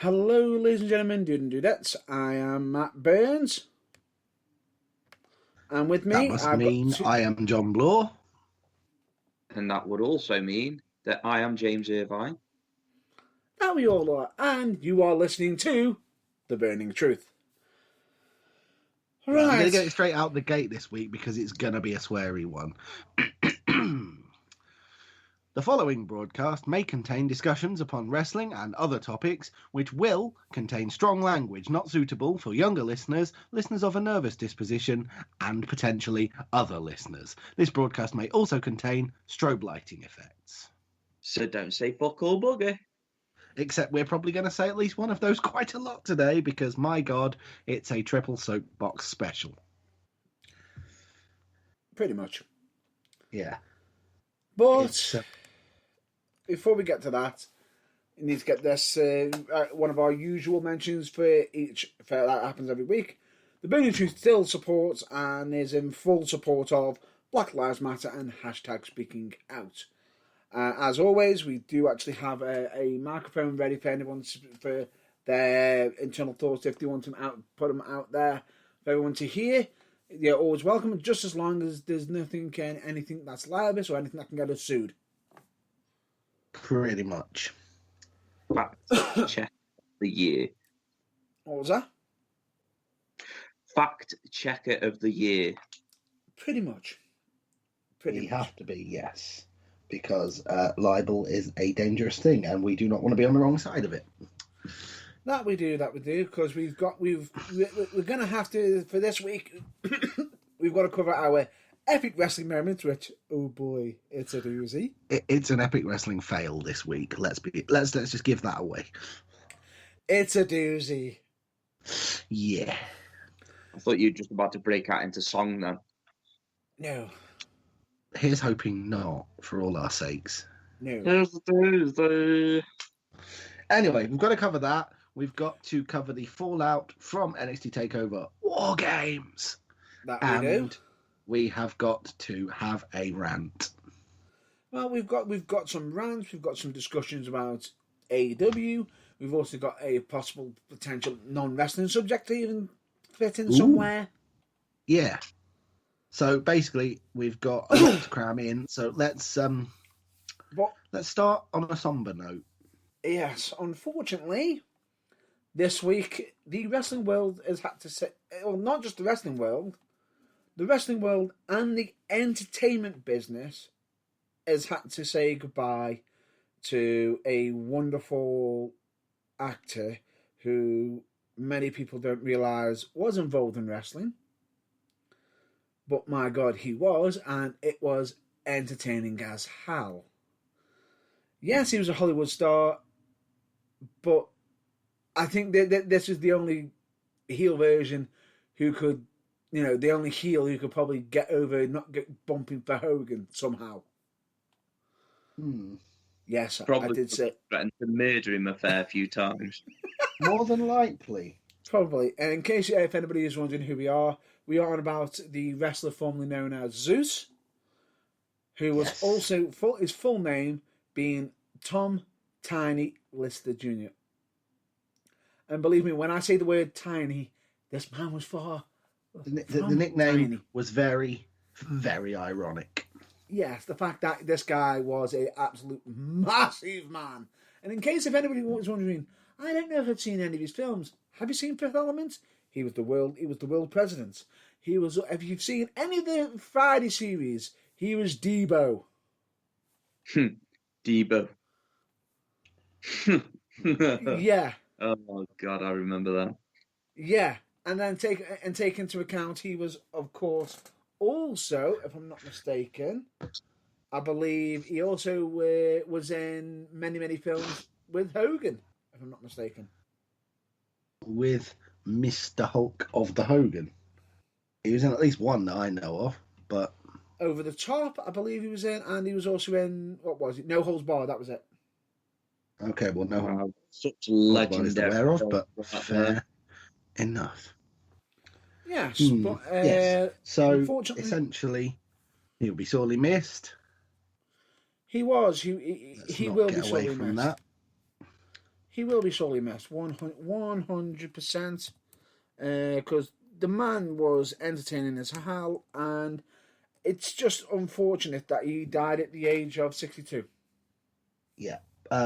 Hello, ladies and gentlemen, dude and dudettes. I am Matt Burns. And with That me, must I've mean got... I am John Bloor. And that would also mean that I am James Irvine. That we all are. And you are listening to The Burning Truth. Right. I'm going to Right. get it straight out the gate this week because it's going to be a sweary one. The following broadcast may contain discussions upon wrestling and other topics which will contain strong language not suitable for younger listeners, listeners of a nervous disposition, and potentially other listeners. This broadcast may also contain strobe lighting effects. So don't say fuck all bugger. Except we're probably going to say at least one of those quite a lot today because, my God, it's a triple soapbox special. Pretty much. Yeah. But before we get to that, we need to get this one of our usual mentions for that happens every week. The Burning Truth still supports and is in full support of Black Lives Matter and hashtag speaking out. As always, we do actually have a microphone ready for anyone for their internal thoughts if they want them out, put them out there for everyone to hear. You're always welcome, just as long as there's anything that's libelous or anything that can get us sued. Pretty much. Fact check of the year. What was that? Fact checker of the year. Pretty much. We have to be, yes. Because libel is a dangerous thing and we do not want to be on the wrong side of it. That we do, because we're going to have to, for this week, we've got to cover our epic wrestling moments, which, oh boy, it's a doozy. It's an epic wrestling fail this week. Let's just give that away. It's a doozy. Yeah. I thought you were just about to break out into song then. No. Here's hoping not, for all our sakes. No. Here's the Tuesday. Anyway, we've got to cover that. We've got to cover the fallout from NXT TakeOver WarGames. That we do. We have got to have a rant. Well, we've got some rants. We've got some discussions about AEW. We've also got a possible potential non-wrestling subject to even fit in somewhere. Yeah. So basically, we've got a lot to cram in. So let's start on a somber note. Yes, unfortunately, this week the wrestling world has had to say, well, not just the wrestling world and the entertainment business has had to say goodbye to a wonderful actor who many people don't realise was involved in wrestling. But my God, he was, and it was entertaining as hell. Yes, he was a Hollywood star, but I think that this is the only heel version who could, the only heel who could probably get over not get bumping for Hogan somehow. Yes, probably I did say. Threatened to murder him a fair few times. More than likely. Probably. And in case if anybody is wondering who we are on about the wrestler formerly known as Zeus, who was also his full name being Tom Tiny Lister Jr. And believe me, when I say the word tiny, this man was far. The nickname tiny. Was very, very ironic. Yes, the fact that this guy was an absolute massive man. And in case if anybody was wondering, I don't know if I've seen any of his films. Have you seen Fifth Element? He was the world president. He was. If you've seen any of the Friday series, he was Debo. Debo. Yeah. Oh God, I remember that. Yeah, and then take into account he was, of course, also, if I'm not mistaken, I believe he also was in many films with Hogan, if I'm not mistaken. With Mr. Hulk of the Hogan. He was in at least one that I know of, but... Over the Top, I believe he was in, and he was also in, what was it? No Holds Barred, that was it. Okay, well, no. Such legendary. Aware of, but fair enough. Yes, but yes. So unfortunately, essentially, he'll be sorely missed. He was. He will be sorely missed. That. He will be sorely missed, 100%, because the man was entertaining as hell, and it's just unfortunate that he died at the age of 62. Yeah,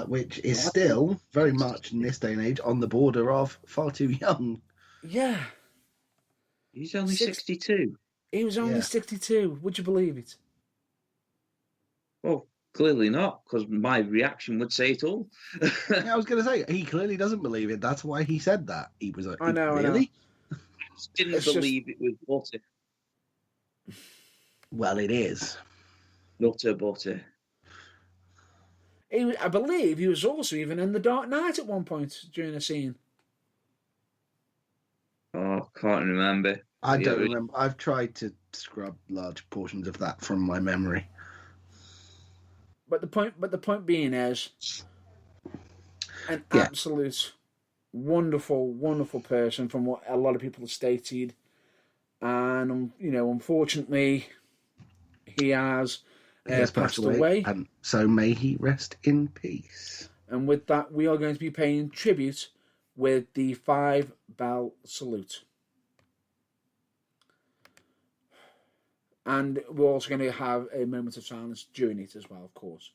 which is still very much in this day and age on the border of far too young. Yeah. He's only 62. He was only 62. Would you believe it? Well, clearly not, because my reaction would say it all. Yeah, I was going to say, he clearly doesn't believe it. That's why he said that. He was like, I know. really? I just didn't believe it was butter. Well, it is. Butter. I believe he was also even in The Dark Knight at one point during a scene. Oh, can't remember. I don't remember. I've tried to scrub large portions of that from my memory. But the point being is, an absolute wonderful, wonderful person from what a lot of people have stated, and unfortunately, he has passed away. And so may he rest in peace. And with that, we are going to be paying tribute with the 5-bell salute. And we're also going to have a moment of silence during it as well, of course.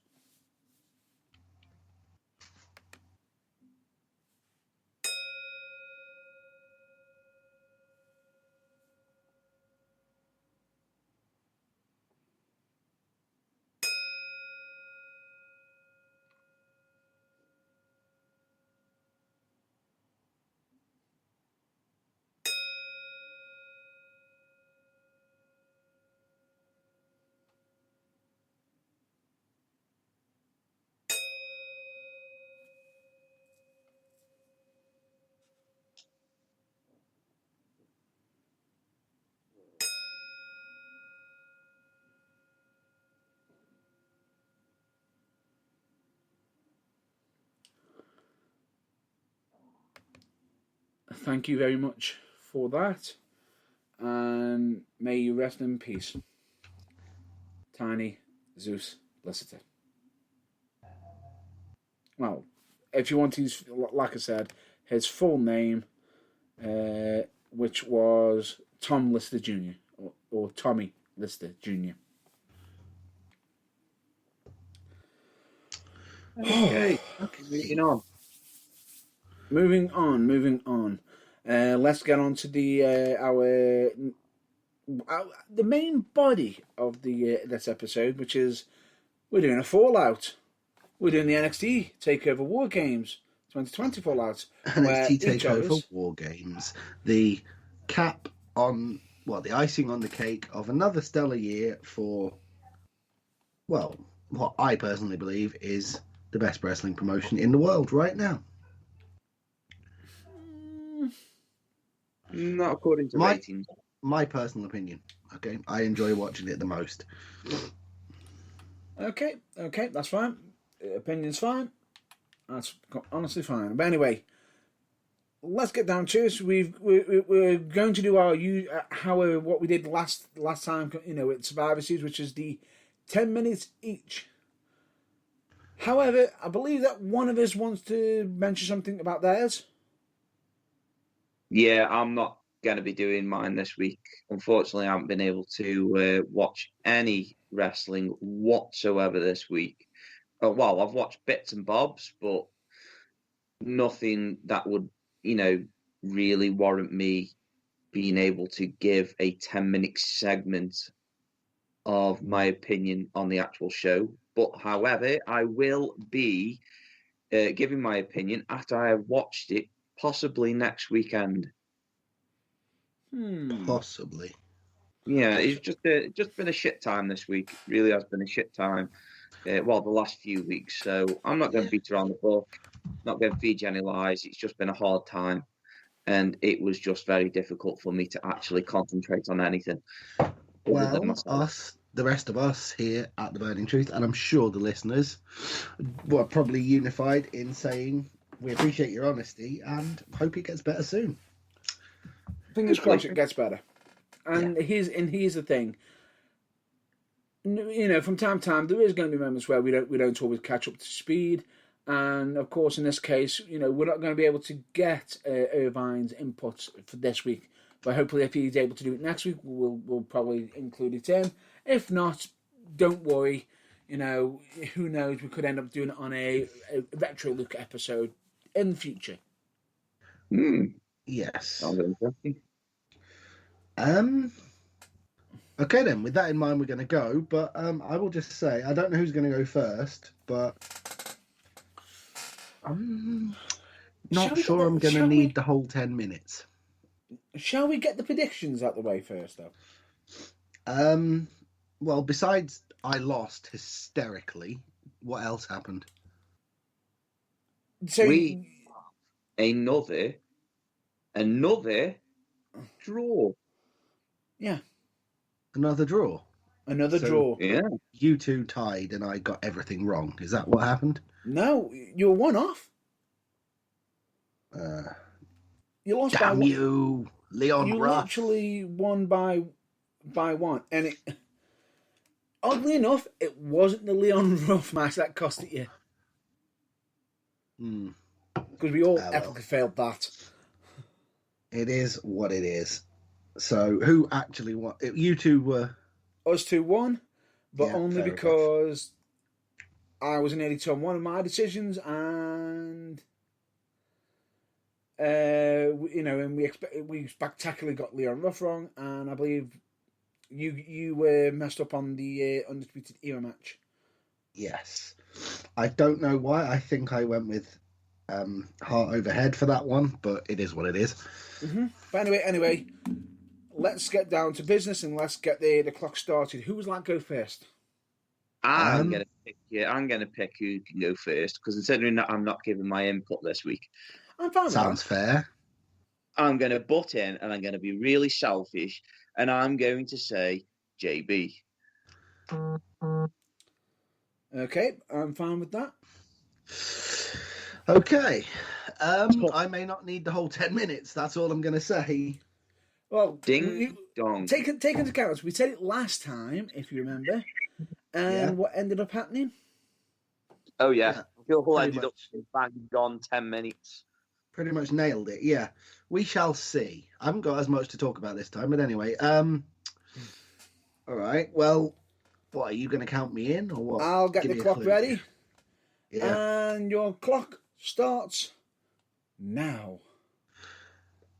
Thank you very much for that. And may you rest in peace. Tiny Zeus Liciter. Well, if you want his, like I said, his full name, which was Tom Lister Jr. or Tommy Lister Jr. Okay, moving on. Moving on. Let's get on to the main body of this episode, which is we're doing a Fallout. We're doing the NXT TakeOver WarGames 2020 Fallout. NXT TakeOver WarGames, the cap on the icing on the cake of another stellar year for, well, what I personally believe is the best wrestling promotion in the world right now. Not according to ratings. My personal opinion. Okay, I enjoy watching it the most. Okay, that's fine. Opinion's fine. That's honestly fine. But anyway, let's get down to it. We're going to do what we did last time. At Survivor Series, which is the 10 minutes each. However, I believe that one of us wants to mention something about theirs. Yeah, I'm not going to be doing mine this week. Unfortunately, I haven't been able to watch any wrestling whatsoever this week. Well, I've watched bits and bobs, but nothing that would, really warrant me being able to give a 10-minute segment of my opinion on the actual show. But, however, I will be giving my opinion after I have watched it, possibly next weekend. Possibly. Yeah, it's just been a shit time this week. It really has been a shit time. The last few weeks. So I'm not going to beat around the bush. Not going to feed you any lies. It's just been a hard time, and it was just very difficult for me to actually concentrate on anything. Well, the rest of us here at The Burning Truth, and I'm sure the listeners were probably unified in saying we appreciate your honesty and hope it gets better soon. Fingers crossed it gets better. And here's the thing. From time to time there is going to be moments where we don't always catch up to speed, And of course, in this case, we're not going to be able to get Irvine's input for this week. But hopefully, if he's able to do it next week, we'll probably include it in. If not, don't worry. Who knows? We could end up doing it on a retro look episode in the future. Yes. Sounds interesting. Okay then, with that in mind, we're going to go. But I will just say, I don't know who's going to go first, but I'm not sure I'm going to need the whole 10 minutes. Shall we get the predictions out the way first, though? Well, besides I lost hysterically, what else happened? So another draw. Yeah. Another draw. Another draw. Yeah. You two tied and I got everything wrong. Is that what happened? No, you're one off. You lost damn by you, Leon You Ruff. literally won by one. And oddly enough, it wasn't the Leon Ruff match that cost it you. Because we all epically failed that. It is what it is. So, who actually won? You two were... Us two won, but Yeah, only fair because I was nearly on one of my decisions, and and we spectacularly got Leon Ruff wrong, and I believe you were messed up on the Undisputed Era match. Yes. I don't know why. I think I went with heart over head for that one, but it is what it is. Mm-hmm. But anyway, let's get down to business and let's get the clock started. Who would like to go first? I'm gonna pick. Yeah, I'm gonna pick who can go first because considering that I'm not giving my input this week, I'm fine with Sounds fair. I'm gonna butt in and I'm gonna be really selfish, and I'm going to say JB. Okay, I'm fine with that. Okay. I may not need the whole 10 minutes. That's all I'm going to say. Well, Ding dong. Take into account, we said it last time, if you remember, and what ended up happening? Oh, yeah. Phil pretty ended up banged on 10 minutes. Pretty much nailed it, yeah. We shall see. I haven't got as much to talk about this time, but anyway. All right, well, what, are you going to count me in, or what? I'll get the clock ready. Yeah. And your clock starts now.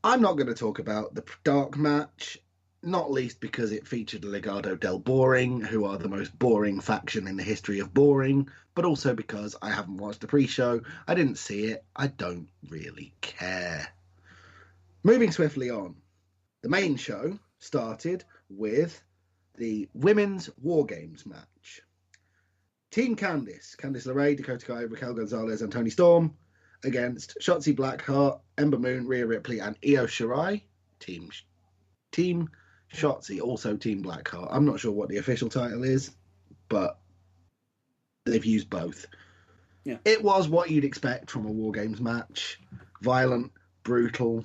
I'm not going to talk about the dark match, not least because it featured Legado del Boring, who are the most boring faction in the history of boring, but also because I haven't watched the pre-show, I didn't see it, I don't really care. Moving swiftly on, the main show started with the women's WarGames match. Team Candice LeRae, Dakota Kai, Raquel Gonzalez, and Toni Storm against Shotzi Blackheart, Ember Moon, Rhea Ripley, and Io Shirai. Team Shotzi, also Team Blackheart. I'm not sure what the official title is, but they've used both. Yeah. It was what you'd expect from a WarGames match. Violent, brutal,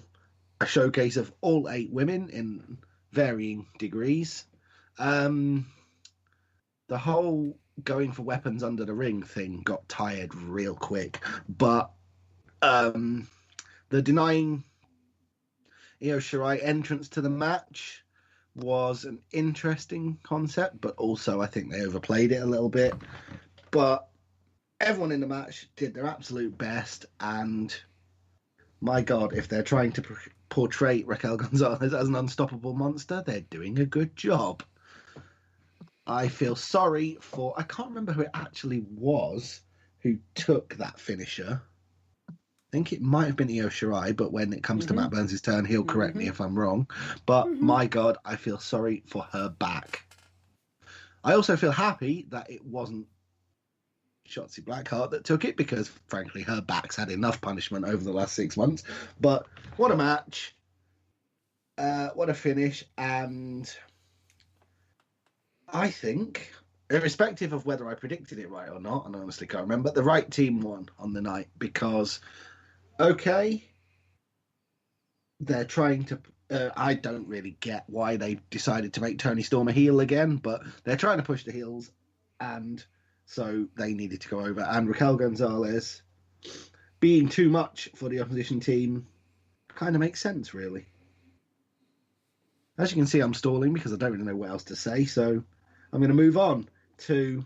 a showcase of all 8 women in varying degrees. The whole going for weapons under the ring thing got tired real quick, but the denying Io Shirai entrance to the match was an interesting concept, but also I think they overplayed it a little bit. But everyone in the match did their absolute best, and my God, if they're trying to portray Raquel Gonzalez as an unstoppable monster, they're doing a good job. I feel sorry for... I can't remember who it actually was who took that finisher. I think it might have been Io Shirai, but when it comes to Matt Burns' turn, he'll correct me if I'm wrong. But my God, I feel sorry for her back. I also feel happy that it wasn't Shotzi Blackheart that took it, because frankly, her back's had enough punishment over the last 6 months. But what a match. What a finish. And I think, irrespective of whether I predicted it right or not, and I honestly can't remember, the right team won on the night because, okay, they're trying to... I don't really get why they decided to make Toni Storm a heel again, but they're trying to push the heels, and so they needed to go over. And Raquel Gonzalez being too much for the opposition team kind of makes sense, really. As you can see, I'm stalling because I don't really know what else to say, so I'm going to move on to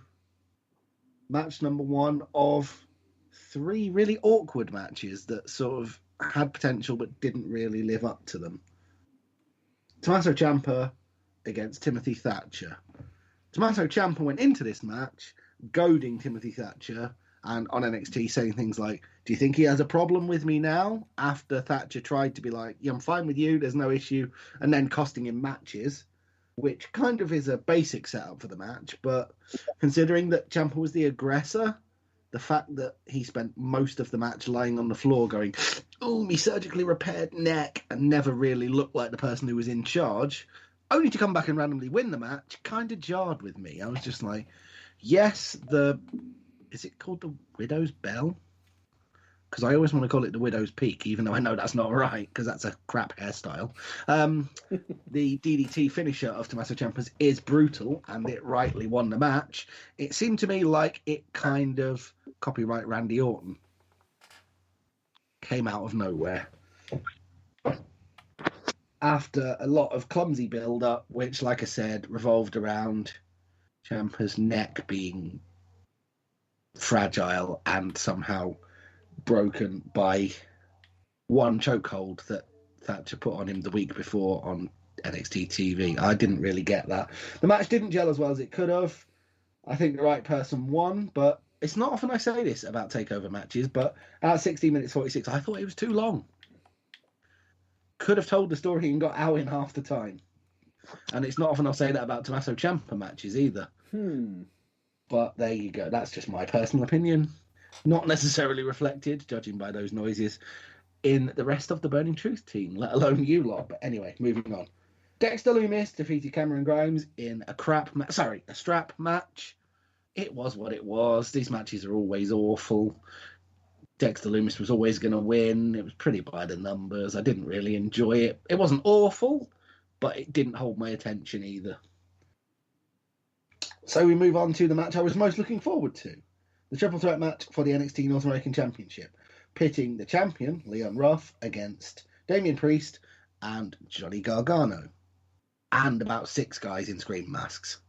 match number 1 of 3 really awkward matches that sort of had potential but didn't really live up to them. Tommaso Ciampa against Timothy Thatcher. Tommaso Ciampa went into this match goading Timothy Thatcher and on NXT saying things like, do you think he has a problem with me now? After Thatcher tried to be like, yeah, I'm fine with you, there's no issue, and then costing him matches, which kind of is a basic setup for the match, but considering that Ciampa was the aggressor, the fact that he spent most of the match lying on the floor going, oh, me surgically repaired neck, and never really looked like the person who was in charge, only to come back and randomly win the match, kind of jarred with me. I was just like, yes, is it called the Widow's Bell? Because I always want to call it the Widow's Peak, even though I know that's not right, because that's a crap hairstyle. The DDT finisher of Tommaso Ciampa's is brutal, and it rightly won the match. It seemed to me like it kind of, copyright Randy Orton, came out of nowhere. After a lot of clumsy build-up, which, like I said, revolved around Ciampa's neck being fragile and somehow broken by one chokehold that Thatcher put on him the week before on NXT TV. I didn't really get that. The match didn't gel as well as it could have. I think the right person won, but it's not often I say this about TakeOver matches, but at 16 minutes 46, I thought it was too long. Could have told the story and got out in half the time. And it's not often I'll say that about Tommaso Ciampa matches either. But there you go. That's just my personal opinion. Not necessarily reflected, judging by those noises, in the rest of the Burning Truth team, let alone you lot. But anyway, moving on. Dexter Lumis defeated Cameron Grimes in a strap match. It was what it was. These matches are always awful. Dexter Lumis was always going to win. It was pretty by the numbers. I didn't really enjoy it. It wasn't awful, but it didn't hold my attention either. So we move on to the match I was most looking forward to. The triple threat match for the NXT North American Championship, pitting the champion, Leon Ruff, against Damian Priest and Johnny Gargano. And about 6 guys in scream masks.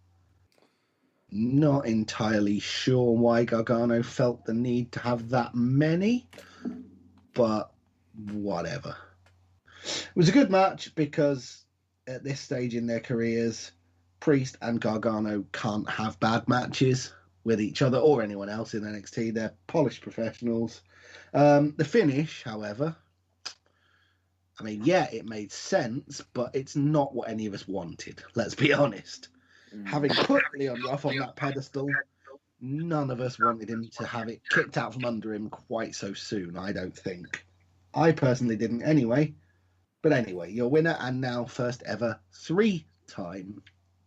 Not entirely sure why Gargano felt the need to have that many, but whatever. It was a good match because at this stage in their careers, Priest and Gargano can't have bad matches with each other or anyone else in NXT. They're polished professionals. The finish, however, I mean, yeah, it made sense, but it's not what any of us wanted. Let's be honest. Having put Leon Ruff on that pedestal, none of us wanted him to have it kicked out from under him quite so soon, I don't think. I personally didn't anyway. But anyway, your winner and now first ever 3-time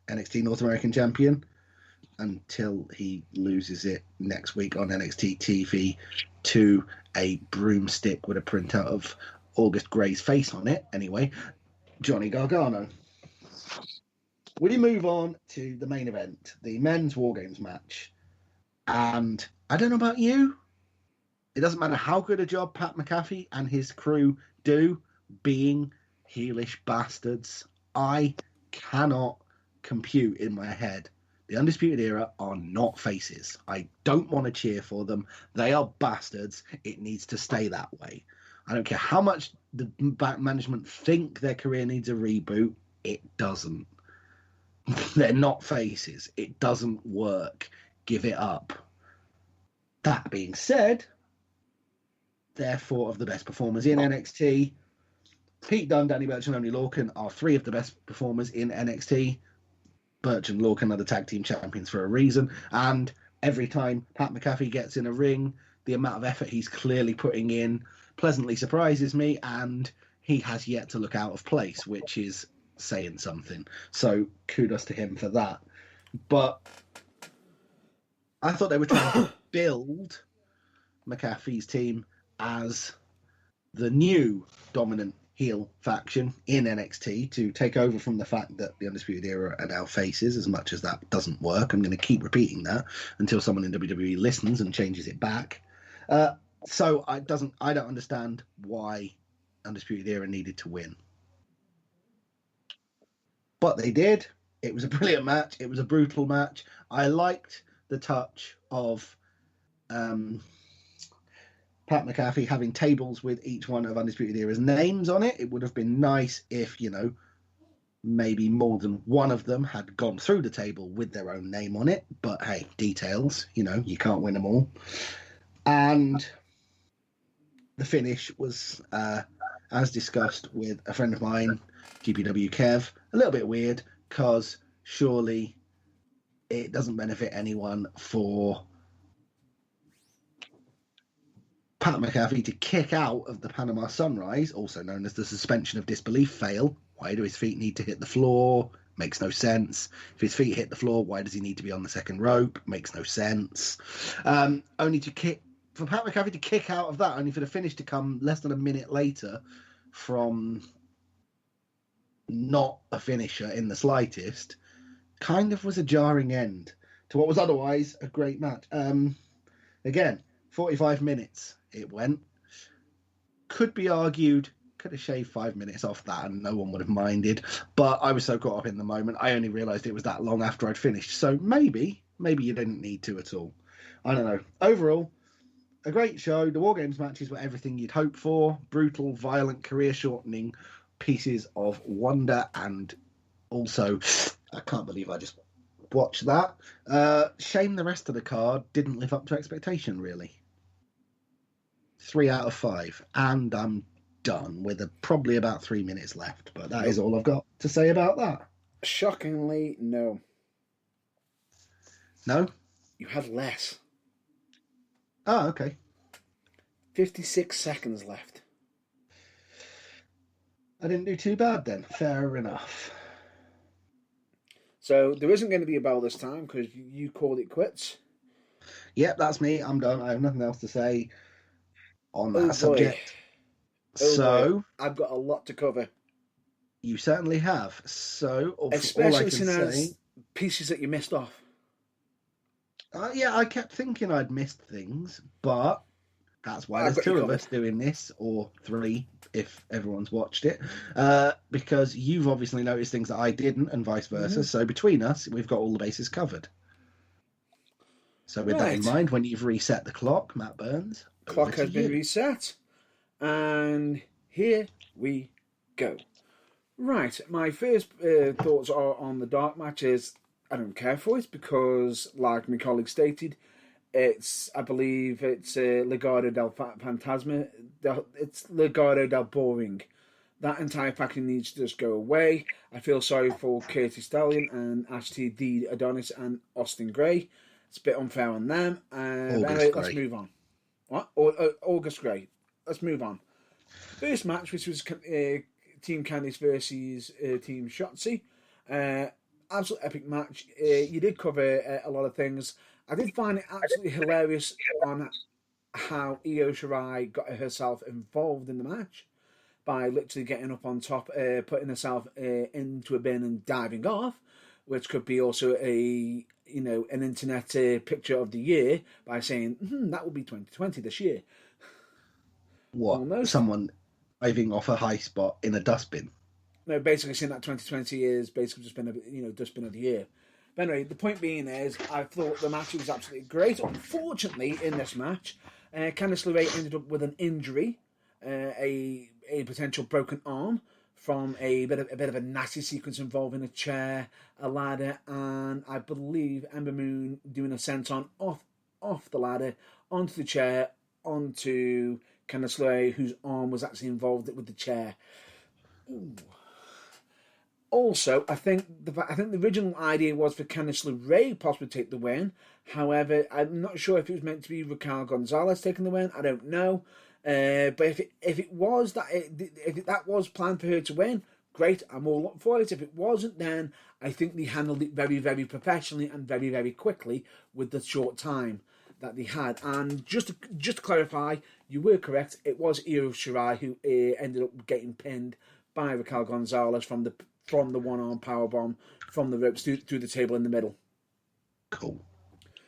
NXT North American champion, until he loses it next week on NXT TV to a broomstick with a printout of August Gray's face on it. Anyway, Johnny Gargano. We move on to the main event, the men's WarGames match. And I don't know about you, it doesn't matter how good a job Pat McAfee and his crew do being heelish bastards. I cannot compute in my head the Undisputed Era are not faces. I don't want to cheer for them. They are bastards. It needs to stay that way. I don't care how much the back management think their career needs a reboot. It doesn't. They're not faces. It doesn't work. Give it up. That being said, they're 4 of the best performers in NXT. Pete Dunne, Danny Burch, and Oney Lorcan are 3 of the best performers in NXT. Burch and Lorcan are the tag team champions for a reason. And every time Pat McAfee gets in a ring, the amount of effort he's clearly putting in pleasantly surprises me, and he has yet to look out of place, which is saying something. So kudos to him for that. But I thought they were trying to build McAfee's team as the new dominant heel faction in NXT to take over from the fact that the Undisputed Era are now faces. As much as that doesn't work, I'm going to keep repeating that until someone in WWE listens and changes it back. So I don't understand why Undisputed Era needed to win. But they did. It was a brilliant match. It was a brutal match. I liked the touch of Pat McAfee having tables with each one of Undisputed Era's names on it. It would have been nice if, maybe more than one of them had gone through the table with their own name on it. But hey, details, you can't win them all. And the finish was, as discussed with a friend of mine, GPW Kev, a little bit weird because surely it doesn't benefit anyone for Pat McAfee to kick out of the Panama Sunrise, also known as the suspension of disbelief fail. Why do his feet need to hit the floor? Makes no sense. If his feet hit the floor, why does he need to be on the second rope? Makes no sense. Only for Pat McAfee to kick out of that, only for the finish to come less than a minute later from not a finisher in the slightest, kind of was a jarring end to what was otherwise a great match. Again, 45 minutes it went. Could be argued, could have shaved 5 minutes off that and no one would have minded. But I was so caught up in the moment, I only realised it was that long after I'd finished. So maybe you didn't need to at all. I don't know. Overall, a great show. The WarGames matches were everything you'd hope for. Brutal, violent, career-shortening pieces of wonder, and also, I can't believe I just watched that. Shame the rest of the card didn't live up to expectation, really. 3 out of 5, and I'm done with probably about 3 minutes left, but that is all I've got to say about that. Shockingly, no. No? You had less. Oh, okay. 56 seconds left. I didn't do too bad then. Fair enough. So there isn't going to be a bell this time because you called it quits. Yep, that's me. I'm done. I have nothing else to say on that subject. Boy. I've got a lot to cover. You certainly have. So, especially all I can say, pieces that you missed off. Yeah, I kept thinking I'd missed things, but that's why there's 2 of us doing this, or 3 if everyone's watched it, because you've obviously noticed things that I didn't, and vice versa. Mm-hmm. So between us, we've got all the bases covered. So with that in mind, when you've reset the clock, Matt Burns, clock has been reset, and here we go. Right, my first thoughts are on the dark matches. I don't care for it because, like my colleague stated, I believe it's Legado del Fantasma. It's Legado del Boring. That entire package needs to just go away. I feel sorry for Curtis Stallion and Ashley D. Adonis and Austin Gray. It's a bit unfair on them. Anyway, let's move on. What? August Gray. Let's move on. First match, which was Team Candice versus Team Shotzi. Absolute epic match. You did cover a lot of things. I did find it absolutely hilarious on how Io Shirai got herself involved in the match by literally getting up on top, putting herself into a bin and diving off, which could be also an internet picture of the year by saying that will be 2020 this year. What? Almost. Someone diving off a high spot in a dustbin? No, basically saying that 2020 is basically just been dustbin of the year. But anyway, the point being is, I thought the match was absolutely great. Unfortunately, in this match, Candice LeRae ended up with an injury, a potential broken arm from a bit of a nasty sequence involving a chair, a ladder, and I believe Ember Moon doing a senton off the ladder onto the chair, onto Candice LeRae, whose arm was actually involved with the chair. Ooh. Also, I think the original idea was for Candice LeRae possibly to take the win. However, I'm not sure if it was meant to be Raquel Gonzalez taking the win. I don't know. But if it was that was planned for her to win, great. I'm all up for it. If it wasn't, then I think they handled it very, very professionally and very, very quickly with the short time that they had. And just to clarify, you were correct. It was Io Shirai who ended up getting pinned by Raquel Gonzalez from the one-arm powerbomb from the ropes through the table in the middle. Cool.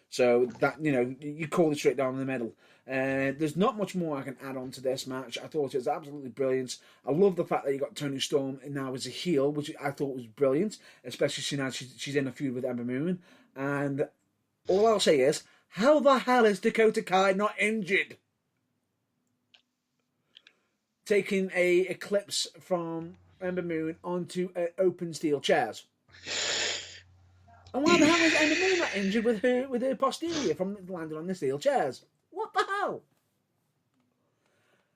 So that, you call it straight down the middle. There's not much more I can add on to this match. I thought it was absolutely brilliant. I love the fact that you got Toni Storm now as a heel, which I thought was brilliant, especially seeing as she's in a feud with Ember Moon. And all I'll say is, how the hell is Dakota Kai not injured? Taking a eclipse from Ember Moon onto open steel chairs. And why the hell is Ember Moon not injured with her posterior from landing on the steel chairs? What the hell?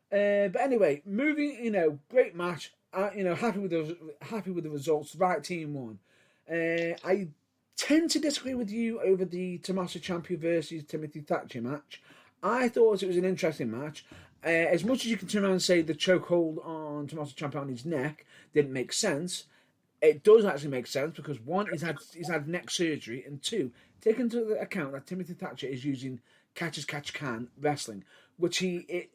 But anyway, moving, great match. Happy with the results. The right team won. I tend to disagree with you over the Tommaso Ciampa versus Timothy Thatcher match. I thought it was an interesting match. As much as you can turn around and say the chokehold on Tommaso Ciampa on his neck didn't make sense, it does actually make sense because one, he's had neck surgery, and two, take into account that Timothy Thatcher is using catch as catch can wrestling, which the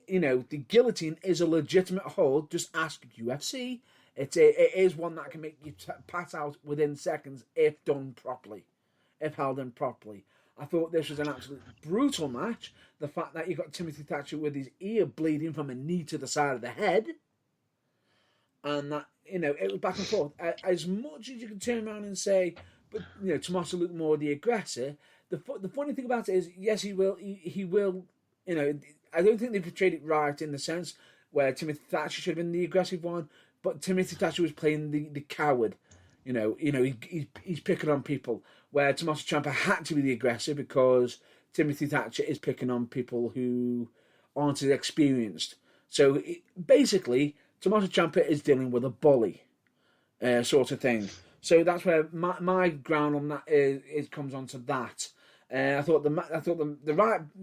guillotine is a legitimate hold. Just ask UFC. It is one that can make you pass out within seconds if done properly, if held in properly. I thought this was an absolute brutal match. The fact that you got Timothy Thatcher with his ear bleeding from a knee to the side of the head, and that it was back and forth. As much as you can turn around and say, but Tommaso looked more the aggressor. The funny thing about it is, yes, he will. He will. I don't think they portrayed it right in the sense where Timothy Thatcher should have been the aggressive one, but Timothy Thatcher was playing the coward. He's picking on people, where Tommaso Ciampa had to be the aggressor because Timothy Thatcher is picking on people who aren't as experienced. So basically, Tommaso Ciampa is dealing with a bully, sort of thing. So that's where my ground on that is comes onto that. I thought the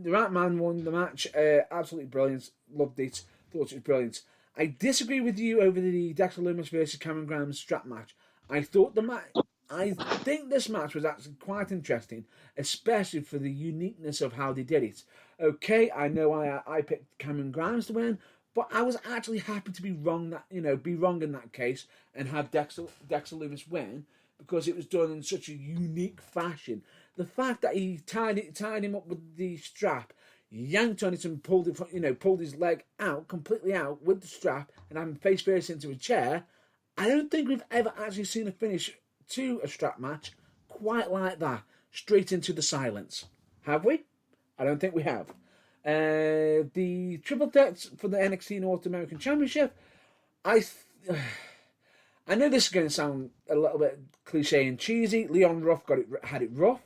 right man won the match. Absolutely brilliant. Loved it. Thought it was brilliant. I disagree with you over the Dexter Lumis versus Cameron Graham strap match. I think this match was actually quite interesting, especially for the uniqueness of how they did it. Okay, I know I picked Cameron Grimes to win, but I was actually happy to be wrong in that case and have Dexter Lumis win because it was done in such a unique fashion. The fact that he tied him up with the strap, yanked on it and pulled his leg out completely out with the strap and had him face first into a chair. I don't think we've ever actually seen a finish to a strap match quite like that, straight into the silence. Have we? I don't think we have. The triple threats for the NXT North American Championship, I know this is going to sound a little bit cliche and cheesy. Leon Ruff had it rough,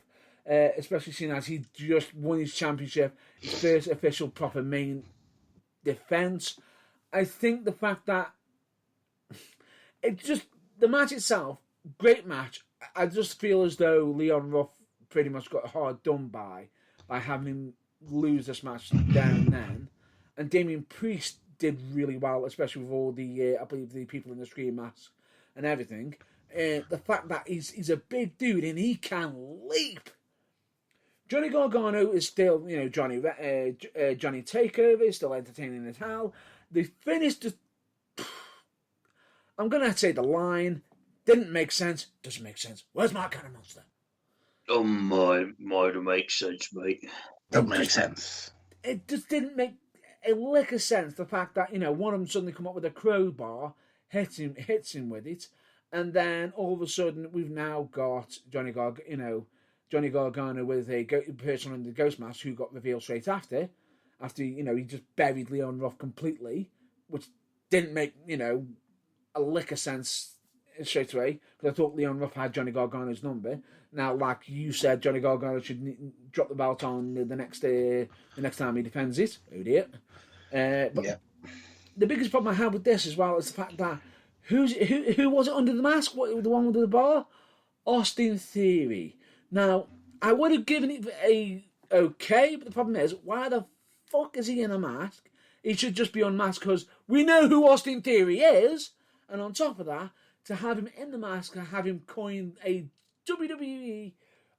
especially seeing as he just won his championship, his first official proper main defense. I think the fact that the match itself, great match. I just feel as though Leon Ruff pretty much got hard done by having him lose this match down and then. And Damian Priest did really well, especially with all the, I believe, the people in the screen mask and everything. The fact that he's a big dude and he can leap. Johnny Gargano is still, Johnny TakeOver is still entertaining as hell. They finished I'm going to say the line didn't make sense. Doesn't make sense. Where's Mark Cannon Monster? Oh, might make sense, mate. Don't make sense. It just didn't make a lick of sense. The fact that, one of them suddenly come up with a crowbar, hits him with it, and then all of a sudden we've now got Johnny Gargano with a person in the ghost mask who got revealed straight after he just buried Leon Ruff completely, which didn't make, a lick of sense straight away, because I thought Leon Ruff had Johnny Gargano's number. Now, like you said, Johnny Gargano should drop the belt on the next time he defends it. Oh dear. But yeah. The biggest problem I have with this as well is the fact that who was it under the mask? What, the one under the bar? Austin Theory. Now, I would have given it a okay, but the problem is, why the fuck is he in a mask? He should just be unmasked because we know who Austin Theory is. And on top of that, to have him in the mask and have him coin a WWE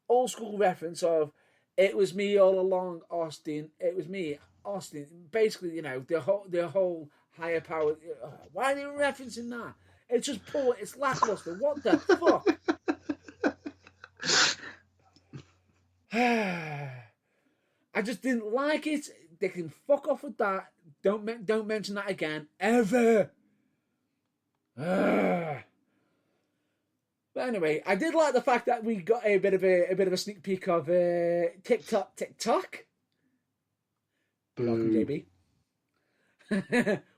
old school reference of, it was me all along, Austin. It was me, Austin. Basically, the whole higher power. Why are they referencing that? It's just poor. It's lackluster. What the fuck? I just didn't like it. They can fuck off with that. Don't mention that again ever. Ugh. But anyway, I did like the fact that we got a bit of a sneak peek of TikTok. Welcome, JB.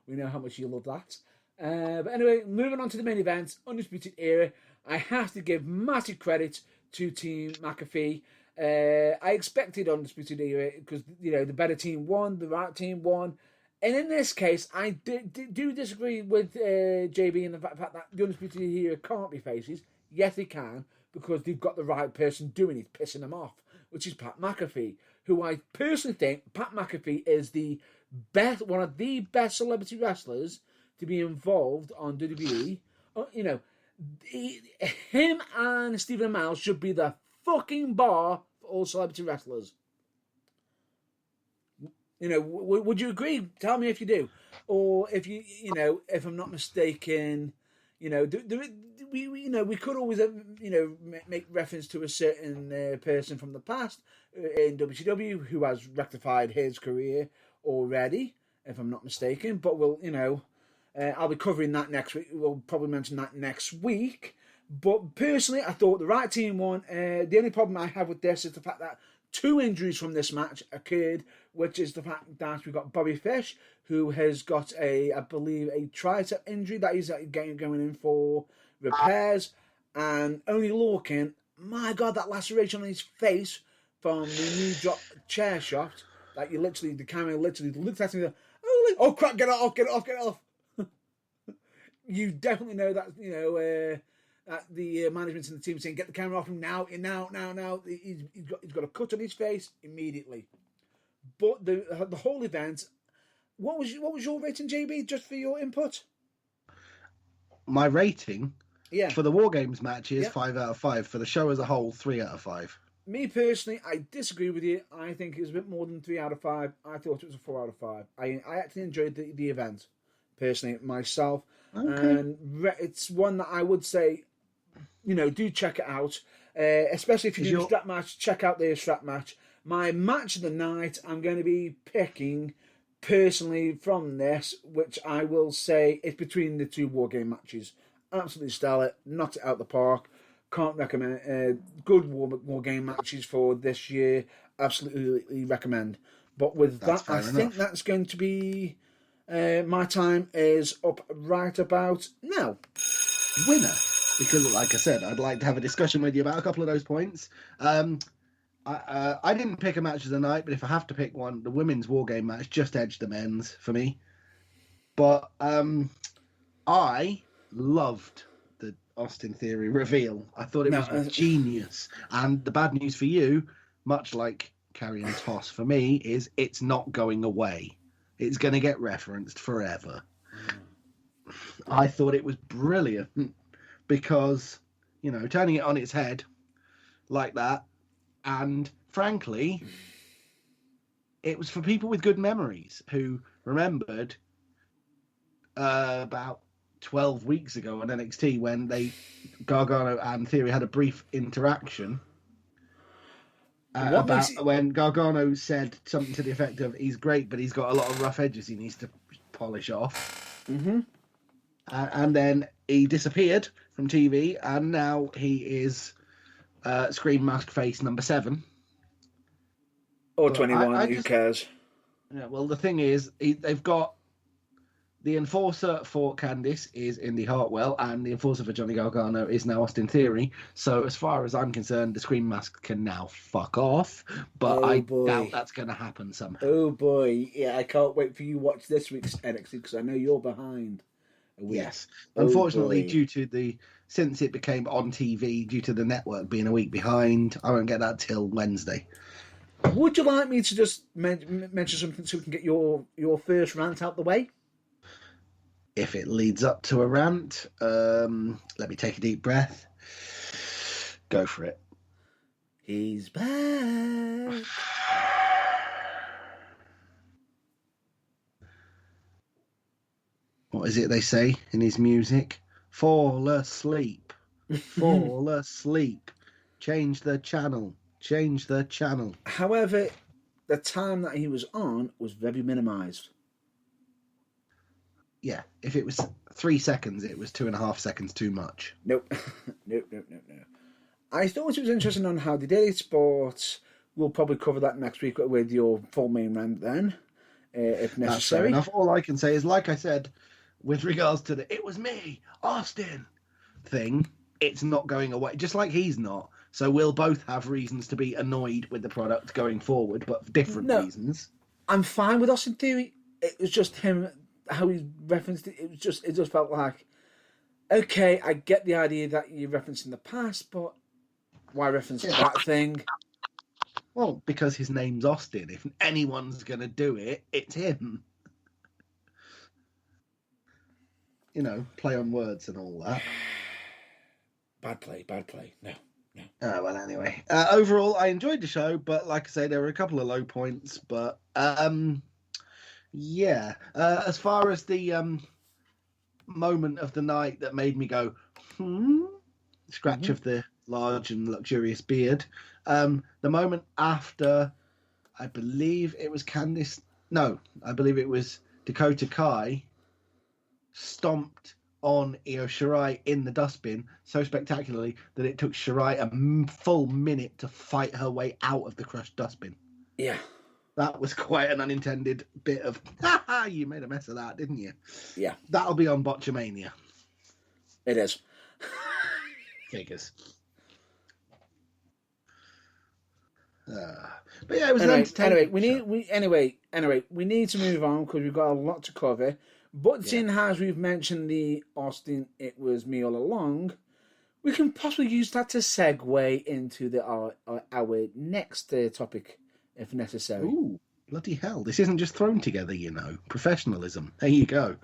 We know how much you love that. But anyway, moving on to the main event, Undisputed Era. I have to give massive credit to Team McAfee. I expected Undisputed Era because the better team won, the right team won. And in this case, I do disagree with JB in the fact that the Undisputed Era can't be faces. Yes, they can, because they've got the right person doing it, pissing them off, which is Pat McAfee, who I personally think Pat McAfee is one of the best celebrity wrestlers to be involved on WWE. Him and Stephen Amell should be the fucking bar for all celebrity wrestlers. Would you agree? Tell me if you do, or if if I'm not mistaken, we could always make reference to a certain person from the past in WCW who has rectified his career already, if I'm not mistaken. But I'll be covering that next week. We'll probably mention that next week. But personally, I thought the right team won. The only problem I have with this is the fact that 2 injuries from this match occurred, which is the fact that we've got Bobby Fish, who has got I believe, a tricep injury that he's going in for repairs, and Oney Lorcan, my God, that laceration on his face from the new drop chair shot, that the camera literally looked at him and goes, oh crap, get it off. You definitely know that, that the management and the team saying, get the camera off him now. He's got a cut on his face immediately. But the whole event, what was your rating, JB, just for your input? My rating for the WarGames match is 5 out of 5. For the show as a whole, 3 out of 5. Me personally, I disagree with you. I think it was a bit more than 3 out of 5. I thought it was a 4 out of 5. I actually enjoyed the event, personally, myself. Okay. And it's one that I would say, do check it out. Especially if you do a strap match, check out the strap match. My match of the night, I'm going to be picking, personally, from this, which I will say is between the 2 WarGame matches. Absolutely stellar. Knocked it out the park. Can't recommend. Good WarGame matches for this year. Absolutely recommend. But with that, I think that's going to be... my time is up right about now. Winner. Because, like I said, I'd like to have a discussion with you about a couple of those points. I didn't pick a match of the night, but if I have to pick one, the women's WarGame match just edged the men's for me. But I loved the Austin Theory reveal. I thought it was genius. And the bad news for you, much like Carrion Toss for me, is it's not going away. It's going to get referenced forever. I thought it was brilliant because, turning it on its head like that, and frankly, it was for people with good memories who remembered about 12 weeks ago on NXT when Gargano and Theory had a brief interaction when Gargano said something to the effect of, he's great, but he's got a lot of rough edges he needs to polish off. Mm-hmm. And then he disappeared from TV, and now he is Scream Mask Face number 7. Or 21, who cares? Yeah, well, the thing is, they've got the enforcer for Candice is Indy Hartwell, and the enforcer for Johnny Gargano is now Austin Theory. So as far as I'm concerned, the Scream Mask can now fuck off. But I doubt that's going to happen somehow. Oh boy, yeah, I can't wait for you to watch this week's NXT because I know you're behind. Yes, unfortunately, since it became on TV, due to the network being a week behind, I won't get that till Wednesday. Would you like me to just mention something so we can get your first rant out the way? If it leads up to a rant, let me take a deep breath. Go for it. He's back. What is it they say in his music? Fall asleep. Fall asleep. Change the channel. Change the channel. However, the time that he was on was very minimised. Yeah, if it was 3 seconds, it was 2.5 seconds too much. Nope. Nope. I thought it was interesting on how they did it, but we'll probably cover that next week with your full main rant then, if necessary. That's fair enough. All I can say is, like I said, with regards to the "it was me, Austin" thing, it's not going away, just like he's not. So we'll both have reasons to be annoyed with the product going forward, but for different reasons. I'm fine with Austin Theory. It was just him, how he referenced it. It just felt like, okay, I get the idea that you referenced in the past, but why reference that thing? Well, because his name's Austin. If anyone's going to do it, it's him. You know, play on words and all that. Bad play. No. Oh, well, anyway. Overall, I enjoyed the show, but like I say, there were a couple of low points. But, yeah. As far as the moment of the night that made me go, scratch of the large and luxurious beard. The moment after, I believe it was I believe it was Dakota Kai stomped on Io Shirai in the dustbin so spectacularly that it took Shirai a full minute to fight her way out of the crushed dustbin. Yeah. That was quite an unintended bit of, ha, you made a mess of that, didn't you? Yeah. That'll be on Botchamania. It is. Figures. But yeah, it was an entertaining we need to move on because we've got a lot to cover. But seeing as we've mentioned the Austin "It Was Me All Along," we can possibly use that to segue into our next topic, if necessary. Ooh, bloody hell. This isn't just thrown together, you know. Professionalism. There you go.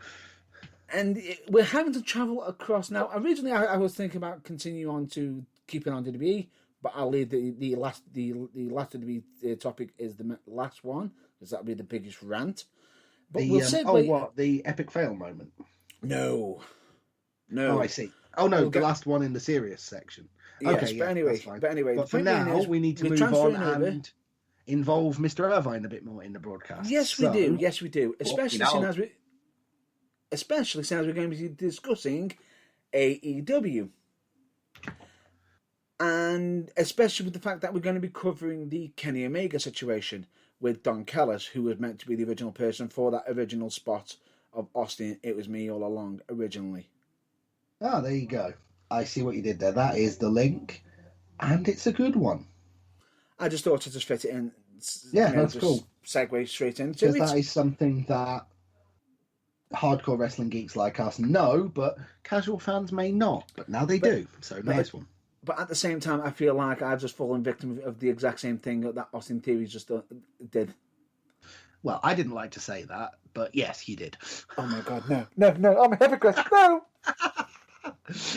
And we're having to travel across. Now, originally I was thinking about continuing on to keeping on WWE, but I'll leave the last WWE topic is the last one, because that'll be the biggest rant. But we'll segue... the epic fail moment? No. Oh, I see. Oh, no, the last one in the serious section. Yes, okay, but anyway. But for now, we need to move on and involve Mr. Irvine a bit more in the broadcast. Yes, we do. Especially since we're going to be discussing AEW. And especially with the fact that we're going to be covering the Kenny Omega situation with Don Callis, who was meant to be the original person for that original spot of Austin "It Was Me All Along" originally. Ah, there you go. I see what you did there. That is the link, and it's a good one. I just thought to just fit it in. Yeah, that's cool. Segue straight into it. Because that is something that hardcore wrestling geeks like us know, but casual fans may not. But now they do. So nice one. But at the same time, I feel like I've just fallen victim of the exact same thing that Austin Theory just did. Well, I didn't like to say that, but yes, you did. Oh my God, no, I'm a hypocrite, no!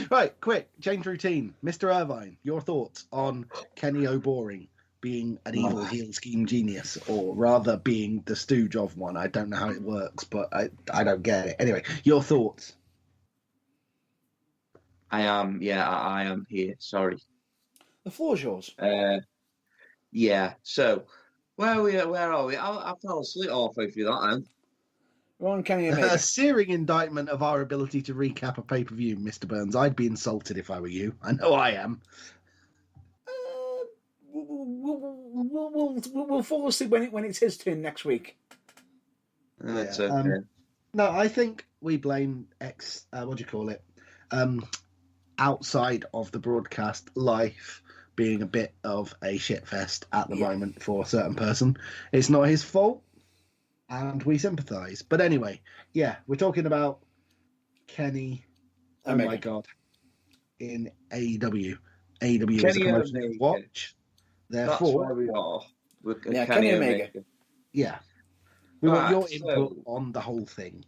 Right, quick, change routine. Mr. Irvine, your thoughts on Kenny O'Boring being an evil heel scheme genius, or rather being the stooge of one. I don't know how it works, but I don't get it. Anyway, your thoughts. I am here. Sorry. The floor's yours. Yeah. So, where are we? I fell asleep halfway through that. Then. We're on Kenny Omega. A searing indictment of our ability to recap a pay-per-view, Mr. Burns. I'd be insulted if I were you. I know I am. We'll fall asleep when it's his turn next week. That's okay. No, I think we blame outside of the broadcast life being a bit of a shitfest at the moment for a certain person. It's not his fault, and we sympathise. But anyway, yeah, we're talking about Kenny. Oh my God! In AEW, AEW is a promotion to watch. Therefore, that's where we are. With Kenny Omega. Yeah, we want your input on the whole thing.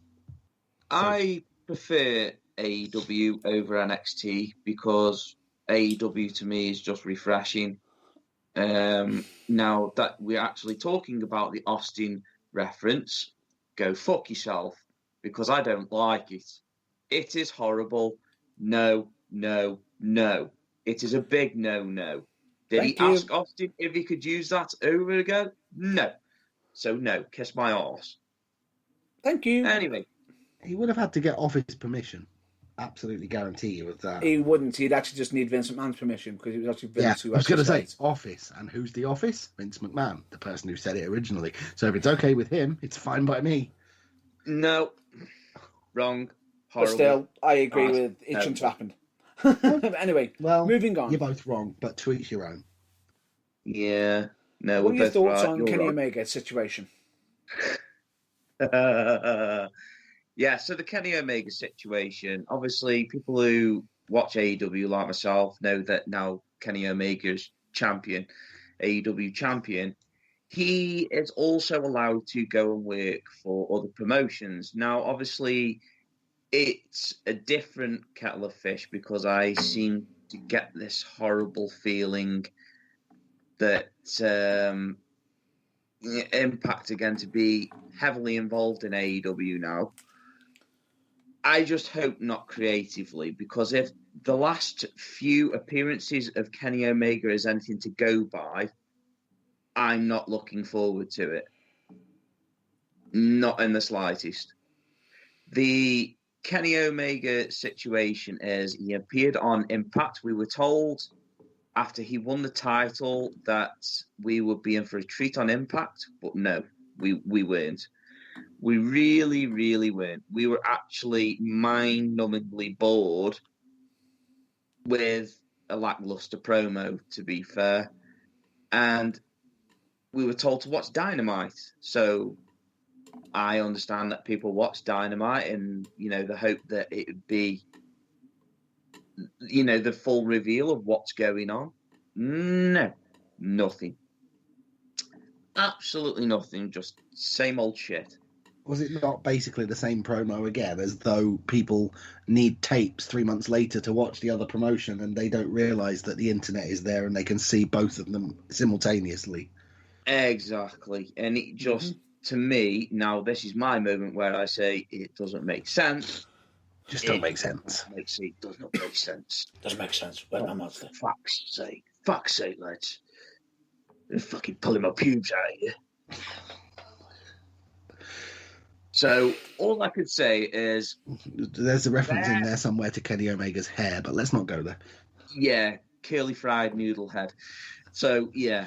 I prefer AEW over NXT because AEW to me is just refreshing. Now that we're actually talking about the Austin reference, go fuck yourself, because I don't like it. It is horrible. No. It is a big no. Did he ask Austin if he could use that over again? No. So no, kiss my arse. Thank you. Anyway, He would have had to get office permission. Absolutely guarantee you of that. He wouldn't. He'd actually just need Vince McMahon's permission because it was actually Vince who I was actually going to say said. office, and who's the office? Vince McMahon, the person who said it originally. So if it's okay with him, it's fine by me. no, wrong, horrible. But still, I agree bad, with it shouldn't have happened. Anyway, Well, moving on. You're both wrong, but to each your own. Yeah, no, What are we're your both thoughts right. on You're Kenny right. Omega's situation? Yeah, so the Kenny Omega situation, obviously people who watch AEW like myself know that now Kenny Omega's champion, AEW champion, he is also allowed to go and work for other promotions. Now, obviously, it's a different kettle of fish because I seem to get this horrible feeling that Impact are going to be heavily involved in AEW now. I just hope not creatively, because if the last few appearances of Kenny Omega is anything to go by, I'm not looking forward to it. Not in the slightest. The Kenny Omega situation is he appeared on Impact. We were told after he won the title that we would be in for a treat on Impact, but no, we weren't. We really, really weren't. We were actually mind-numbingly bored with a lackluster promo, to be fair. And we were told to watch Dynamite. So I understand that people watch Dynamite and, the hope that it would be, the full reveal of what's going on. No, nothing. Absolutely nothing. Just same old shit. Was it not basically the same promo again, as though people need tapes 3 months later to watch the other promotion and they don't realise that the internet is there and they can see both of them simultaneously? Exactly. And it just, to me, now this is my moment where I say it doesn't make sense. Just don't make sense. It does not make sense. Doesn't make sense. Well, I'm not saying. Fuck's sake, lads. They're fucking pulling my pubes out of here. So all I could say is there's a reference in there somewhere to Kenny Omega's hair, but let's not go there. Yeah, curly fried noodle head. So yeah,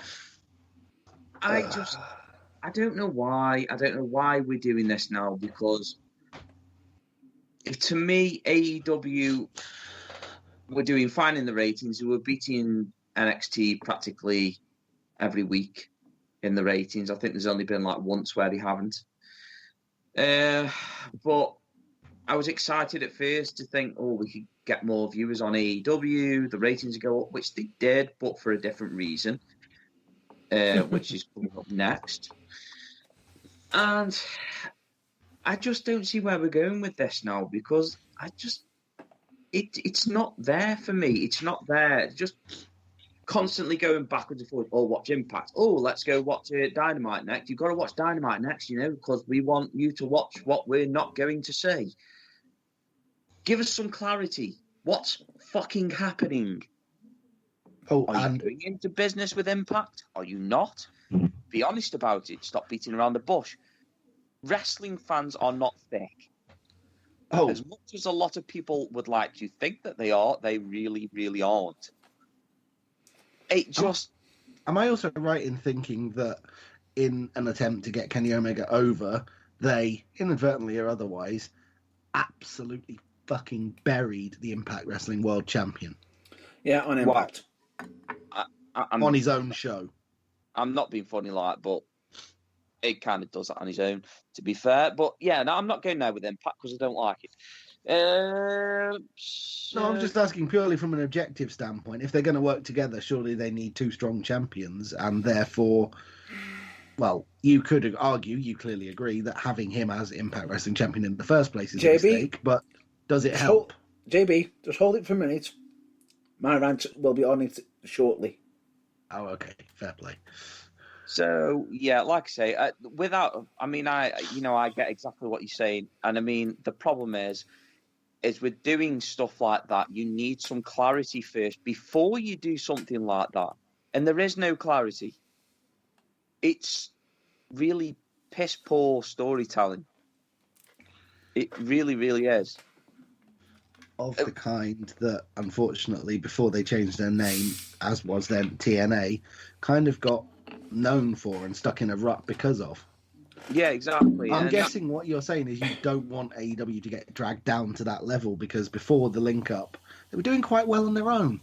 I don't know why. I don't know why we're doing this now, because to me, AEW were doing fine in the ratings. We were beating NXT practically every week in the ratings. I think there's only been like once where they haven't. But I was excited at first to think, we could get more viewers on AEW, the ratings would go up, which they did, but for a different reason, which is coming up next. And I just don't see where we're going with this now, because it's not there for me. It's not there. It's just constantly going backwards and forwards. Watch Impact. Let's go watch Dynamite next. You've got to watch Dynamite next, because we want you to watch what we're not going to say. Give us some clarity. What's fucking happening? Are you going into business with Impact? Are you not? Be honest about it. Stop beating around the bush. Wrestling fans are not thick. As much as a lot of people would like to think that they are, they really, really aren't. It just... Am I also right in thinking that in an attempt to get Kenny Omega over, they, inadvertently or otherwise, absolutely fucking buried the Impact Wrestling World Champion? Yeah, on Impact. On his own show. I'm not being funny but it kind of does that on his own, to be fair. But yeah, no, I'm not going there with Impact because I don't like it. No, I'm just asking purely from an objective standpoint. If they're going to work together, surely they need two strong champions, and therefore, well, you could argue, you clearly agree, that having him as Impact Wrestling Champion in the first place is a mistake, but does it help? JB, just hold it for a minute. My rant will be on it shortly. Oh, okay. Fair play. So, yeah, like I say, I get exactly what you're saying. And I mean, the problem is with doing stuff like that, you need some clarity first before you do something like that. And there is no clarity. It's really piss poor storytelling. It really, really is. Of the kind that, unfortunately, before they changed their name, as was then TNA, kind of got known for and stuck in a rut because of. Yeah, exactly. I'm And guessing what you're saying is you don't want AEW to get dragged down to that level, because before the link up, they were doing quite well on their own.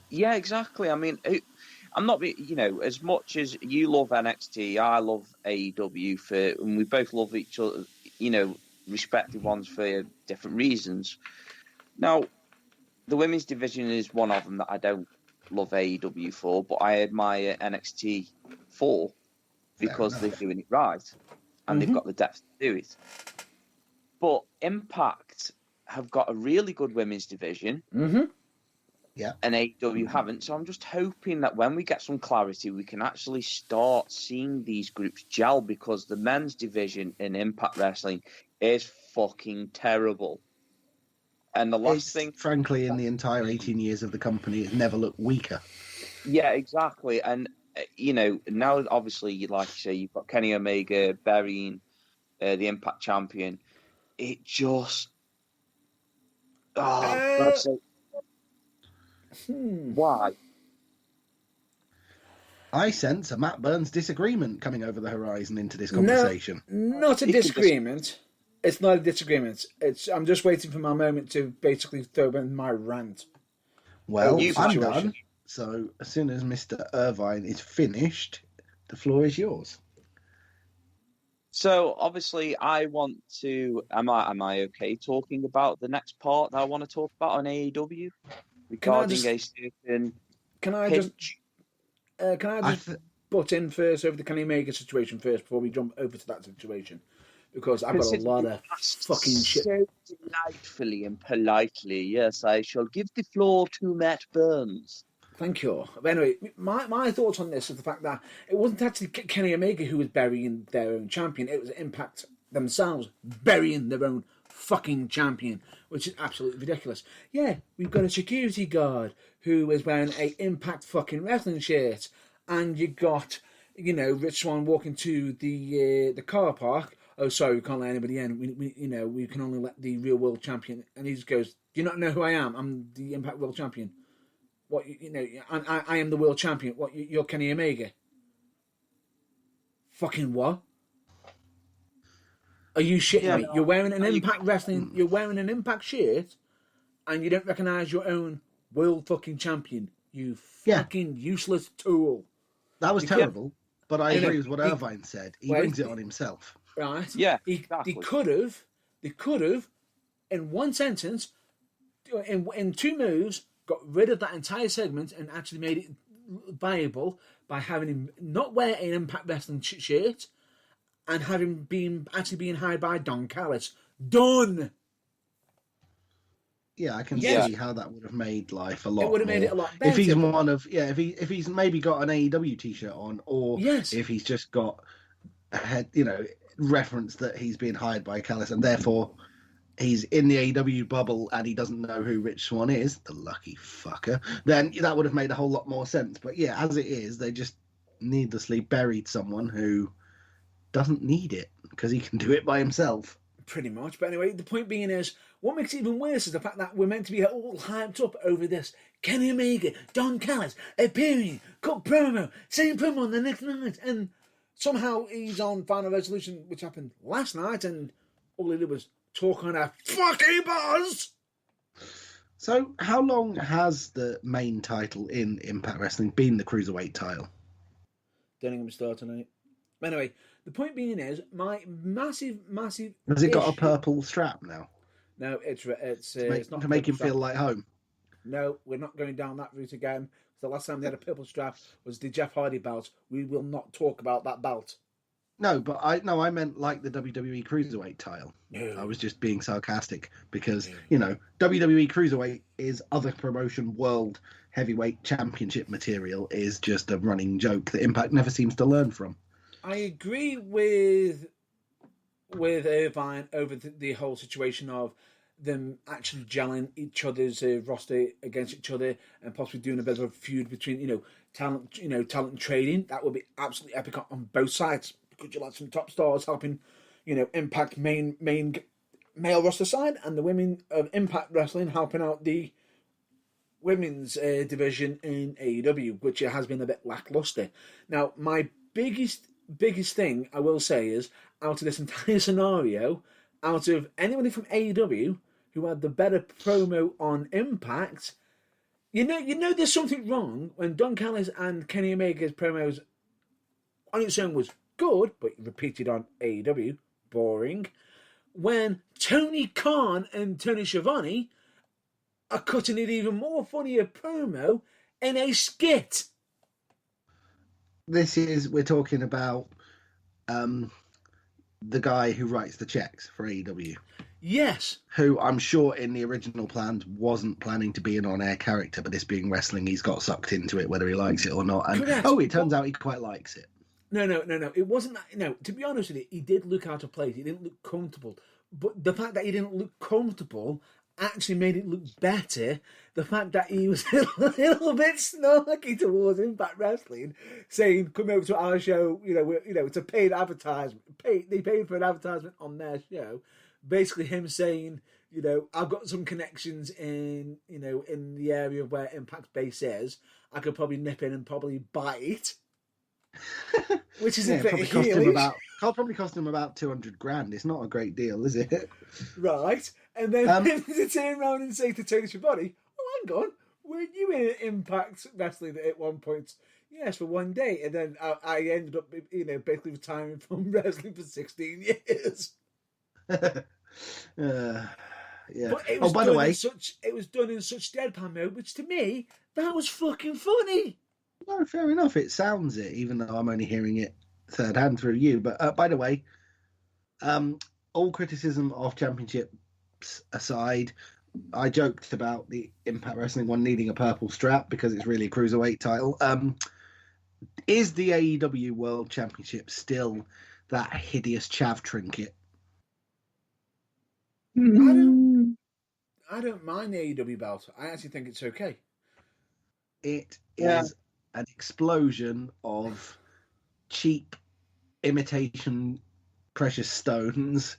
yeah, exactly. I mean, I'm not, as much as you love NXT, I love AEW and we both love each other, respective ones for different reasons. Now, the women's division is one of them that I don't love AEW for, but I admire NXT for because they're doing it right and they've got the depth to do it. But Impact have got a really good women's division. Yeah. And AEW haven't. So I'm just hoping that when we get some clarity, we can actually start seeing these groups gel, because the men's division in Impact Wrestling is fucking terrible. And the last thing, frankly, in the entire 18 years of the company, it's never looked weaker. Yeah, exactly. And, now obviously, like you say, you've got Kenny Omega burying the Impact champion. It just... God's sake. Why? I sense a Matt Burns disagreement coming over the horizon into this conversation. No, not a disagreement. It's not a disagreement. I'm just waiting for my moment to basically throw in my rant. Well, I'm done. So as soon as Mr. Irvine is finished, the floor is yours. So obviously, I want to. Am I okay talking about the next part that I want to talk about on AEW regarding a certain? Can I just butt in first over the Kenny Omega situation first before we jump over to that situation? Because I've got a lot of fucking shit. So delightfully and politely, yes, I shall give the floor to Matt Burns. Thank you. But anyway, my thoughts on this is the fact that it wasn't actually Kenny Omega who was burying their own champion. It was Impact themselves burying their own fucking champion, which is absolutely ridiculous. Yeah, we've got a security guard who is wearing a Impact fucking wrestling shirt, and you got, Rich Swann walking to the car park. Oh, sorry, we can't let anybody in. We can only let the real world champion. And he just goes, "Do you not know who I am? I'm the Impact World Champion. What, I am the world champion. What, you're Kenny Omega? Fucking what? Are you shitting me? You're wearing an Impact Wrestling. You're wearing an Impact shirt, and you don't recognise your own world fucking champion. You fucking useless tool." That was terrible. But I agree with what Irvine said. He brings it on himself. Right? Yeah. They could have, in one sentence, in two moves, got rid of that entire segment and actually made it viable by having him not wear an Impact Wrestling shirt and having being hired by Don Callis. Done. Yeah, I can see how that would have made life a lot. It would have made it a lot better. If he's one of if he's maybe got an AEW t-shirt on, or if he's just got a head, reference that he's being hired by Callis and therefore he's in the AEW bubble and he doesn't know who Rich Swann is, the lucky fucker, then that would have made a whole lot more sense. But yeah, as it is, they just needlessly buried someone who doesn't need it because he can do it by himself. Pretty much. But anyway, the point being is, what makes it even worse is the fact that we're meant to be all hyped up over this Kenny Omega, Don Callis, appearing, cut promo, same promo on the next night, and somehow he's on Final Resolution, which happened last night, and all he did was talk on a fucking buzz. So, how long has the main title in Impact Wrestling been the Cruiserweight title? Don't even start tonight. Anyway, the point being is, my massive has it got a purple strap now? No, it's not to make him feel like home. No, we're not going down that route again. The last time they had a purple strap was the Jeff Hardy belt. We will not talk about that belt. No, but I meant like the WWE Cruiserweight title. No. I was just being sarcastic because, WWE Cruiserweight is other promotion world heavyweight championship material is just a running joke that Impact never seems to learn from. I agree with Irvine over the whole situation of them actually gelling each other's roster against each other and possibly doing a bit of a feud between talent and trading. That would be absolutely epic on both sides. could you like some top stars helping, Impact main male roster side, and the women of Impact Wrestling helping out the women's division in AEW, which has been a bit lackluster. Now, my biggest thing I will say is, out of this entire scenario, out of anybody from AEW who had the better promo on Impact, you know there's something wrong when Don Callis and Kenny Omega's promos on its own was good, but repeated on AEW, boring. When Tony Khan and Tony Schiavone are cutting it even more funnier promo in a skit. We're talking about the guy who writes the checks for AEW. Yes. Who I'm sure in the original plans wasn't planning to be an on-air character, but this being wrestling, he's got sucked into it, whether he likes it or not. And correct. it turns out he quite likes it. No. It wasn't that. No, to be honest with you, he did look out of place. He didn't look comfortable. But the fact that he didn't look comfortable actually made it look better. The fact that he was a little bit snarky towards Impact Wrestling, saying, "Come over to our show." It's a paid advertisement. They paid for an advertisement on their show. Basically, him saying, "I've got some connections in the area where Impact's base is. I could probably nip in and probably buy it." Which is probably cost him about $200,000. It's not a great deal, is it? Right. And then to turn around and say to Tony Schiavone, "Oh, hang on, weren't you in Impact Wrestling at one point?" "Yes, for one day." And then I ended up, basically retiring from wrestling for 16 years. Yeah. But it was by the way, it was done in such deadpan mode, which to me, that was fucking funny. No, fair enough. It sounds it, even though I'm only hearing it third hand through you. But by the way, all criticism of championships aside, I joked about the Impact Wrestling one needing a purple strap because it's really a cruiserweight title. Is the AEW World Championship still that hideous chav trinket? I don't mind the AEW belt. I actually think it's okay. It is an explosion of cheap imitation precious stones,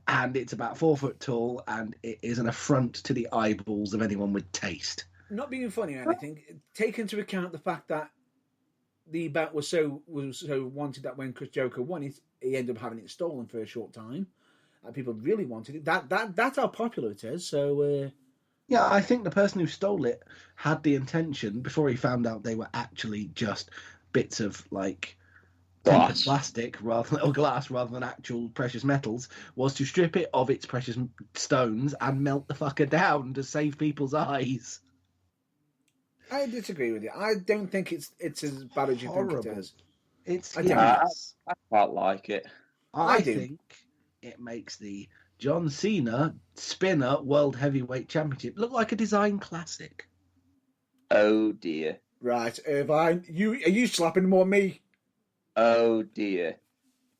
and it's about 4 foot tall, and it is an affront to the eyeballs of anyone with taste. Not being funny or anything, take into account the fact that the belt was so wanted that when Chris Jericho won it, he ended up having it stolen for a short time. People really wanted it. That's how popular it is. So yeah, I think the person who stole it had the intention, before he found out they were actually just bits of glass, plastic glass rather than actual precious metals, was to strip it of its precious stones and melt the fucker down to save people's eyes. I disagree with you. I don't think it's as bad as you think it is. I quite like it. I think it makes the John Cena Spinner World Heavyweight Championship look like a design classic. Oh dear. Right, Irvine, are you slapping more me? Oh dear.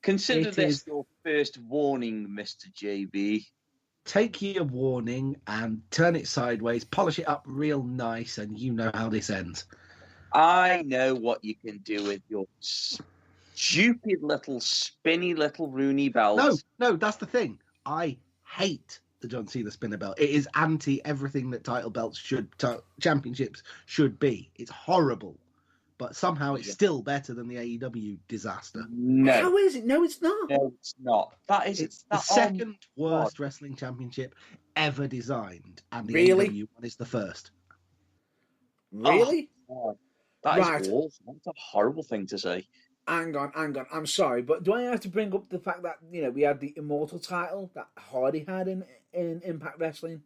Consider this your first warning, Mr. JB. Take your warning and turn it sideways, polish it up real nice, and you know how this ends. I know what you can do with your stupid little spinny little Rooney belt. No, that's the thing. I hate the John Cena spinner belt. It is anti everything that title belts championships should be. It's horrible, but somehow it's still better than the AEW disaster. No, how is it? No, it's not. No, it's not. It's the second worst wrestling championship ever designed, and the really? AEW one is the first. Really? Oh, that is awful. That's a horrible thing to say. Hang on. I'm sorry, but do I have to bring up the fact that we had the Immortal title that Hardy had in Impact Wrestling?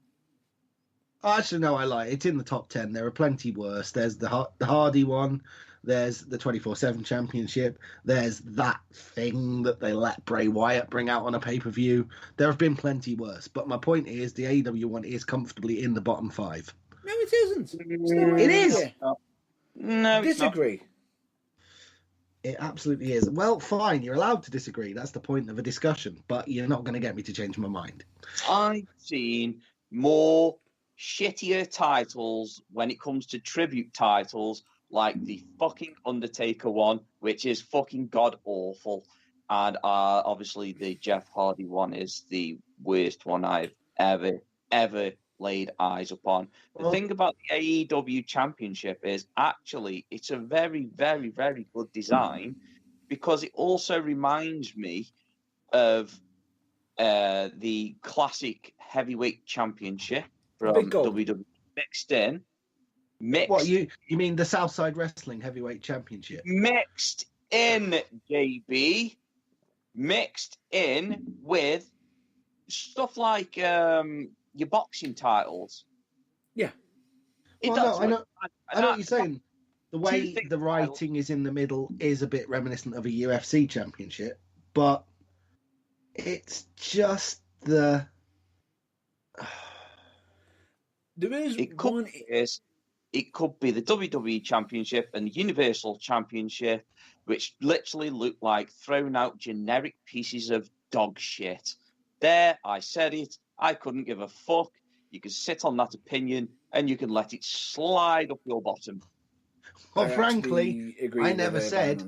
Actually, no, I lie. It's in the top 10. There are plenty worse. There's the Hardy one. There's the 24/7 Championship. There's that thing that they let Bray Wyatt bring out on a pay-per-view. There have been plenty worse. But my point is, the AEW one is comfortably in the bottom 5. No, it isn't. It is. No, disagree. It absolutely is. Well, fine. You're allowed to disagree. That's the point of a discussion. But you're not going to get me to change my mind. I've seen more shittier titles when it comes to tribute titles, like the fucking Undertaker one, which is fucking god awful. And obviously the Jeff Hardy one is the worst one I've ever laid eyes upon. The thing about the AEW Championship is actually it's a very, very, very good design because it also reminds me of the classic heavyweight championship from WWE mixed. What you mean the Southside Wrestling Heavyweight Championship? Mixed in, JB. Mixed in with stuff like your boxing titles. Yeah. I know what you're saying. The way the writing is in the middle is a bit reminiscent of a UFC championship, but it's just the. It could be the WWE Championship and the Universal Championship, which literally look like thrown out generic pieces of dog shit. There, I said it. I couldn't give a fuck. You can sit on that opinion and you can let it slide up your bottom. Well, frankly, I never said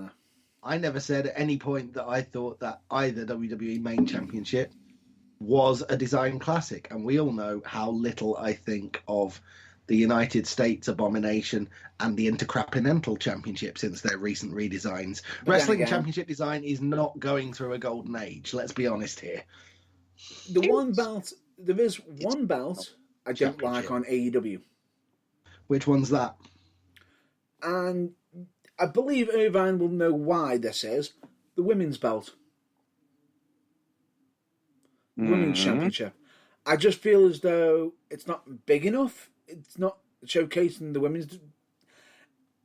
at any point that I thought that either WWE main championship was a design classic. And we all know how little I think of the United States Abomination and the Intercontinental Championship since their recent redesigns. Wrestling Championship design is not going through a golden age, let's be honest here. There is one belt I don't like on AEW. Which one's that? And I believe Irvine will know why this is. The women's belt. Women's Championship. I just feel as though it's not big enough. It's not showcasing the women's.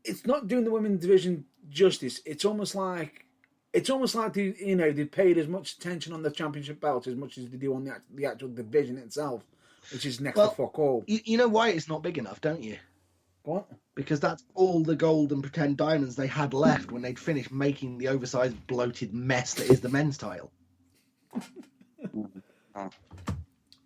It's not doing the women's division justice. It's almost like they paid as much attention on the championship belt as much as they do on the actual division itself, which is next to fuck all. You know why it's not big enough, don't you? What? Because that's all the gold and pretend diamonds they had left when they'd finished making the oversized, bloated mess that is the men's title.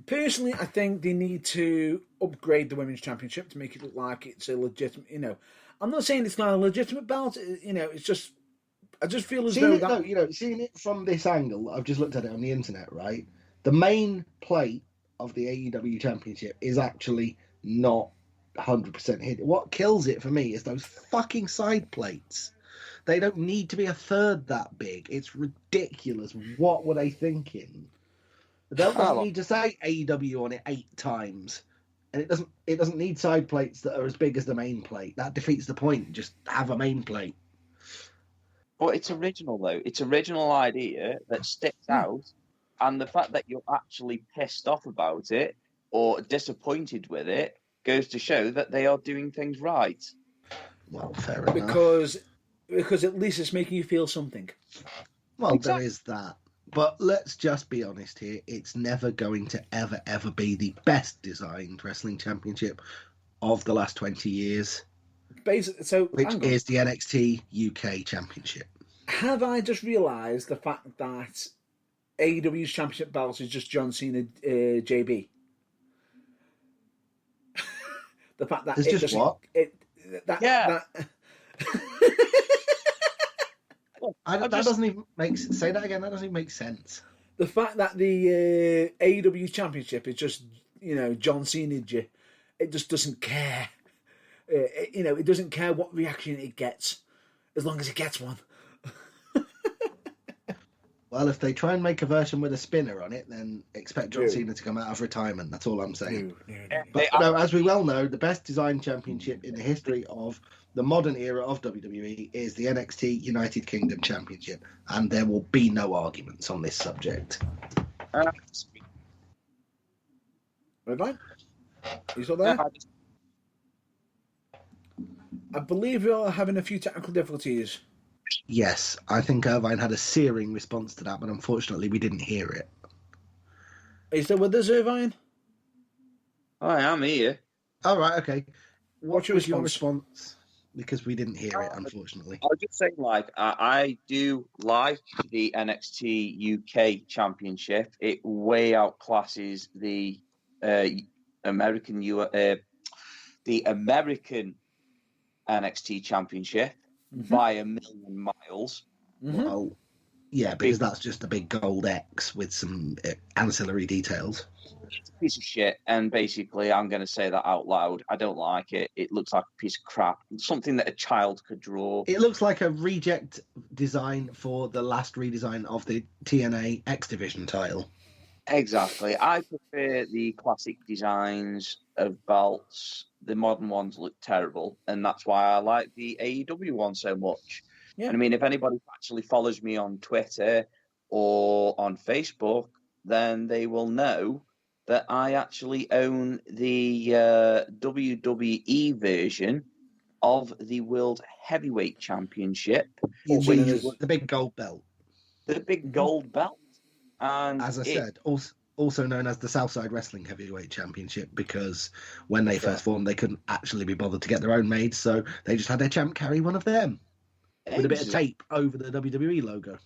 Personally, I think they need to upgrade the women's championship to make it look like it's a legitimate. I'm not saying it's not a legitimate belt. It's just. I just feel as though seeing it from this angle, I've just looked at it on the internet. Right, the main plate of the AEW Championship is actually not 100% hidden. What kills it for me is those fucking side plates. They don't need to be a third that big. It's ridiculous. What were they thinking? They don't need to say AEW on it 8 times, and it doesn't need side plates that are as big as the main plate. That defeats the point. Just have a main plate. But it's original though. It's original idea that sticks out, and the fact that you're actually pissed off about it or disappointed with it goes to show that they are doing things right. Well, fair enough. Because at least it's making you feel something. Well, exactly. There is that. But let's just be honest here. It's never going to ever be the best designed wrestling championship of the last 20 years. Which is the NXT UK Championship. Have I just realised the fact that AEW's championship belt is just John Cena JB? The fact that it's just what? That doesn't even make sense. Say that again. That doesn't even make sense. The fact that the AEW Championship is just John Cena, it just doesn't care. It doesn't care what reaction it gets, as long as it gets one. Well, if they try and make a version with a spinner on it, then expect John Cena to come out of retirement. That's all I'm saying. But as we well know, the best designed championship in the history of the modern era of WWE is the NXT United Kingdom Championship, and there will be no arguments on this subject. Right? You still there? I believe you're having a few technical difficulties. Yes, I think Irvine had a searing response to that, but unfortunately we didn't hear it. Are you still with us, Irvine? I am here. All right, okay. What's your response? Because we didn't hear it, unfortunately. I was just saying, I do like the NXT UK Championship. It way outclasses the American NXT Championship by a million miles. Well, Yeah, because that's just a big gold X with some ancillary details. It's a piece of shit, and basically, I'm going to say that out loud. I don't like it. It looks like a piece of crap. Something that a child could draw. It looks like a reject design for the last redesign of the TNA X Division title. Exactly. I prefer the classic designs of belts. The modern ones look terrible, and that's why I like the AEW one so much. Yeah. And I mean, if anybody actually follows me on Twitter or on Facebook, then they will know that I actually own the WWE version of the World Heavyweight Championship, You Also mean known as- the big gold belt, the big gold belt. And as I said, also known as the Southside Wrestling Heavyweight Championship, because when they first formed, they couldn't actually be bothered to get their own made, so they just had their champ carry one of them with a bit of tape over the WWE logo.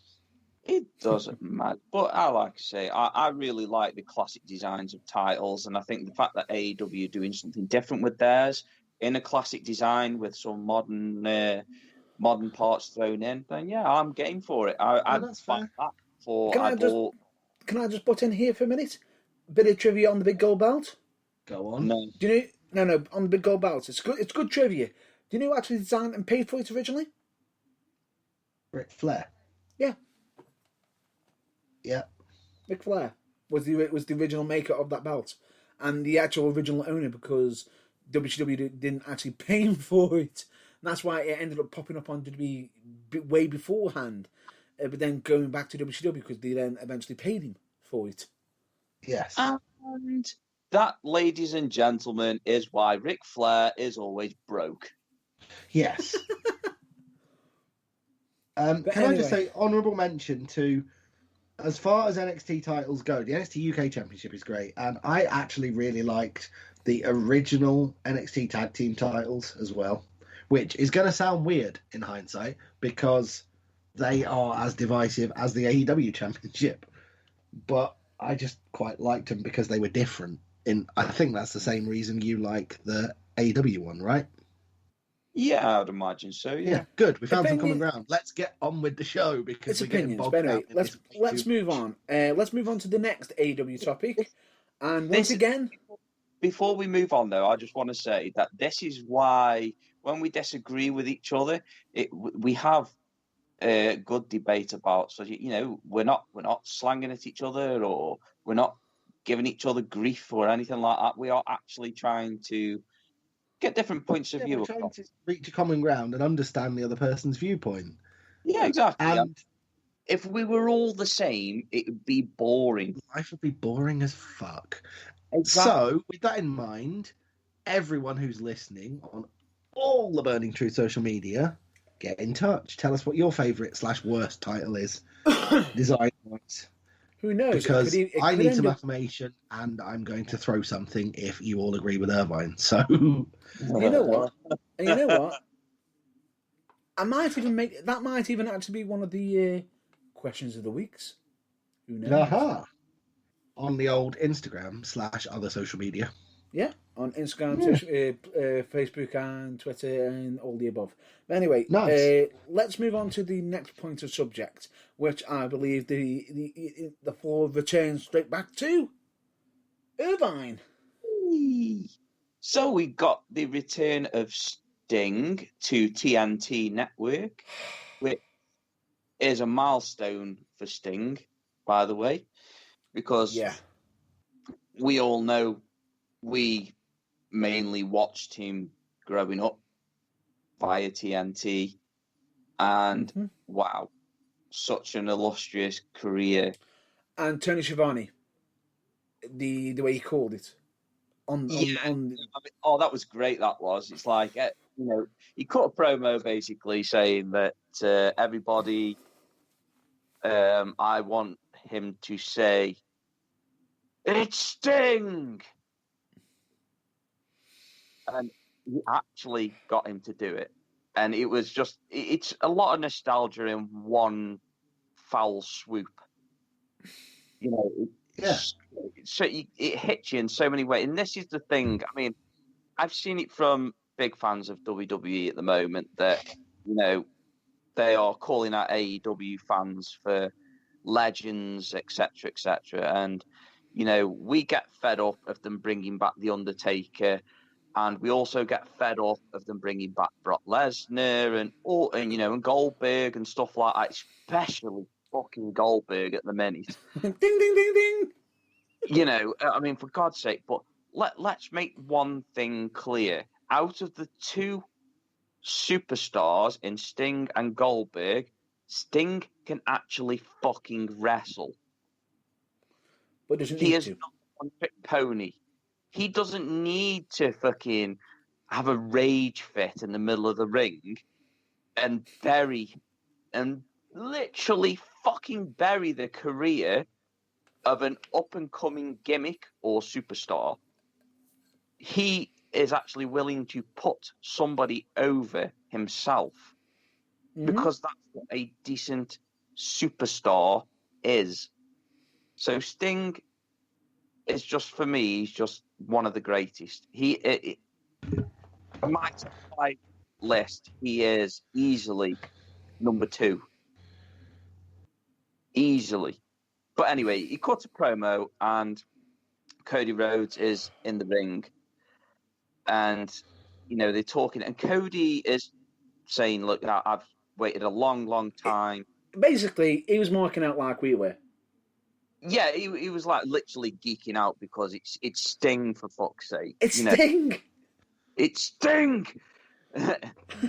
It doesn't matter. But I like to say, I really like the classic designs of titles, and I think the fact that AEW are doing something different with theirs in a classic design with some modern parts thrown in, then yeah, I'm game for it. I'd That's fight fair. that for Can I just butt in here for a minute? Bit of trivia on the big gold belt. Go on. No. Do you know? No, on the big gold belt. It's good. It's good trivia. Do you know who actually designed and paid for it originally? Ric Flair. Yeah, Yeah. Ric Flair was the original maker of that belt, and the actual original owner, because WCW didn't actually pay him for it. And that's why it ended up popping up on WWE way beforehand. But then going back to WCW because they then eventually paid him for it. Yes. And that, ladies and gentlemen, is why Ric Flair is always broke. Yes. Can I just say honourable mention to, as far as NXT titles go, the NXT UK Championship is great, and I actually really liked the original NXT Tag Team titles as well, which is going to sound weird in hindsight because they are as divisive as the AEW Championship, but I just quite liked them because they were different. I think that's the same reason you like the AEW one, right? Yeah, I'd imagine so. Yeah. Good. We found some common ground. Let's get on with the show because It's we're opinions. getting bogged But anyway, down. let's move on. Let's move on to the next AEW topic. And once again, before we move on, though, I just want to say that this is why when we disagree with each other, we have a good debate about. So we're not slanging at each other, or we're not giving each other grief or anything like that. We are actually trying to get different points of view. We're trying to reach a common ground and understand the other person's viewpoint. Yeah, exactly. And if we were all the same, it would be boring. Life would be boring as fuck. Exactly. So, with that in mind, everyone who's listening on all the Burning Truth social media, get in touch. Tell us what your favourite / worst title is, design-wise. who knows? Because I need some end up- affirmation, and I'm going to throw something if you all agree with Irvine. So, You know what? And you know what? That might even actually be one of the questions of the weeks. Who knows? aha! On the old Instagram / other social media. Yeah, on Instagram, Facebook, and Twitter, and all the above. But anyway, Nice. let's move on to the next point of subject, which I believe the floor returns straight back to Irvine. So we got the return of Sting to TNT Network, which is a milestone for Sting, by the way, because we all know we mainly watched him growing up via TNT, and wow, such an illustrious career. And Tony Schiavone, the way he called it. Oh, that was great. That was. It's like he cut a promo basically saying that everybody, I want him to say, "It's Sting," and he actually got him to do it, and it was it's a lot of nostalgia in one foul swoop. So it hits you in so many ways, and this is the thing. I mean, I've seen it from big fans of WWE at the moment that they are calling out AEW fans for legends, etc., etc. And, we get fed up of them bringing back The Undertaker, and we also get fed up of them bringing back Brock Lesnar and Goldberg and stuff like that, especially fucking Goldberg at the minute. Ding, ding, ding, ding. For God's sake, but let's make one thing clear. Out of the two superstars in Sting and Goldberg, Sting can actually fucking wrestle. But doesn't He need is to. not a one-trick pony. He doesn't need to fucking have a rage fit in the middle of the ring and literally fucking bury the career of an up-and-coming gimmick or superstar. He is actually willing to put somebody over himself, because that's what a decent superstar is. So Sting is just, for me, he's just one of the greatest. On my top 5 list, he is easily number 2. Easily. But anyway, he cut a promo and Cody Rhodes is in the ring. And, they're talking. And Cody is saying, look, I've waited a long, long time. Basically, he was marking out like we were. Yeah, he was like literally geeking out because it's Sting, for fuck's sake. It's Sting! It's Sting!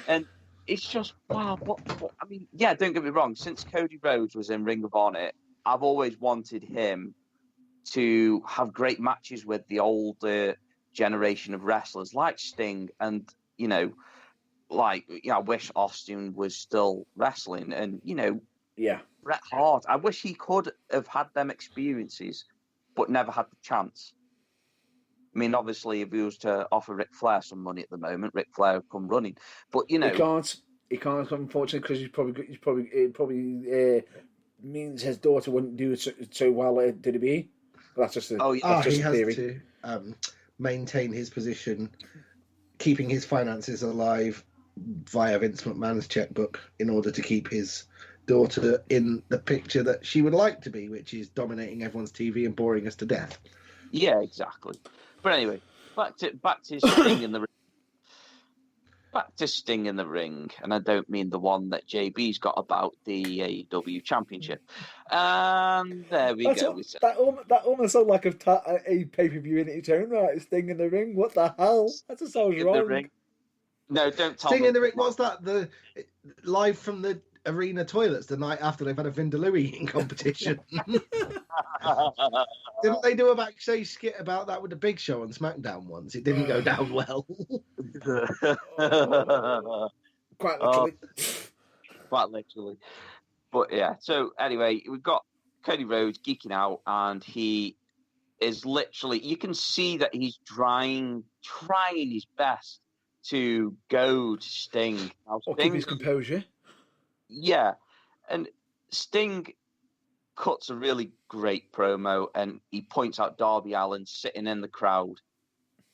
And it's just, wow. Don't get me wrong. Since Cody Rhodes was in Ring of Honor, I've always wanted him to have great matches with the older generation of wrestlers like Sting. And, I wish Austin was still wrestling. And, yeah, Bret Hart. I wish he could have had them experiences, but never had the chance. I mean, obviously, if he was to offer Ric Flair some money at the moment, Ric Flair would come running. But he can't. He can't, unfortunately, because it probably means his daughter wouldn't do so well at WWE. But that's just a theory. He has to maintain his position, keeping his finances alive via Vince McMahon's checkbook in order to keep his daughter in the picture that she would like to be, which is dominating everyone's TV and boring us to death. Yeah, exactly. But anyway, back to Sting in the ring. Back to Sting in the ring, and I don't mean the one that JB's got about the AEW Championship. There we go. That almost sounds like a pay-per-view in its own right. Sting in the ring. What the hell? That just sounds wrong. No, don't tell Sting me. in the ring. What's that? The live from the arena toilets the night after they've had a Vindaloo eating competition. Didn't they do a backstage skit about that with the Big Show on SmackDown once? It didn't go down well. Quite literally. Quite literally. But yeah, so anyway, we've got Cody Rhodes geeking out, and he is literally, you can see that he's trying his best to goad Sting. Or keep his composure. Yeah, and Sting cuts a really great promo, and he points out Darby Allin sitting in the crowd.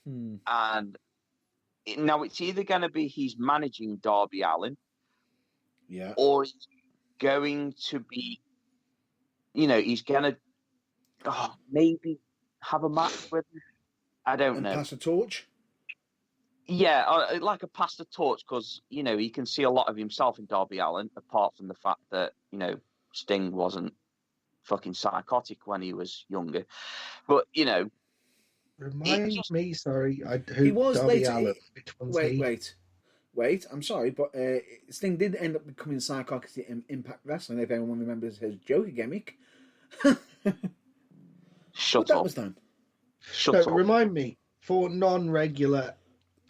And now it's either going to be he's managing Darby Allin, or he's going to be, he's going to maybe have a match with him. I don't know. Pass the torch? Yeah, like a pass the torch, because, he can see a lot of himself in Darby Allin, apart from the fact that, Sting wasn't fucking psychotic when he was younger. But, Remind me, sorry, he was Darby later. Allin, which one's he? Wait, I'm sorry, but Sting did end up becoming psychotic in Impact Wrestling, if anyone remembers his Joker gimmick. Shut that up. was done. Shut up. Remind me, for non-regular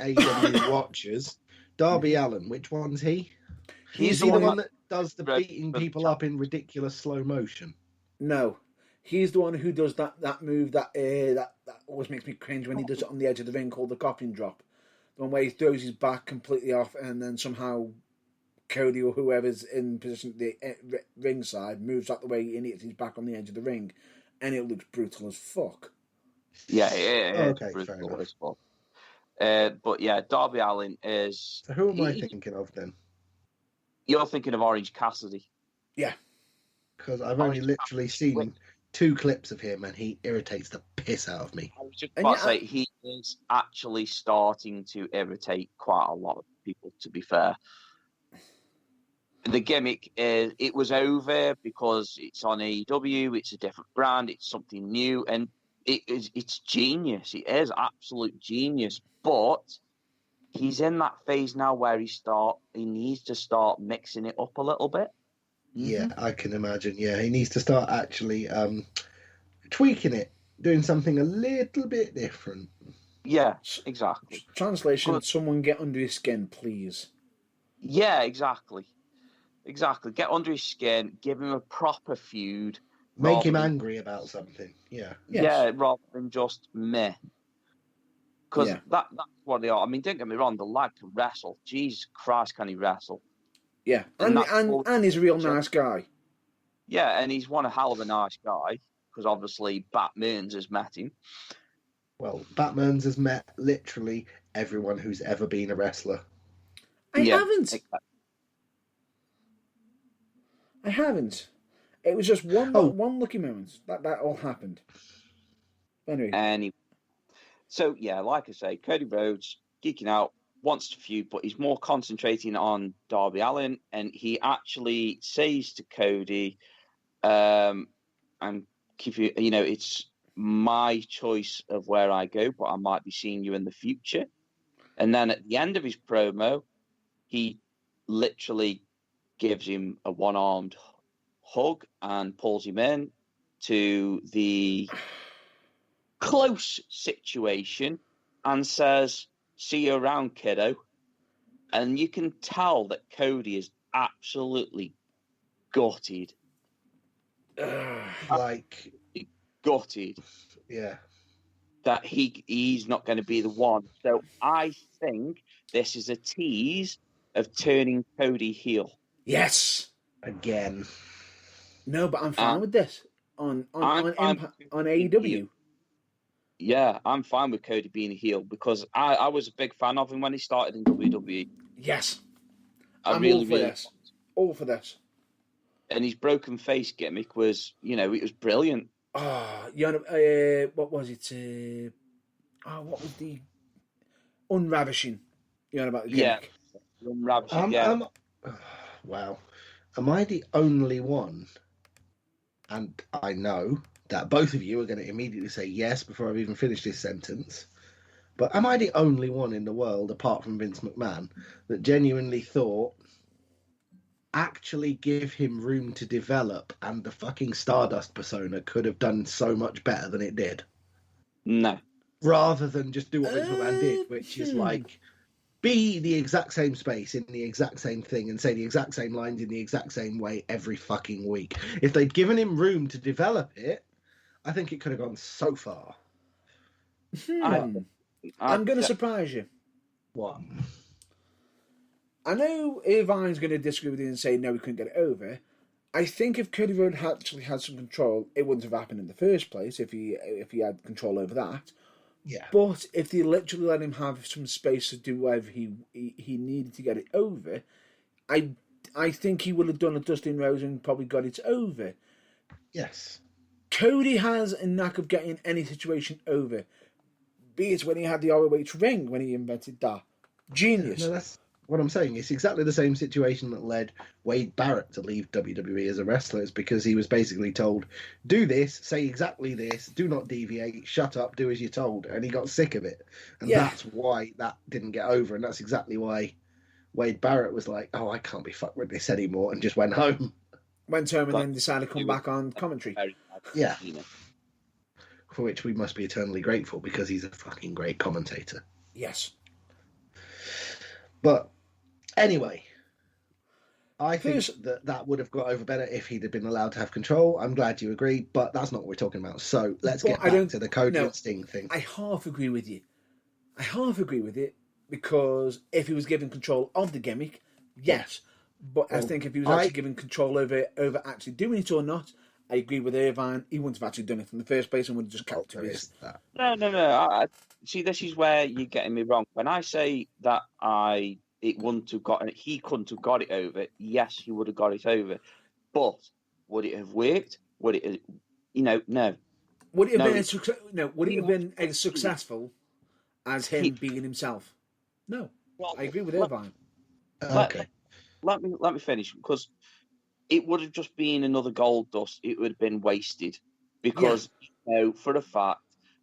AEW watchers, Darby Allin, which one's he? He's the one that does the beating people up in ridiculous slow motion. No, he's the one who does that move that always makes me cringe when he does it on the edge of the ring, called the coffin drop. The one where he throws his back completely off, and then somehow Cody or whoever's in position at the ringside moves out the way and hits his back on the edge of the ring, and it looks brutal as fuck. Yeah, okay, brutal as fuck. But yeah, Darby Allin is. So who am I thinking of then? You're thinking of Orange Cassidy. Yeah. Because I've only literally seen 2 clips of him, and he irritates the piss out of me. I was just about to say, he is actually starting to irritate quite a lot of people, to be fair. The gimmick is, it was over because it's on AEW, it's a different brand, it's something new, and it's genius. It is absolute genius, but he's in that phase now where he needs to start mixing it up a little bit. Yeah, I can imagine. Yeah, he needs to start actually tweaking it, doing something a little bit different. Yeah, exactly. Translation, someone get under his skin, please. Yeah, exactly. Exactly. Get under his skin, give him a proper feud. Make him angry about something. Yeah. Yes. Yeah, rather than just meh. Because that's what they are. I mean, don't get me wrong, the lad can wrestle. Jesus Christ, can he wrestle? Yeah, and he's a real nice guy. Yeah, and he's one hell of a nice guy, because obviously Batman's has met him. Well, Batman's has met literally everyone who's ever been a wrestler. I haven't. It was just one lucky moment that all happened. Anyway. So, yeah, like I say, Cody Rhodes, geeking out, wants to feud, but he's more concentrating on Darby Allin, and he actually says to Cody, and keep you know, it's my choice of where I go, but I might be seeing you in the future. And then at the end of his promo, he literally gives him a one-armed hug and pulls him in to the close situation and says, "See you around, kiddo." And you can tell that Cody is absolutely gutted. Like gutted. Yeah. That he's not going to be the one. So I think this is a tease of turning Cody heel. Yes. Again. No, but I'm fine with this on AEW. Yeah, I'm fine with Cody being a heel because I was a big fan of him when he started in WWE. Yes. I'm really all for this. And his broken face gimmick was, it was brilliant. What was it? What was the unravishing? You know about the gimmick? Yeah, unravishing. Wow. Am I the only one? And I know that both of you are going to immediately say yes before I've even finished this sentence. But am I the only one in the world, apart from Vince McMahon, that genuinely thought, actually give him room to develop, and the fucking Stardust persona could have done so much better than it did? No. Rather than just do what Vince McMahon did, which is like, be the exact same space in the exact same thing and say the exact same lines in the exact same way every fucking week. If they'd given him room to develop it, I think it could have gone so far. I'm going to surprise you. What? I know Irvine's going to disagree with you and say no, we couldn't get it over. I think if Cody Rhodes actually had some control, it wouldn't have happened in the first place if he had control over that. Yeah. But if they literally let him have some space to do whatever he needed to get it over, I think he would have done a Dustin Rhodes and probably got it over. Yes. Cody has a knack of getting any situation over. Be it when he had the ROH ring, when he invented that. Genius. No, that's what I'm saying. It's exactly the same situation that led Wade Barrett to leave WWE as a wrestler. It's because he was basically told, do this, say exactly this, do not deviate, shut up, do as you're told. And he got sick of it. And that's why that didn't get over. And that's exactly why Wade Barrett was like, oh, I can't be fucked with this anymore, and just went home. Went home and then decided to come back on commentary. Yeah. For which we must be eternally grateful, because he's a fucking great commentator. Yes. But anyway, I think that would have got over better if he'd have been allowed to have control. I'm glad you agree, but that's not what we're talking about. So let's get back to the Cody and Sting thing. I half agree with you. I half agree with it, because if he was given control of the gimmick, yes. But I think if he was actually given control over actually doing it or not, I agree with Irvine. He wouldn't have actually done it in the first place and would have just kept to his. No. See, this is where you're getting me wrong. When I say that I it wouldn't have got. He couldn't have got it over. Yes, he would have got it over, but would it have worked? Would it? No. Would it have No, been would it have been as successful as him being himself? No. Well, I agree with Irvine. Okay. Let me finish, because it would have just been another gold dust. It would have been wasted, because you know for a fact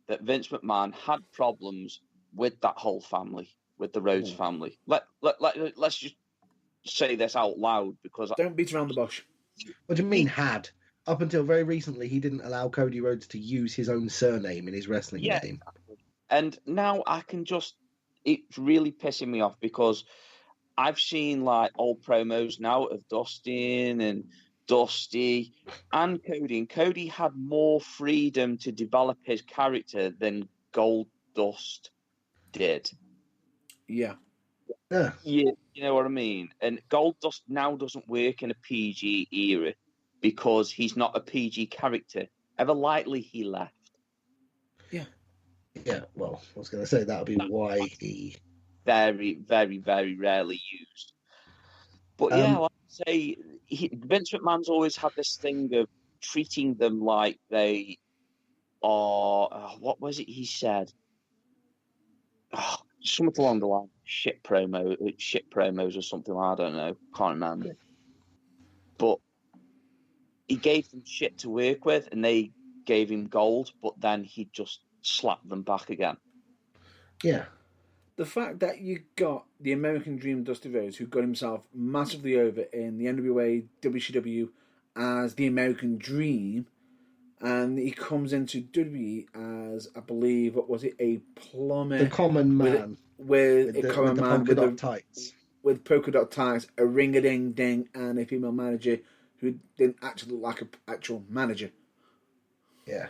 that Vince McMahon had problems with that whole family, with the Rhodes family. Let's just say this out loud, because Don't beat around the bush. What do you mean had? Up until very recently, he didn't allow Cody Rhodes to use his own surname in his wrestling name. Exactly. And now it's really pissing me off, because I've seen like old promos now of Dustin and Dusty and Cody. And Cody had more freedom to develop his character than Goldust did. Yeah. Yeah, you know what I mean? And Goldust now doesn't work in a PG era because he's not a PG character. Ever lightly he left. Yeah, well, I was going to say that would be why he... Very, very, very rarely used. But yeah, like I say, Vince McMahon's always had this thing of treating them like they are... what was it he said? Something along the line. Shit promos or something. I don't know. Can't remember. But he gave them shit to work with, and they gave him gold, but then he just slapped them back again. Yeah. The fact that you got the American Dream Dusty Rhodes, who got himself massively over in the NWA, WCW as the American Dream, and he comes into WWE as, I believe, what was it, a plumber? The common man. With a common man polka dot tights. With polka dot tights, a ring-a-ding-ding, and a female manager who didn't actually look like an actual manager. Yeah.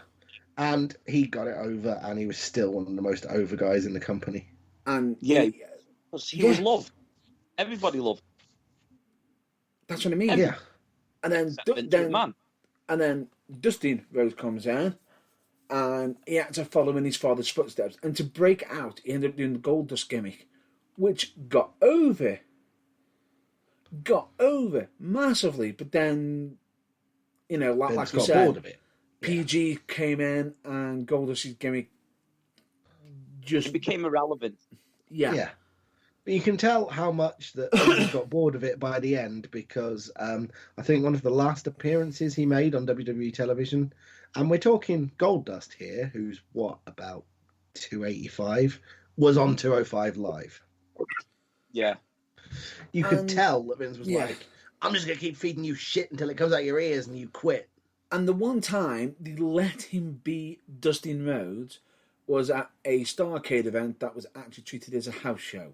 And he got it over, and he was still one of the most over guys in the company. And he was loved. Everybody loved him. That's what I mean. Yeah. And then Dustin Rhodes comes in, and he had to follow in his father's footsteps. And to break out, he ended up doing the Goldust gimmick, which got over massively. But then, like we said, bored of it. PG came in, and Goldust's gimmick just became irrelevant. Yeah. But you can tell how much that he got bored of it by the end, because I think one of the last appearances he made on WWE television, and we're talking Goldust here, who's about 285, was on 205 Live. Yeah. You could tell that Vince was like, I'm just going to keep feeding you shit until it comes out your ears and you quit. And the one time they let him be Dustin Rhodes was at a Starrcade event that was actually treated as a house show.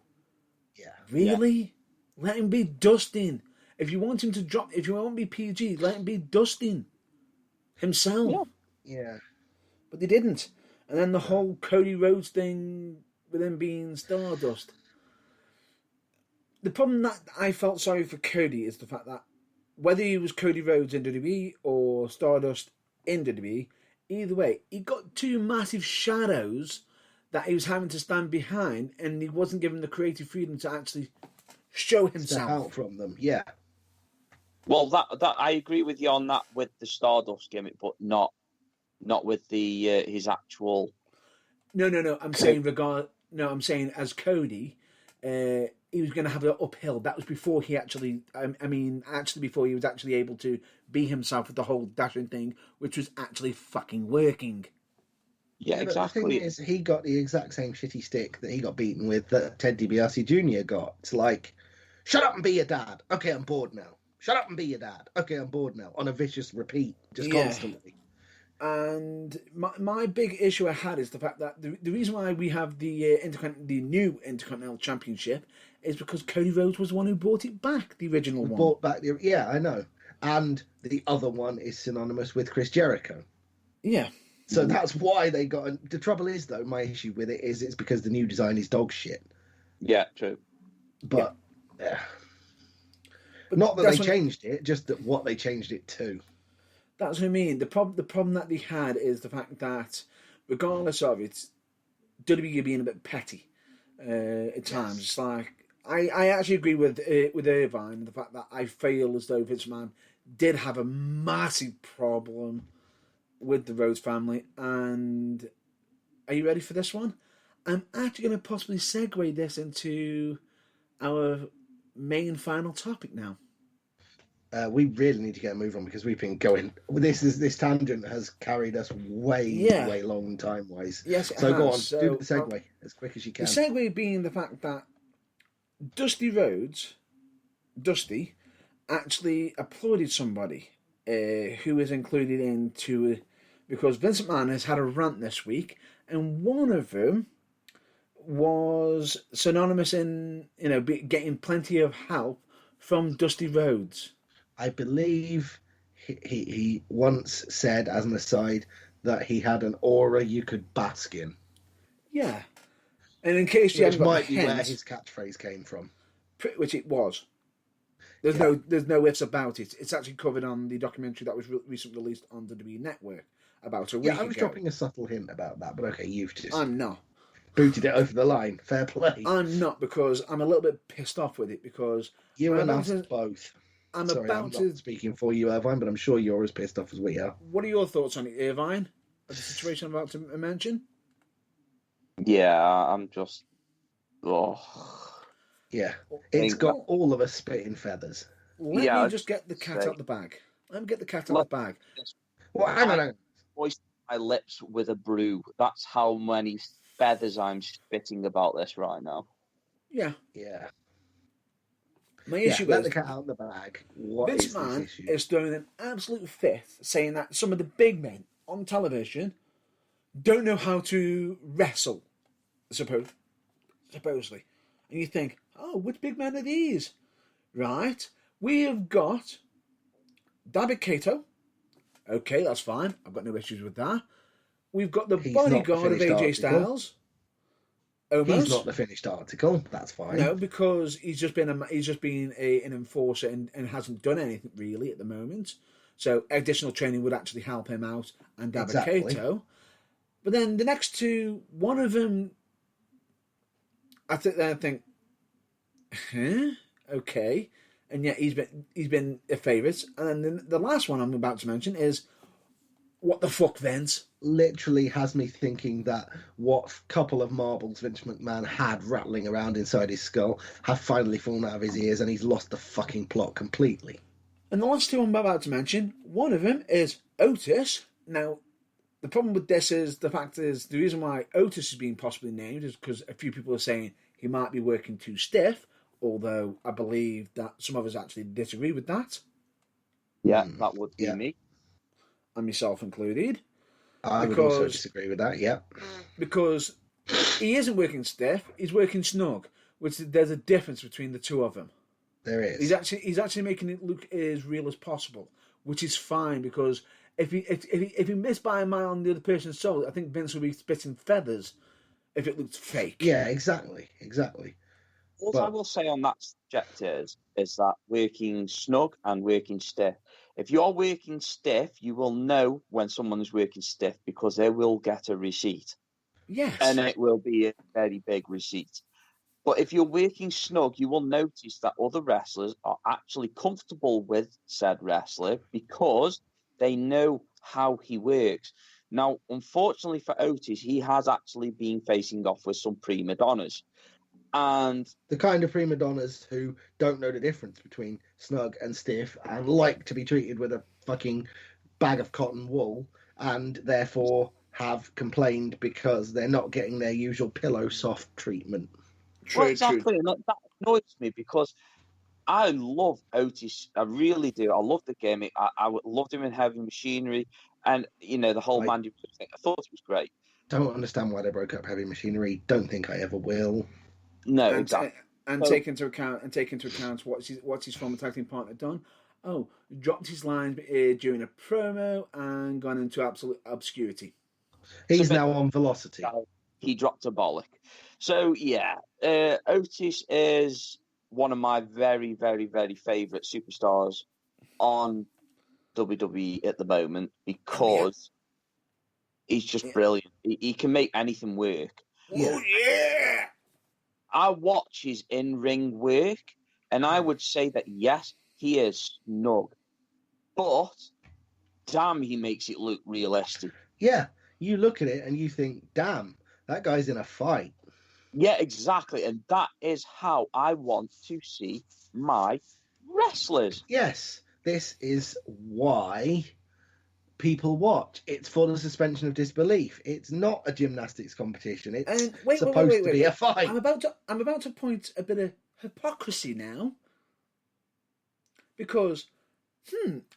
Yeah. Really? Yeah. Let him be Dustin. If you want him to drop, if you want him to be PG, let him be Dustin himself. Yeah. But they didn't. And then the whole Cody Rhodes thing with him being Stardust. The problem that I felt sorry for Cody is the fact that whether he was Cody Rhodes in WWE or Stardust in WWE, either way, he got two massive shadows that he was having to stand behind, and he wasn't given the creative freedom to actually show himself. Step out from them, yeah. Well, that I agree with you on that with the Stardust gimmick, but not with the his actual. No. I'm saying I'm saying as Cody, he was going to have an uphill. That was before he actually. Before he was actually able to be himself with the whole dashing thing, which was actually fucking working. Yeah, exactly. The thing is, he got the exact same shitty stick that he got beaten with that Ted DiBiase Jr. got. It's like, shut up and be your dad. Okay, I'm bored now. Shut up and be your dad. Okay, I'm bored now. On a vicious repeat, just constantly. And my big issue I had is the fact that the reason why we have the new Intercontinental Championship is because Cody Rhodes was the one who brought it back, the original one. Brought back yeah, I know. And the other one is synonymous with Chris Jericho. Yeah. So that's why they got... The trouble is, though, my issue with it is it's because the new design is dog shit. Yeah, true. But, yeah. But not that they changed it, just that what they changed it to. That's what I mean. The problem that they had is the fact that, regardless of it, WWE being a bit petty at times. It's like, I actually agree with Irvine, the fact that I feel as though Vince McMahon did have a massive problem with the Rhodes family. And are you ready for this one? I'm actually going to possibly segue this into our main final topic now. We really need to get a move on because we've been going. This tangent has carried us way long time wise. Yes, it so has. Go on, So, do the segue as quick as you can. The segue being the fact that Dusty Rhodes, Dusty, actually applauded somebody who is included into because Vince McMahon has had a rant this week, and one of them was synonymous in getting plenty of help from Dusty Rhodes. I believe he once said, as an aside, that he had an aura you could bask in. Yeah, and in case you Which haven't got might the be hint, where his catchphrase came from. which it was. There's no ifs about it. It's actually covered on the documentary that was recently released on the WWE Network about a week ago. Yeah, I was dropping a subtle hint about that, but okay, you've just... I'm not. Booted it over the line. Fair play. I'm not, because I'm a little bit pissed off with it, because... You and us both. I'm not speaking for you, Irvine, but I'm sure you're as pissed off as we are. What are your thoughts on it, Irvine? Of the situation I'm about to mention? Yeah, I'm just... Yeah, it's got all of us spitting feathers. Let me just get the cat out the bag. Let me get the cat out the bag. Well, hang on. Moisten my lips with a brew. That's how many feathers I'm spitting about this right now. Yeah. My issue let is... the cat out of the bag. Vince McMahon is throwing an absolute fifth, saying that some of the big men on television don't know how to wrestle, supposedly. And you think, oh, which big men are these? Right? We have got David Kato. Okay, that's fine. I've got no issues with that. We've got the bodyguard of AJ Styles. Almost. He's not the finished article. That's fine. No, because he's just been an enforcer and hasn't done anything really at the moment. So additional training would actually help him out and David Kato. But then the next two, one of them, I think, okay, and yet he's been a favourite. And then the last one I'm about to mention is, what the fuck, Vince? Literally has me thinking that what couple of marbles Vince McMahon had rattling around inside his skull have finally fallen out of his ears, and he's lost the fucking plot completely. And the last two I'm about to mention, one of them is Otis. Now, the problem with this is the reason why Otis is being possibly named is because a few people are saying he might be working too stiff, although I believe that some of us actually disagree with that. Yeah, that would be me. And myself included. I would also disagree with that, yeah. Because he isn't working stiff, he's working snug, which there's a difference between the two of them. There is. He's actually making it look as real as possible, which is fine, because if he missed by a mile on the other person's soul, I think Vince would be spitting feathers if it looked fake. Yeah, exactly. What I will say on that subject is that working snug and working stiff. If you're working stiff, you will know when someone is working stiff because they will get a receipt. Yes. And it will be a very big receipt. But if you're working snug, you will notice that other wrestlers are actually comfortable with said wrestler because they know how he works. Now, unfortunately for Otis, he has actually been facing off with some prima donnas. And the kind of prima donnas who don't know the difference between snug and stiff and like to be treated with a fucking bag of cotton wool and therefore have complained because they're not getting their usual pillow soft treatment. Well, exactly. And that annoys me because I love Otis. I really do. I love the gimmick. I loved him in Heavy Machinery and, the whole Mandy thing. I thought it was great. Don't understand why they broke up Heavy Machinery. Don't think I ever will. No, exactly. And take into account what's his former tag team partner done. Oh, dropped his line during a promo and gone into absolute obscurity. He's now on Velocity. He dropped a bollock. So yeah, Otis is one of my very, very, very favourite superstars on WWE at the moment because he's just brilliant. He can make anything work. Oh yeah. I watch his in-ring work, and I would say that, yes, he is snug. But, damn, he makes it look realistic. Yeah, you look at it and you think, damn, that guy's in a fight. Yeah, exactly. And that is how I want to see my wrestlers. Yes, this is why people watch. It's for the suspension of disbelief. It's not a gymnastics competition. It's supposed to be a fight. I'm about to point a bit of hypocrisy now. Because,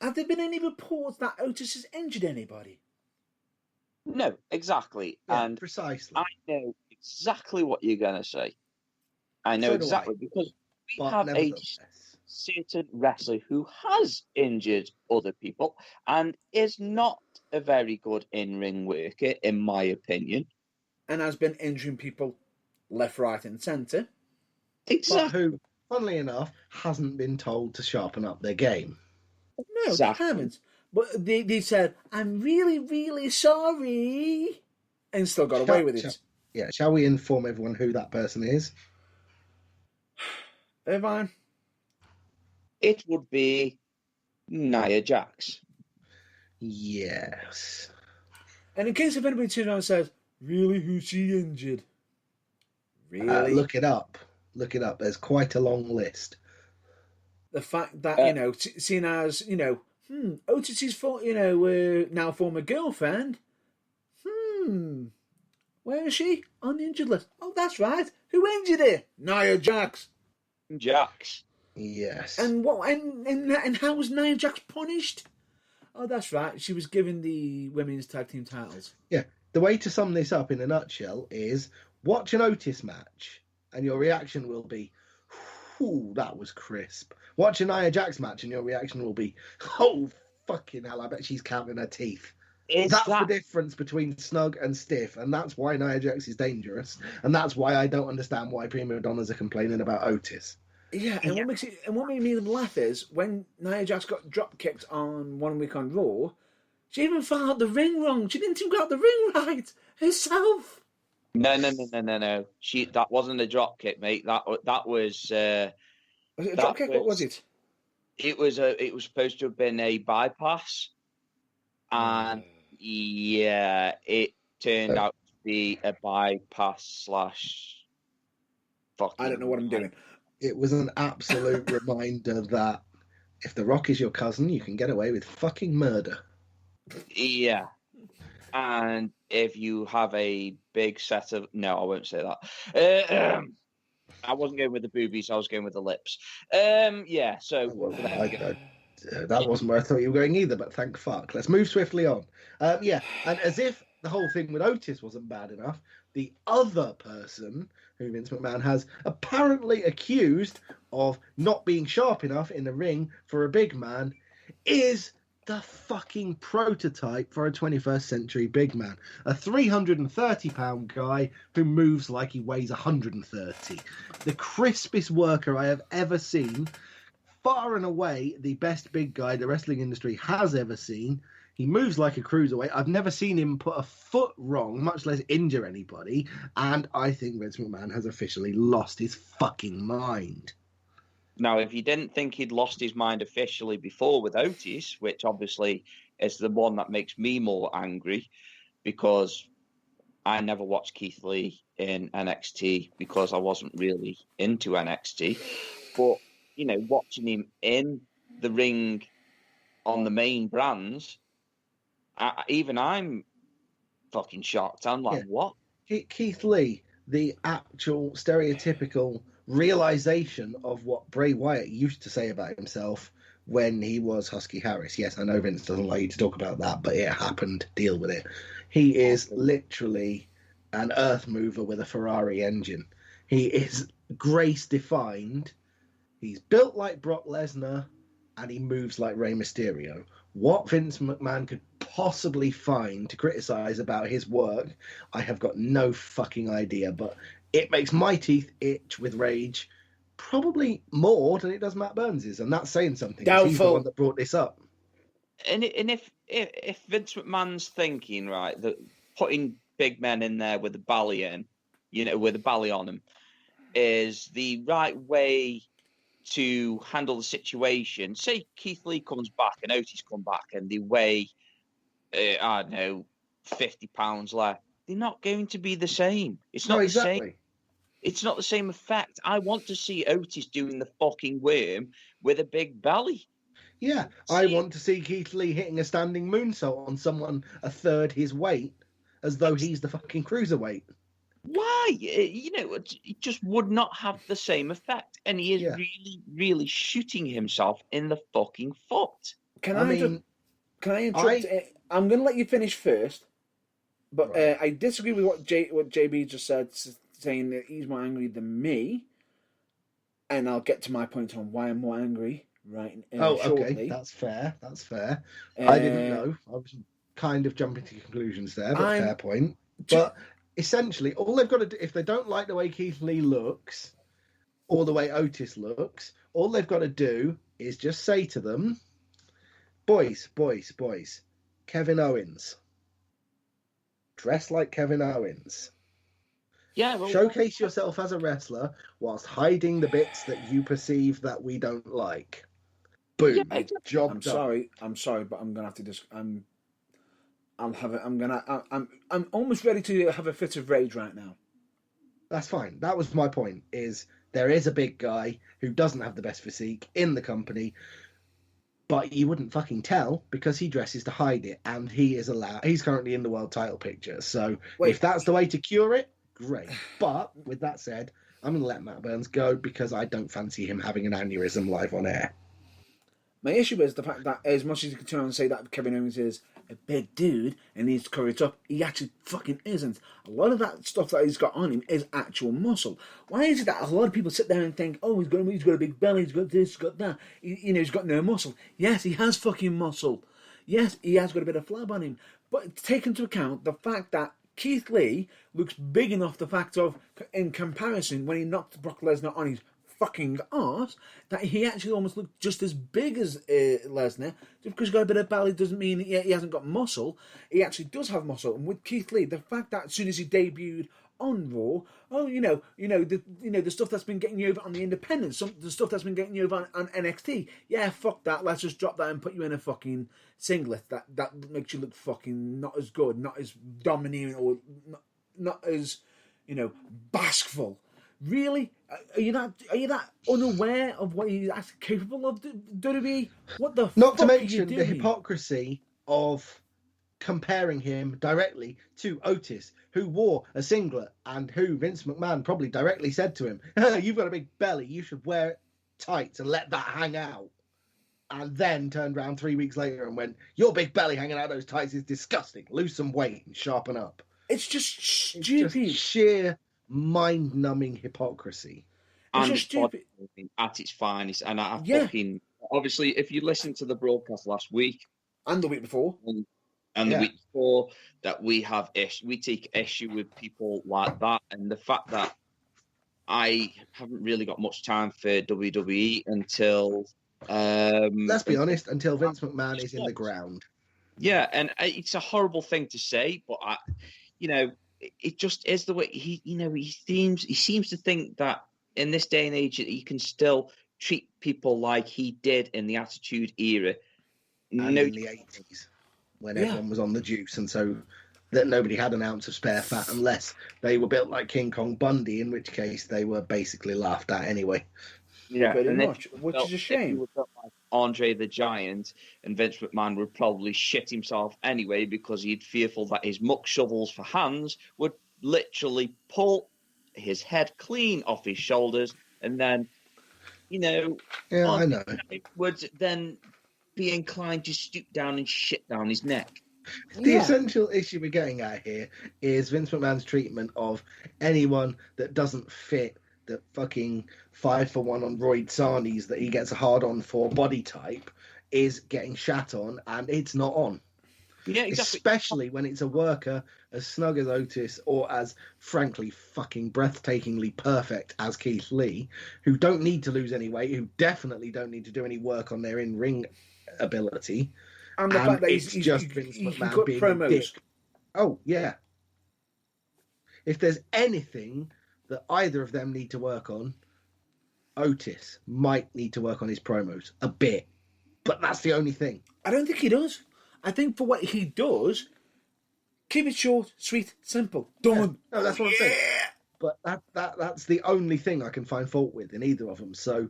have there been any reports that Otis has injured anybody? No, exactly. Yeah, and precisely. I know exactly what you're going to say. I know So exactly, because we have a certain wrestler who has injured other people and is not a very good in-ring worker, in my opinion. And has been injuring people left, right, and centre. Exactly. But who, funnily enough, hasn't been told to sharpen up their game. No, exactly. They haven't. But they said, I'm really, really sorry, and still got away with it. Shall we inform everyone who that person is? Irvine? It would be Nia Jax. Yes. And in case if anybody turns around and says, really, who's she injured? Really? Look it up. Look it up. There's quite a long list. The fact that, seen as, Otis's, now former girlfriend, where is she? On the injured list. Oh, that's right. Who injured her? Nia Jax. Jax. Yes. And what? And how was Nia Jax punished? Oh, that's right. She was given the women's tag team titles. Yeah. The way to sum this up in a nutshell is watch an Otis match, and your reaction will be, "Ooh, that was crisp." Watch a Nia Jax match, and your reaction will be, "Oh, fucking hell! I bet she's counting her teeth." That's the difference between snug and stiff, and that's why Nia Jax is dangerous, and that's why I don't understand why prima donnas are complaining about Otis. Yeah, and what made me laugh is when Nia Jax got drop kicked on 1 week on Raw, she even found out the ring wrong. She didn't even got the ring right herself. No. That wasn't a drop kick, mate. That was. Was it a drop kick? What was it? It was supposed to have been a bypass, and it turned out to be a bypass / fucking. I don't know what I'm doing. It was an absolute reminder that if The Rock is your cousin, you can get away with fucking murder. Yeah. And if you have a big set of... No, I won't say that. I wasn't going with the boobies, I was going with the lips. Yeah, so... that wasn't where I thought you were going either, but thank fuck. Let's move swiftly on. And as if the whole thing with Otis wasn't bad enough, the other person who Vince McMahon has apparently accused of not being sharp enough in the ring for a big man is the fucking prototype for a 21st century big man. A 330-pound guy who moves like he weighs 130. The crispest worker I have ever seen. Far and away the best big guy the wrestling industry has ever seen. He moves like a cruiserweight. I've never seen him put a foot wrong, much less injure anybody. And I think Vince McMahon has officially lost his fucking mind. Now, if you didn't think he'd lost his mind officially before with Otis, which obviously is the one that makes me more angry, because I never watched Keith Lee in NXT because I wasn't really into NXT. But, watching him in the ring on the main brands... I'm fucking shocked. I'm like, what? Keith Lee, the actual stereotypical realization of what Bray Wyatt used to say about himself when he was Husky Harris. Yes, I know Vince doesn't like you to talk about that, but it happened. Deal with it. He is literally an earth mover with a Ferrari engine. He is grace defined. He's built like Brock Lesnar, and he moves like Rey Mysterio. What Vince McMahon could possibly find to criticize about his work, I have got no fucking idea, but it makes my teeth itch with rage probably more than it does Matt Burns's, and that's saying something. He's the one that brought this up. And if Vince McMahon's thinking, right, that putting big men in there with a belly with a belly on them, is the right way to handle the situation. Say Keith Lee comes back and Otis come back and they weigh, I don't know, 50 pounds less. They're not going to be the same. It's not the same. It's not the same effect. I want to see Otis doing the fucking worm with a big belly. Yeah, I want to see Keith Lee hitting a standing moonsault on someone a third his weight, as though he's the fucking cruiserweight. Why? It just would not have the same effect. And he is really, really shooting himself in the fucking foot. Can I interrupt? I'm going to let you finish first, but I disagree with what JB just said, saying that he's more angry than me, and I'll get to my point on why I'm more angry shortly. Okay, that's fair. I didn't know. I was kind of jumping to conclusions there, but fair point. But essentially, all they've got to do, if they don't like the way Keith Lee looks or the way Otis looks, all they've got to do is just say to them, boys, Kevin Owens. Dress like Kevin Owens. Yeah, showcase yourself as a wrestler whilst hiding the bits that you perceive that we don't like. Boom. Yeah, Job I'm done. I'm sorry, but I'm gonna have to I'm almost ready to have a fit of rage right now. That's fine. That was my point. Is there is a big guy who doesn't have the best physique in the company, but you wouldn't fucking tell because he dresses to hide it, and he's currently in the world title picture. So if that's the way to cure it, great. But with that said, I'm going to let Matt Burns go because I don't fancy him having an aneurysm live on air. My issue is the fact that as much as you can turn and say that Kevin Owens is a big dude and needs to cover it up, he actually fucking isn't. A lot of that stuff that he's got on him is actual muscle. Why is it that a lot of people sit there and think, oh, he's got a big belly, he's got this, he's got that, he's got no muscle. Yes, he has fucking muscle. Yes, he has got a bit of flab on him. But take into account the fact that Keith Lee looks big enough, the fact of, in comparison, when he knocked Brock Lesnar on his fucking arse, that he actually almost looked just as big as Lesnar. Just because he's got a bit of belly doesn't mean he hasn't got muscle. He actually does have muscle. And with Keith Lee, the fact that as soon as he debuted on Raw, the stuff that's been getting you over on the independents, the stuff that's been getting you over on NXT, yeah, fuck that. Let's just drop that and put you in a fucking singlet that makes you look fucking not as good, not as domineering, or not as baskful. Really? Are you that unaware of what he's actually capable of, WWE? What the Not fuck to mention are you doing? the hypocrisy of comparing him directly to Otis, who wore a singlet and who Vince McMahon probably directly said to him, you've got a big belly, you should wear tights and let that hang out. And then turned around 3 weeks later and went, your big belly hanging out those tights is disgusting. Lose some weight and sharpen up. It's just stupid. It's just sheer mind-numbing hypocrisy. And it's just stupid at its finest. And fucking, obviously, if you listen to the broadcast last week and the week before, and the week before, that we take issue with people like that, and the fact that I haven't really got much time for WWE until let's be honest, until Vince McMahon is in the ground. Yeah, and it's a horrible thing to say, but it just is the way he seems to think that in this day and age that he can still treat people like he did in the Attitude Era. And in the 80s, when everyone was on the juice, and so that nobody had an ounce of spare fat unless they were built like King Kong Bundy, in which case they were basically laughed at anyway. Yeah, pretty much, which is a shame. If you were built like Andre the Giant, and Vince McMahon would probably shit himself anyway because he'd fearful that his muck shovels for hands would literally pull his head clean off his shoulders, and then, I know, would then be inclined to stoop down and shit down his neck. The essential issue we're getting at here is Vince McMahon's treatment of anyone that doesn't fit the fucking 5-for-1 on roid sarnies that he gets a hard on for body type is getting shat on, and it's not on. Yeah, exactly. Especially when it's a worker as snug as Otis, or as frankly fucking breathtakingly perfect as Keith Lee, who don't need to lose any weight, who definitely don't need to do any work on their in-ring ability. And the fact that it's just Vince McMahon being promos. a dick. Oh, yeah. If there's anything that either of them need to work on. Otis might need to work on his promos a bit, but that's the only thing. I don't think he does. I think for what he does, keep it short, sweet, simple. Done. Yeah. No, that's what I'm saying. But that's the only thing I can find fault with in either of them. So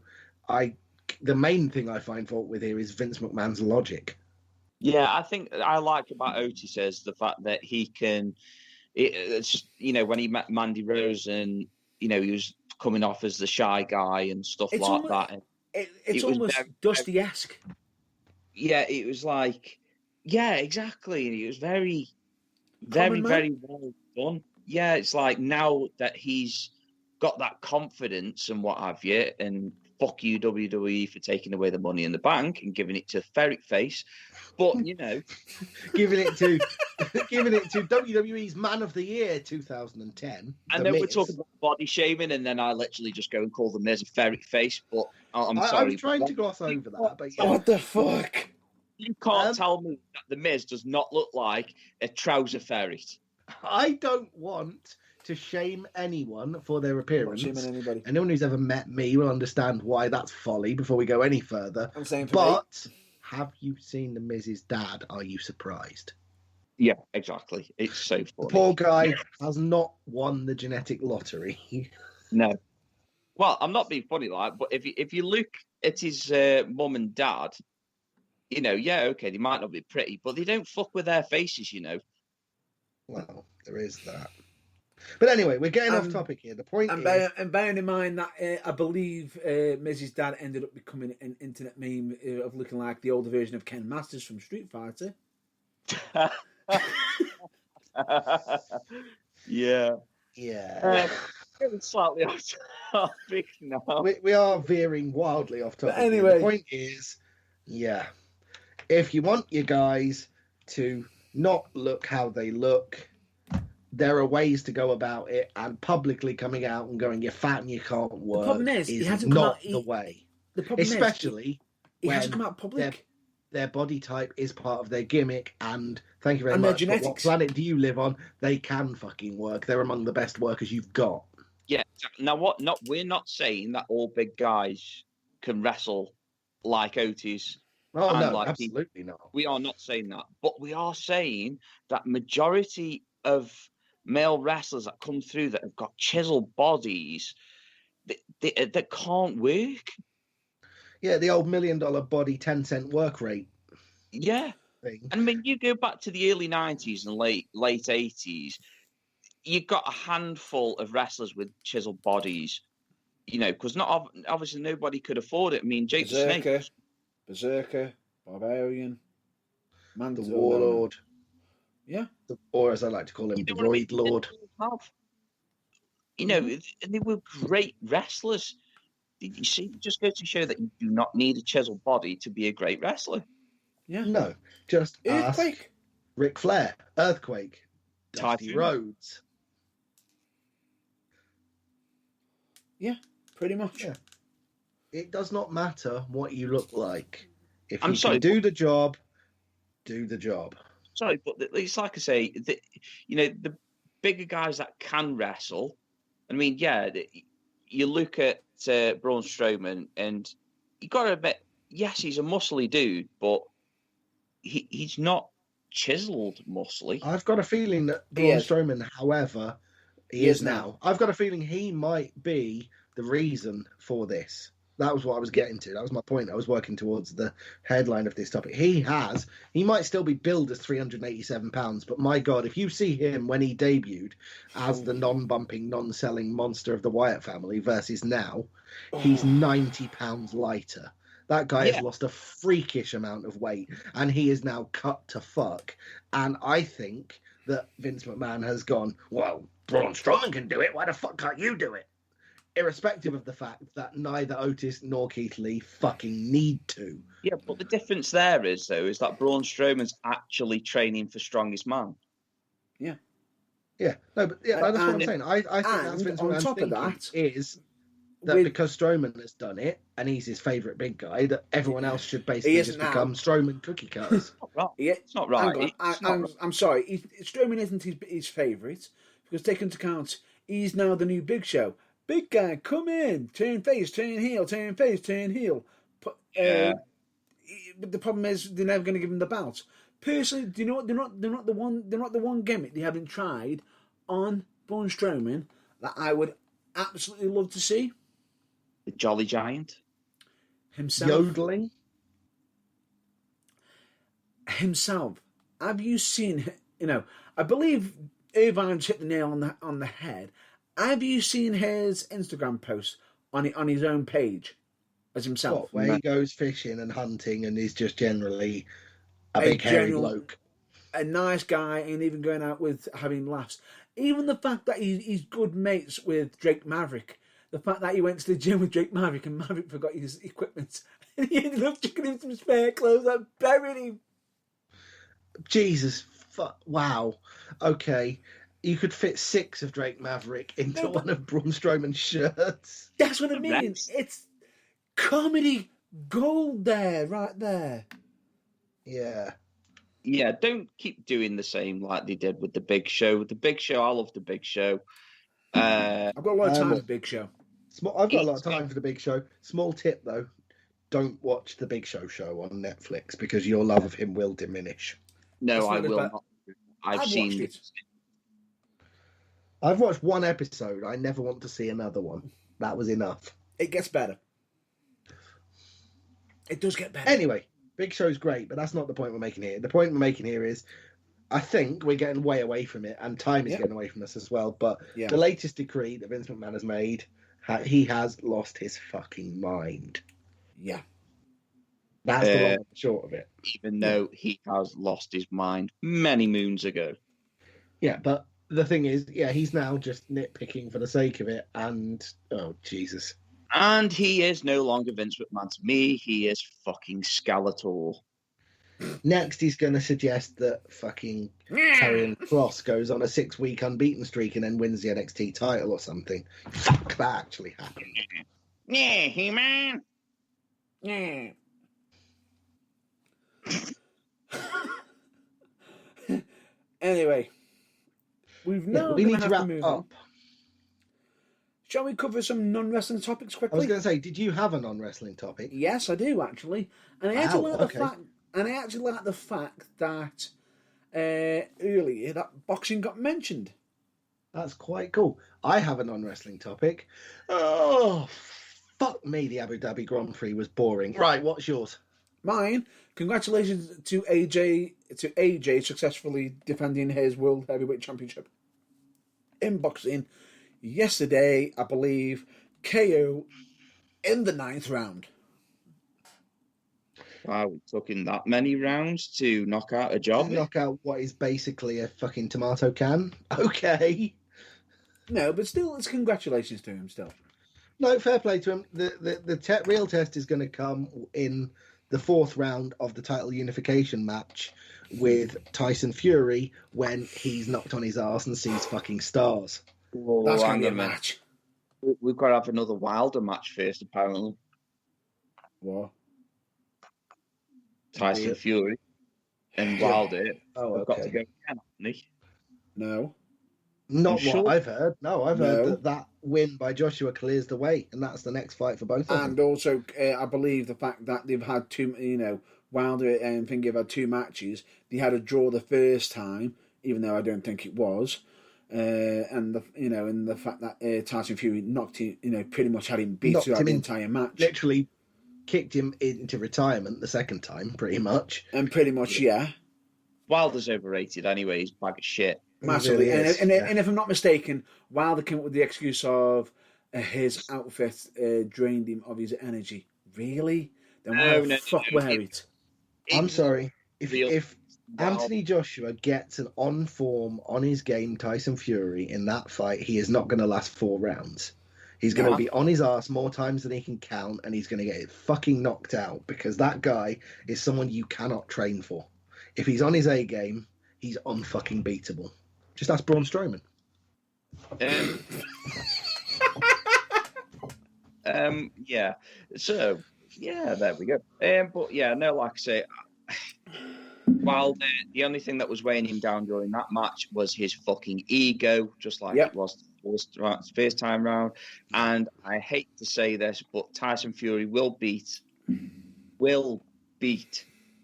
the main thing I find fault with here is Vince McMahon's logic. Yeah, I think I like about Otis is the fact that he can, when he met Mandy Rose and, he was coming off as the shy guy and stuff that. It's almost Dusty-esque. Yeah, it was like, yeah, exactly. And it was very, very, very well done. Yeah, it's like now that he's got that confidence and what have you, and fuck you, WWE, for taking away the money in the bank and giving it to Ferret Face. But, giving it to WWE's Man of the Year 2010. And then we're talking about body shaming, and then I literally just go and call the Miz a Ferret Face. But I'm sorry. I was trying to gloss over that. But yeah. What the fuck? You can't tell me that the Miz does not look like a trouser ferret. I don't want to shame anyone for their appearance. I'm not shaming anybody. Anyone who's ever met me will understand why that's folly before we go any further. I'm saying have you seen the Miz's dad? Are you surprised? Yeah, exactly. It's so funny. The poor guy has not won the genetic lottery. No. Well, I'm not being funny, but if you look at his mum and dad, okay, they might not be pretty, but they don't fuck with their faces, Well, there is that. But anyway, we're getting off topic here. The point is... And bearing in mind that I believe Miz's dad ended up becoming an internet meme of looking like the older version of Ken Masters from Street Fighter. Yeah. Slightly off topic now. We are veering wildly off topic. But anyway, the point is, if you want your guys to not look how they look, there are ways to go about it, and publicly coming out and going, you're fat and you can't work, the problem is he hasn't not come out, the way. The problem Especially he when hasn't come out public. Their body type is part of their gimmick, and thank you very And much. their But what genetics. planet do you live on? They can fucking work. They're among the best workers you've got. Yeah. Now, we're not saying that all big guys can wrestle like Otis. Oh, no, absolutely not. We are not saying that. But we are saying that majority of male wrestlers that come through that have got chiseled bodies that can't work. Yeah, the old $1 million body, 10-cent work rate. Yeah. Thing. And I mean, you go back to the early 90s and late 80s, you've got a handful of wrestlers with chiseled bodies, because obviously nobody could afford it. I mean, Jake the Snake. Berserker, Barbarian, the Warlord. Yeah. Or as I like to call him, the Roid Lord. And they were great wrestlers. Did you see? Just goes to show that you do not need a chiseled body to be a great wrestler. Yeah. No, just Earthquake. Ask Ric Flair, Earthquake, Dusty Typhoon. Rhodes. Yeah, pretty much. Yeah. It does not matter what you look like. If you sorry, can do the job, do the job. Sorry, but it's like I say, the bigger guys that can wrestle. I mean, you look at Braun Strowman, and you got to admit, yes, he's a muscly dude, but he's not chiseled muscly. I've got a feeling that Braun Strowman, however, he is now. I've got a feeling he might be the reason for this. That was what I was getting to. That was my point. I was working towards the headline of this topic. He might still be billed as 387 pounds, but my God, if you see him when he debuted as the non-bumping, non-selling monster of the Wyatt family versus now, he's 90 pounds lighter. That guy has lost a freakish amount of weight, and he is now cut to fuck. And I think that Vince McMahon has gone, well, Braun Strowman can do it. Why the fuck can't you do it? Irrespective of the fact that neither Otis nor Keith Lee fucking need to. Yeah, but the difference there is that Braun Strowman's actually training for Strongest Man. Yeah. Yeah, no, but that's what I'm saying. I think that's Vince McMahon's thinking is that because Strowman has done it and he's his favourite big guy, that everyone else should basically just become Strowman cookie cutters. It's not right. I'm sorry. Strowman isn't his favourite because take into account He's now the new Big Show. Big guy, come in, turn face, turn heel, turn face, turn heel. Yeah. But the problem is they're never going to give him the bout. Personally, do you know what? They're not the one gimmick they haven't tried on Braun Strowman that I would absolutely love to see. The Jolly Giant. Himself. Yodeling. Himself. Have you seen? I believe Irvine's hit the nail on the head. Have you seen his Instagram post on his own page as himself? What, where he goes fishing and hunting and is just generally a big hairy bloke. A nice guy, and even going out with having laughs. Even the fact that he's good mates with Drake Maverick. The fact that he went to the gym with Drake Maverick and Maverick forgot his equipment. And he ended up chucking him some spare clothes and buried him. Jesus, wow. Okay. You could fit 6 of Drake Maverick into one of Braun Strowman's shirts. That's what I mean. It's comedy gold there, right there. Yeah. Yeah, don't keep doing the same like they did with the Big Show. With the Big Show, I love the Big Show. I've got a lot of time for the Big Show. I've got a lot of time for the Big Show. Small tip, though. Don't watch the Big Show on Netflix because your love of him will diminish. No, I will not. I've seen it. I've watched one episode. I never want to see another one. That was enough. It gets better. It does get better. Anyway, Big Show's great, but that's not the point we're making here. The point we're making here is I think we're getting way away from it, and time is getting away from us as well. But the latest decree that Vince McMahon has made, he has lost his fucking mind. Yeah. That's the long and short of it. Even though he has lost his mind many moons ago. Yeah, but the thing is, he's now just nitpicking for the sake of it, and oh, Jesus. And he is no longer Vince McMahon to me. He is fucking Skeletor. Next, he's going to suggest that fucking Karrion Kross goes on a 6-week unbeaten streak and then wins the NXT title or something. Fuck, that actually happened. Yeah, He-Man. Yeah. Anyway, we need to wrap up. Shall we cover some non-wrestling topics quickly? I was going to say, did you have a non-wrestling topic? Yes, I do actually, and I actually like the fact that earlier that boxing got mentioned. That's quite cool. I have a non-wrestling topic. Oh, fuck me! The Abu Dhabi Grand Prix was boring. Right, what's yours? Mine. Congratulations to AJ successfully defending his World Heavyweight Championship in boxing yesterday. I believe KO in the 9th round. Wow, it took him that many rounds to knock out a job. To knock out what is basically a fucking tomato can. Okay. No, but still, it's congratulations to him. Still, no, fair play to him. The real test is going to come in the 4th round of the title unification match with Tyson Fury when he's knocked on his arse and sees fucking stars. Oh, that's going to be a match. We've got to have another Wilder match first, apparently. What? Tyson Fury and Wilder. Oh, I've got to go again, haven't they? No. Not what I've heard. No, I've heard that win by Joshua clears the way, and that's the next fight for both of them. And also, I believe the fact that they've had Wilder and Finger have had 2 matches. They had a draw the first time, even though I don't think it was. And the fact that Tyson Fury knocked him, pretty much had him beat throughout the entire match. Literally kicked him into retirement the second time, pretty much. And pretty much, yeah. Wilder's overrated anyway. He's a bag of shit. Massively. Really and if I'm not mistaken, Wilder came up with the excuse of his outfit drained him of his energy. Really? Then why the fuck wear it? I'm sorry. If Anthony Joshua gets an on-form, on-his-game Tyson Fury in that fight, he is not going to last 4 rounds. He's going to be on his ass more times than he can count, and he's going to get fucking knocked out because that guy is someone you cannot train for. If he's on his A-game, he's unfucking beatable. Just ask Braun Strowman. Yeah. So, yeah, there we go. But yeah, no, like I say, While the only thing that was weighing him down during that match was his fucking ego, just like it was the first time round. And I hate to say this, but Tyson Fury will beat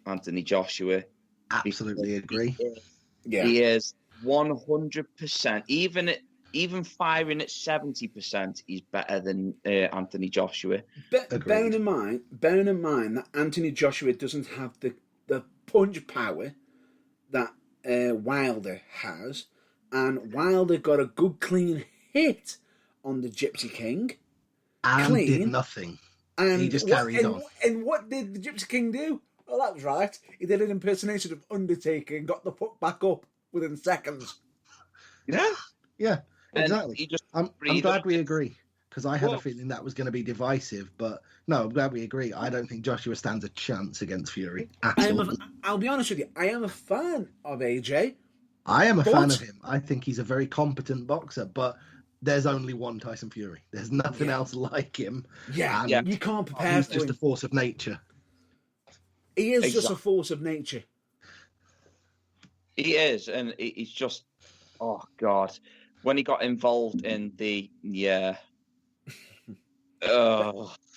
Anthony Joshua. Absolutely agree. He is 100%. Even firing at 70%, he's better than Anthony Joshua. Bearing in mind that Anthony Joshua doesn't have the punch power that Wilder has, and Wilder got a good clean hit on the Gypsy King. And did nothing. And he just carried on. And what did the Gypsy King do? Well, that was right. He did an impersonation of Undertaker and got the puck back up within seconds. Yeah, exactly. I'm glad we agree, because I had a feeling that was going to be divisive, but no, I'm glad we agree. I don't think Joshua stands a chance against Fury at all. I'll be honest with you, I am a fan of AJ. I am a fan of him. I think he's a very competent boxer, but there's only one Tyson Fury. There's nothing else like him. Yeah, you can't prepare he's for just him. a force of nature. He is just a force of nature. He is, and he's just, oh God. When he got involved in the,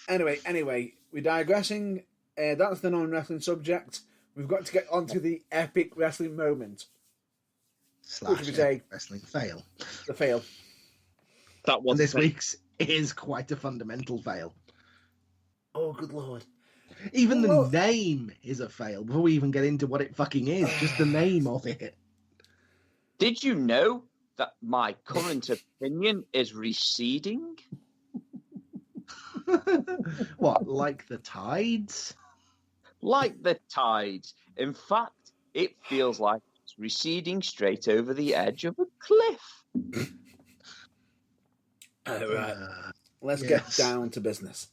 Anyway, we're digressing. That's the non-wrestling subject. We've got to get onto the epic wrestling moment. / wrestling fail. The fail. That was this week's is quite a fundamental fail. Oh, good Lord. Even the name is a fail before we even get into what it fucking is. Just the name of it. Did you know that my current opinion is receding? What, like the tides? Like the tides. In fact, it feels like it's receding straight over the edge of a cliff. All right. Let's get down to business.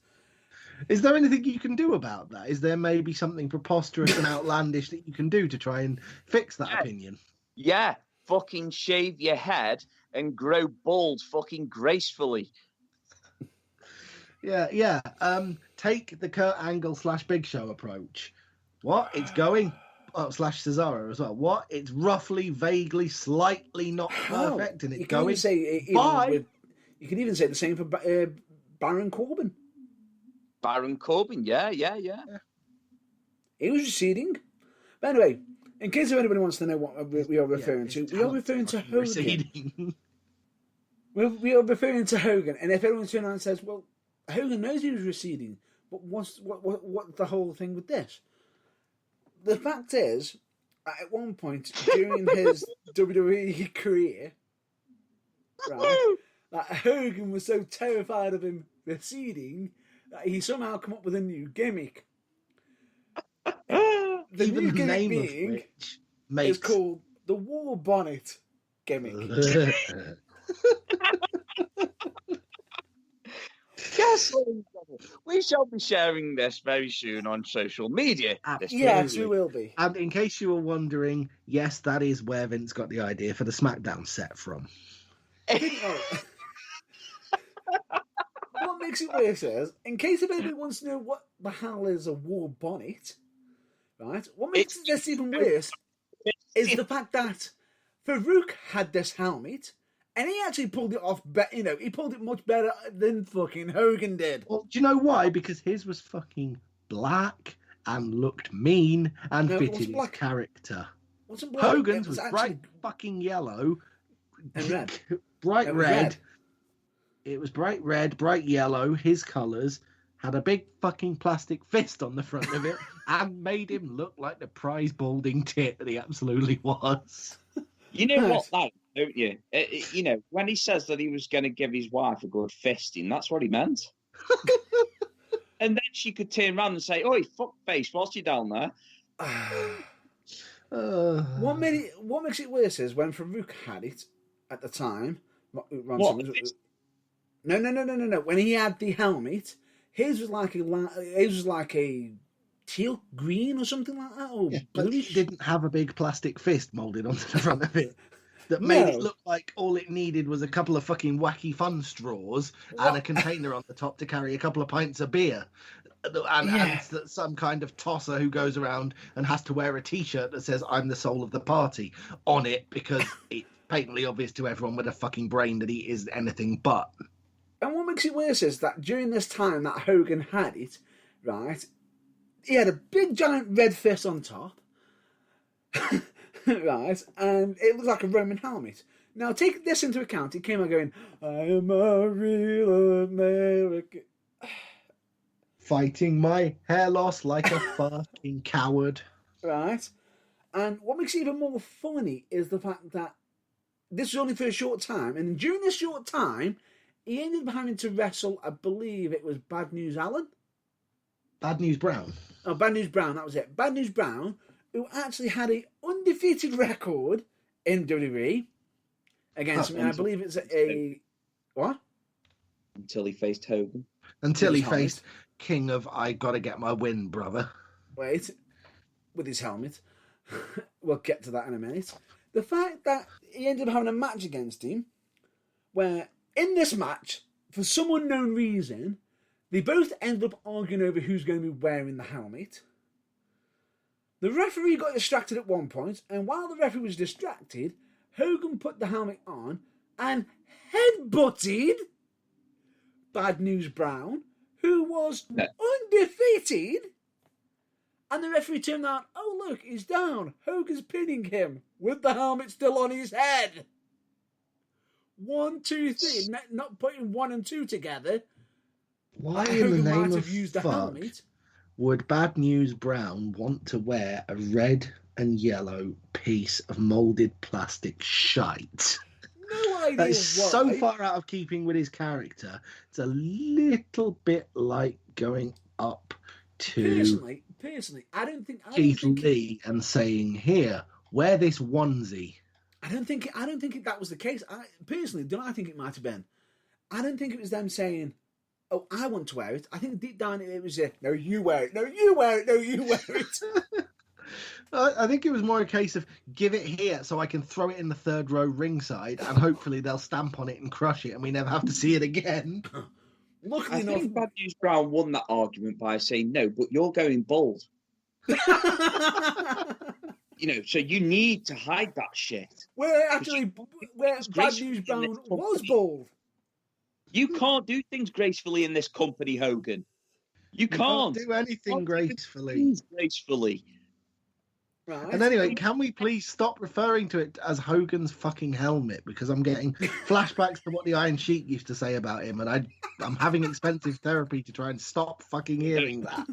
Is there anything you can do about that? Is there maybe something preposterous and outlandish that you can do to try and fix that opinion? Yeah, fucking shave your head and grow bald fucking gracefully. Yeah. Take the Kurt Angle / Big Show approach. What? It's going... / Cesaro as well. What? It's roughly, vaguely, slightly not perfect, and it's going... You can even say the same for Baron Corbin. Baron Corbin, yeah. He was receding. But anyway, in case if anybody wants to know what we are referring to, we are referring to Hogan. Receding. We are referring to Hogan, and if everyone turns around and says, "Well, Hogan knows he was receding," but what's the whole thing with this? The fact is, at one point during his WWE career, right, that Hogan was so terrified of him receding that he somehow come up with a new gimmick. The new gimmick being is called the War Bonnet gimmick. Yes, we shall be sharing this very soon on social media. Yes, we will be. And in case you were wondering, yes, that is where Vince got the idea for the SmackDown set from. What makes it worse is, in case if anybody wants to know what the hell is a war bonnet, right? What makes this even worse is the fact that Farouk had this helmet, and he actually pulled it off. He pulled it much better than fucking Hogan did. Well, do you know why? Because his was fucking black and looked mean and fitted his character. Hogan's was bright fucking yellow and red, bright red. It was bright red, bright yellow. His colours had a big fucking plastic fist on the front of it and made him look like the prize balding tit that he absolutely was. You know what, that, don't you? When he says that he was going to give his wife a good fisting, that's what he meant. And then she could turn around and say, "Oi, fuckface, what's you down there?" What makes it worse is when Farouk had it at the time. No. When he had the helmet, his was like a teal green or something like that. But it didn't have a big plastic fist moulded onto the front of it that made it look like all it needed was a couple of fucking wacky fun straws and a container on the top to carry a couple of pints of beer. and some kind of tosser who goes around and has to wear a T-shirt that says "I'm the soul of the party" on it because it's patently obvious to everyone with a fucking brain that he is anything but. And what makes it worse is that during this time that Hogan had it, right, he had a big giant red fist on top, right, and it was like a Roman helmet. Now, take this into account. He came out going, "I am a real American." Fighting my hair loss like a fucking coward. Right? And what makes it even more funny is the fact that this was only for a short time, and during this short time, he ended up having to wrestle, I believe it was Bad News Allen? Bad News Brown. Oh, Bad News Brown, that was it. Bad News Brown, who actually had an undefeated record in WWE against me. I believe it's a... What? Until he faced Hogan. Until he faced King of I Gotta Get My Win, brother. Wait, with his helmet. We'll get to that in a minute. The fact that he ended up having a match against him, where in this match, for some unknown reason, they both ended up arguing over who's going to be wearing the helmet. The referee got distracted at one point, and while the referee was distracted, Hogan put the helmet on and headbutted Bad News Brown, who was undefeated. And the referee turned out, oh look, he's down. Hogan's pinning him with the helmet still on his head. 1, 2, 3, not putting 1 and 2 together. Why in Hogan the name might of have used the fuck helmet. would Bad News Brown want to wear a red and yellow piece of moulded plastic shite? No idea That is why. so far out of keeping with his character. It's a little bit like going up to Personally, I don't think Keith Lee and saying, "Here, wear this onesie." I don't think that was the case. I think it might have been. I don't think it was them saying, "Oh, I want to wear it." I think deep down it was "No, you wear it. No, you wear it. No, you wear it." I think it was more a case of give it here so I can throw it in the third row ringside and hopefully they'll stamp on it and crush it and we never have to see it again. I think Bad News Brown won that argument by saying, no, but you're going bald. So you need to hide that shit. Where Bad News Brown was bald. You can't do things gracefully in this company, Hogan. You can't do anything gracefully. Right. And anyway, can we please stop referring to it as Hogan's fucking helmet? Because I'm getting flashbacks to what the Iron Sheik used to say about him, and I'm having expensive therapy to try and stop fucking hearing that.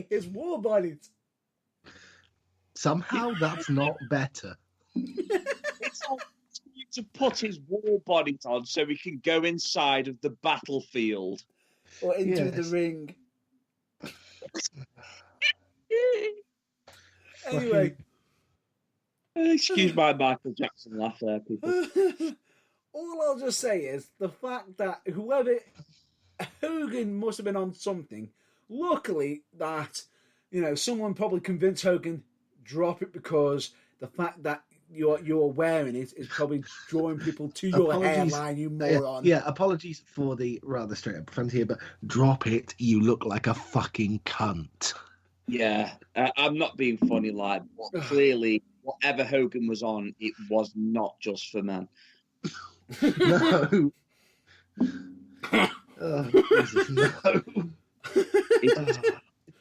His war bonnet. Somehow that's not better. It's all to put his war bonnet on so he can go inside of the battlefield. Or into the ring. Anyway. Excuse my Michael Jackson laugh there, people. All I'll just say is the fact that Hogan must have been on something. Luckily that, someone probably convinced Hogan, drop it, because the fact that you're wearing it is probably drawing people to your hairline, you moron. Yeah, apologies for the rather straight up profanity here, but drop it, you look like a fucking cunt. Yeah, I'm not being funny, but clearly, whatever Hogan was on, it was not just for men. No. Jesus, no. It's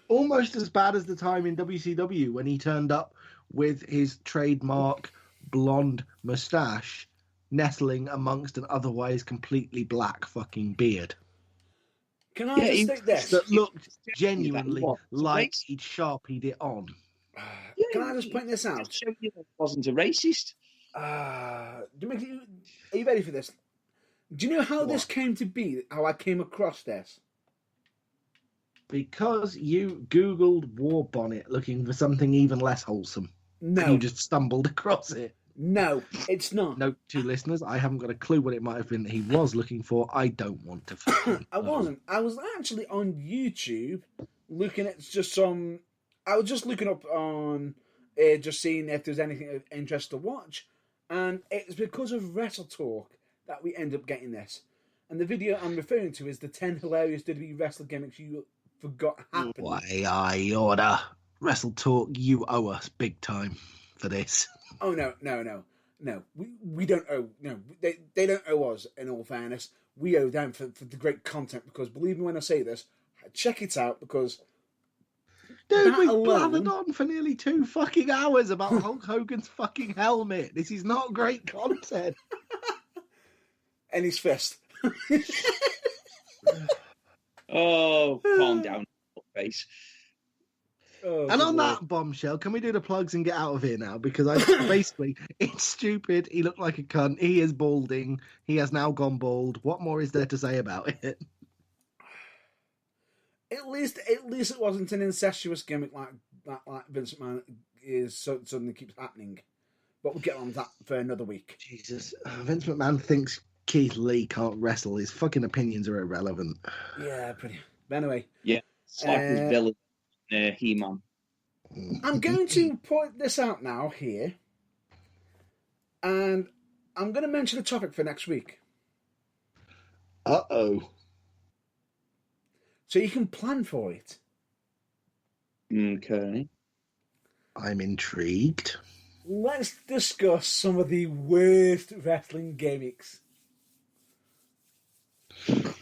almost as bad as the time in WCW when he turned up with his trademark blonde moustache nestling amongst an otherwise completely black fucking beard. Can I just say this? That looked genuinely like he'd sharpied it on. Can I just point this out? He wasn't a racist. Are you ready for this? Do you know how this came to be? How I came across this? Because you Googled war bonnet looking for something even less wholesome. No. And you just stumbled across it. No, it's not. Note to listeners, I haven't got a clue what it might have been that he was looking for. I don't want to find. I wasn't. I was actually on YouTube looking at I was just looking up on, just seeing if there's anything of interest to watch. And it's because of Wrestle Talk that we end up getting this. And the video I'm referring to is the 10 hilarious WWE wrestling gimmicks you forgot happened. I order. Wrestle Talk, you owe us big time for this. Oh, no. We don't owe... No, they don't owe us, in all fairness. We owe them for the great content, because believe me when I say this, check it out, because... Dude, we've blathered on for nearly 2 fucking hours about Hulk Hogan's fucking helmet. This is not great content. And his fist. Oh, calm down, face. Oh, and on that bombshell, can we do the plugs and get out of here now? Because basically, it's stupid. He looked like a cunt. He is balding. He has now gone bald. What more is there to say about it? At least it wasn't an incestuous gimmick like Vince McMahon suddenly keeps happening. But we'll get on that for another week. Jesus, Vince McMahon thinks Keith Lee can't wrestle. His fucking opinions are irrelevant. Yeah, pretty. But anyway. Yeah, it's like his villain, He-Man. I'm going to point this out now here. And I'm going to mention a topic for next week. Uh-oh. So you can plan for it. Okay. I'm intrigued. Let's discuss some of the worst wrestling gimmicks.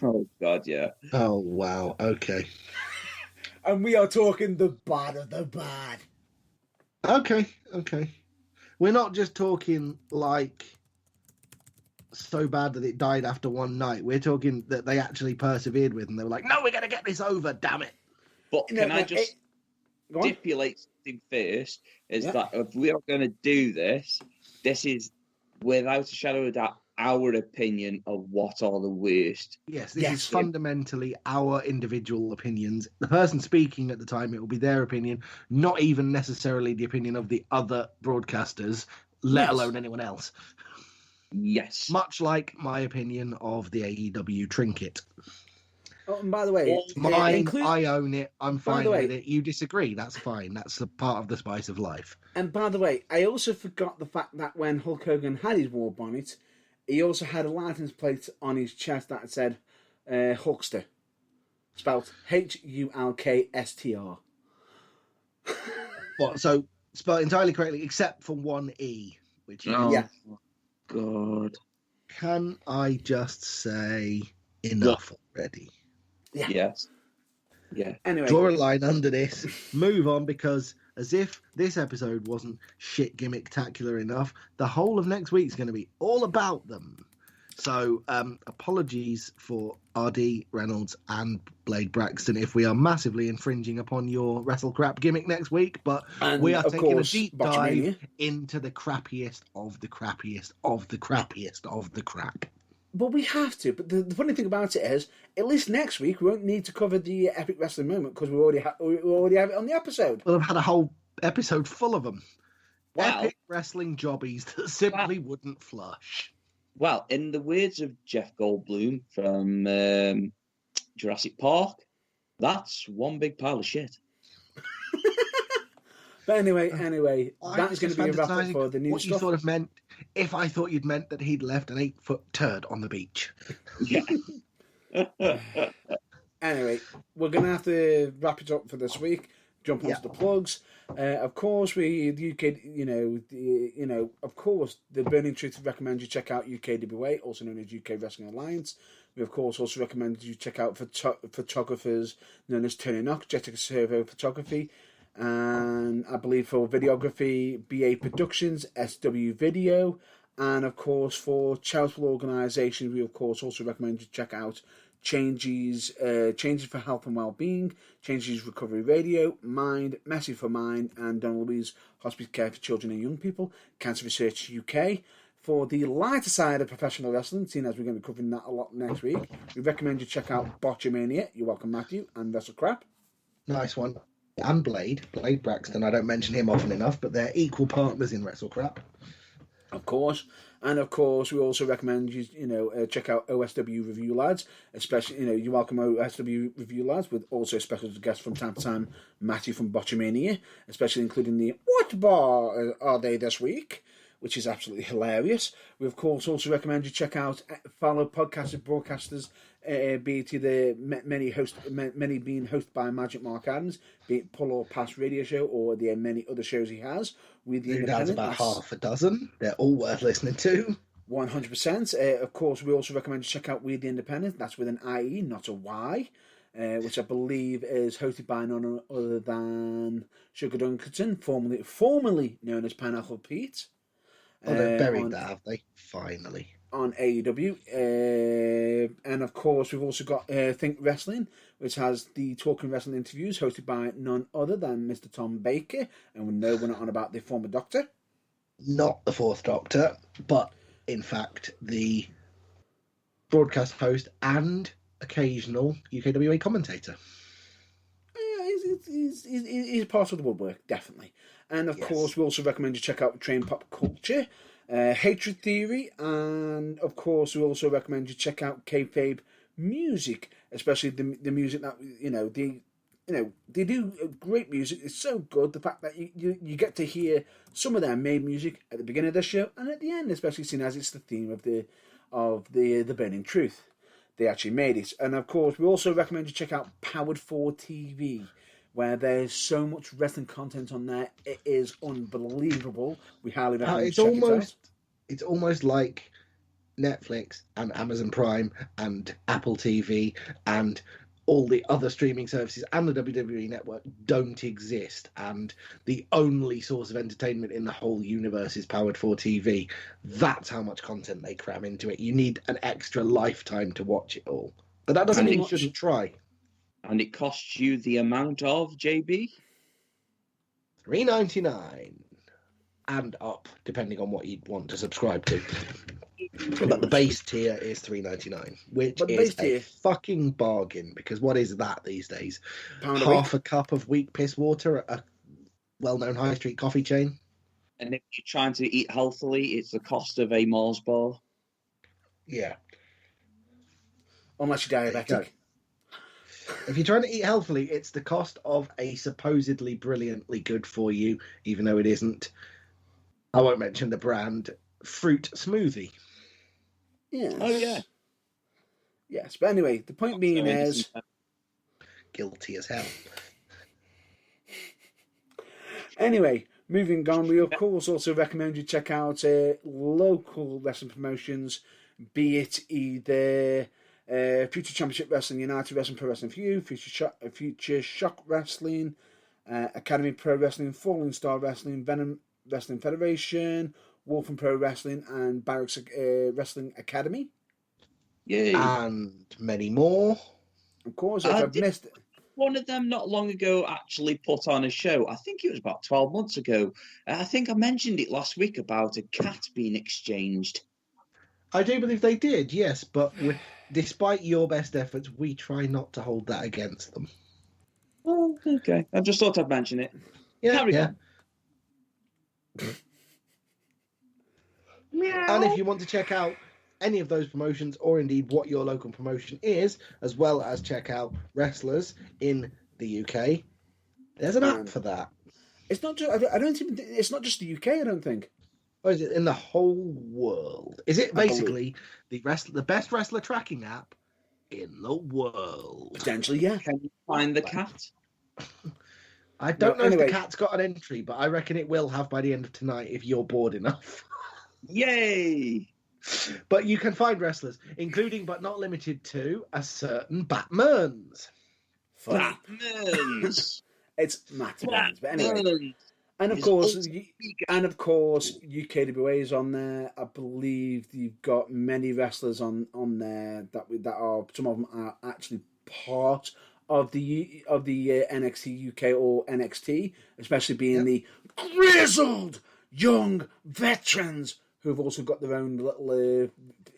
Oh, God, yeah. Oh, wow. Okay. And we are talking the bad of the bad. Okay. We're not just talking like so bad that it died after one night. We're talking that they actually persevered with, and they were like, no, we're going to get this over, damn it. But can I just stipulate something first, is that if we are going to do this, this is, without a shadow of a doubt, our opinion of what are the worst. Yes, this is fundamentally our individual opinions. The person speaking at the time, it will be their opinion, not even necessarily the opinion of the other broadcasters, let alone anyone else. Yes. Much like my opinion of the AEW trinket. Oh, and by the way, mine, I own it. I'm fine with it. You disagree, that's fine. That's a part of the spice of life. And by the way, I also forgot the fact that when Hulk Hogan had his war bonnet, he also had a license plate on his chest that said Hulkster. Spelled Hulkstr. What? So, spelled entirely correctly, except for one E. Which is... Yeah. God. Can I just say enough already? Yeah. Yes. Yeah. Anyway. Draw a line under this. Move on, because as if this episode wasn't shit gimmick-tacular enough, the whole of next week's going to be all about them. So, apologies for RD, Reynolds, and Blade Braxton if we are massively infringing upon your wrestle crap gimmick next week, but we are taking a deep dive into the crappiest of the crappiest of the crappiest of the crap. But we have to. But the funny thing about it is, at least next week we won't need to cover the epic wrestling moment because we already have it on the episode. We'll have had a whole episode full of them. Wow. Epic wrestling jobbies that simply wouldn't flush. Well, in the words of Jeff Goldblum from Jurassic Park, that's one big pile of shit. But anyway, that's going to be a wrap up for the new stuff. You sort of meant, if I thought you'd meant that he'd left an 8-foot turd on the beach. Yeah. Anyway, we're going to have to wrap it up for this week. Jump onto the plugs. Of course, the UK, of course, the Burning Truth recommends you check out UKWA, also known as UK Wrestling Alliance. We, of course, also recommend you check out photographers known as Tony Knox, Jessica Servo Photography, and I believe for videography, BA Productions, SW Video, and of course for charitable organisations, we of course also recommend you check out Changes for Health and Wellbeing, Changes Recovery Radio, Mind, Message for Mind, and Donna Louise Hospice Care for Children and Young People, Cancer Research UK. For the lighter side of professional wrestling, seeing as we're going to be covering that a lot next week, we recommend you check out Botchamania, You're Welcome Matthew, and Wrestle Crap. Nice one. And Blade Braxton. I don't mention him often enough, but they're equal partners in Wrestle Crap. Of course. And of course, we also recommend you, check out OSW Review Lads, especially, You're Welcome OSW Review Lads, with also special guests from time to time, Matthew from Botchamania, especially including the What Bar Are They This Week? which is absolutely hilarious. We, of course, also recommend you check out fellow podcasters, broadcasters, be it the many being hosted by Magic Mark Adams, be it Pull or Pass Radio Show, or the many other shows he has. With the Dude has about half a dozen. They're all worth listening to. 100%. Of course, we also recommend you check out We're the Independent. That's with an IE, not a Y. Which I believe is hosted by none other than Sugar Dunkerton, formerly known as Pineapple Pete. Oh, they've buried that, have they? Finally. On AEW. And of course, we've also got Think Wrestling, which has the Talking Wrestling interviews hosted by none other than Mr. Tom Baker. And we know we're not on about the former Doctor. Not the fourth Doctor, but in fact, the broadcast host and occasional UKWA commentator. He's part of the woodwork, definitely. And of course, we also recommend you check out Train Pop Culture, Hatred Theory, and of course, we also recommend you check out Kayfabe Music, especially the music that they do great music. It's so good. The fact that you get to hear some of their made music at the beginning of the show and at the end, especially seeing as it's the theme of the Burning Truth. They actually made it. And of course, we also recommend you check out Powered 4 TV, where there's so much wrestling content on there. It is unbelievable. We highly recommend you check it out. It's almost like Netflix and Amazon Prime and Apple TV and all the other streaming services and the WWE Network don't exist, and the only source of entertainment in the whole universe is Powered 4 TV. That's how much content they cram into it. You need an extra lifetime to watch it all. But that doesn't mean you shouldn't try. And it costs you the amount of, JB? $3.99 and up, depending on what you'd want to subscribe to. But the base tier is $3.99, which is a fucking bargain, because what is that these days? Half a cup of weak piss water at a well-known high street coffee chain? And if you're trying to eat healthily, it's the cost of a Mars bar. Yeah. Unless you're diabetic. If you're trying to eat healthily, it's the cost of a supposedly brilliantly good for you, even though it isn't, I won't mention the brand, fruit smoothie. Yes. Oh, yeah. Yes, but anyway, the point being is... Guilty as hell. Anyway, moving on, we of course also recommend you check out local wrestling promotions, be it either Future Championship Wrestling, United Wrestling, Pro Wrestling for You, Future Shock Wrestling, Academy Pro Wrestling, Falling Star Wrestling, Venom Wrestling Federation, Wolf and Pro Wrestling, and Barracks Wrestling Academy. Yay. And many more. Of course, if I've missed it. One of them not long ago actually put on a show. I think it was about 12 months ago. I think I mentioned it last week about a cat being exchanged. I do believe they did, yes, but despite your best efforts, we try not to hold that against them. Oh, okay. I just thought I'd mention it. Yeah, Carry yeah. on. And if you want to check out any of those promotions, or indeed what your local promotion is, as well as check out wrestlers in the UK, there's an app for that. It's not just. I don't even. It's not just the UK. I don't think. Or is it in the whole world? Is it basically the best wrestler tracking app in the world? Potentially, yeah. Can you find the cat? I don't know if the cat's got an entry, but I reckon it will have by the end of tonight if you're bored enough. Yay! But you can find wrestlers, including but not limited to a certain Batmans. Batmans. It's Batmans, but anyway. And of course, UKWA is on there. I believe you've got many wrestlers on there that are, some of them are actually part of the NXT UK or NXT, especially being the grizzled young veterans who've also got their own little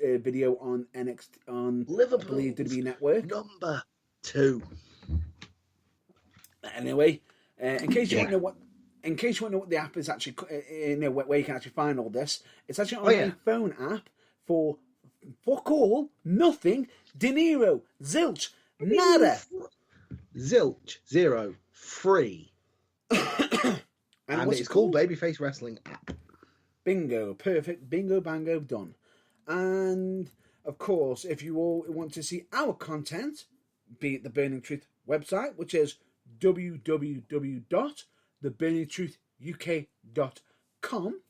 video on NXT on Liverpool, I believe, WWE Network. Number 2. Anyway, in case you want to know what. In case you want to know what the app is actually, where you can actually find all this, it's actually on a phone app for fuck all, nothing, De Niro, zilch, nada. Zilch, 0, free. and it's called Babyface Wrestling App. Bingo, perfect, bingo, bango, done. And of course, if you all want to see our content, be it the Burning Truth website, which is www.theburningtruthuk.com.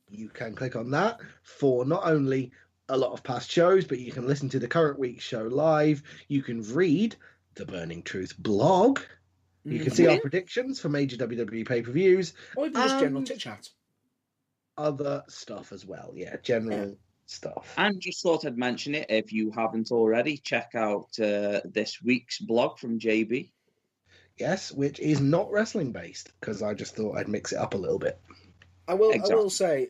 You can click on that for not only a lot of past shows, but you can listen to the current week's show live. You can read the Burning Truth blog. You can see our predictions for major WWE pay-per-views. Or even just general chit-chat. Other stuff as well. Yeah, general stuff. And just thought I'd mention it, if you haven't already, check out this week's blog from JB. Yes, which is not wrestling based, because I just thought I'd mix it up a little bit. I will say,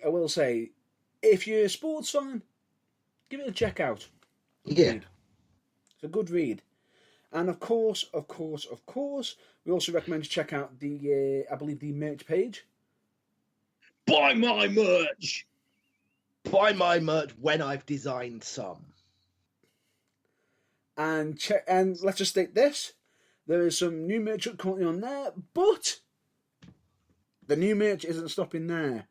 if you're a sports fan, give it a check out. Read. It's a good read. And of course, we also recommend to check out the, I believe, the merch page. Buy my merch! Buy my merch when I've designed some. And let's just state this. There is some new merch currently on there, but the new merch isn't stopping there.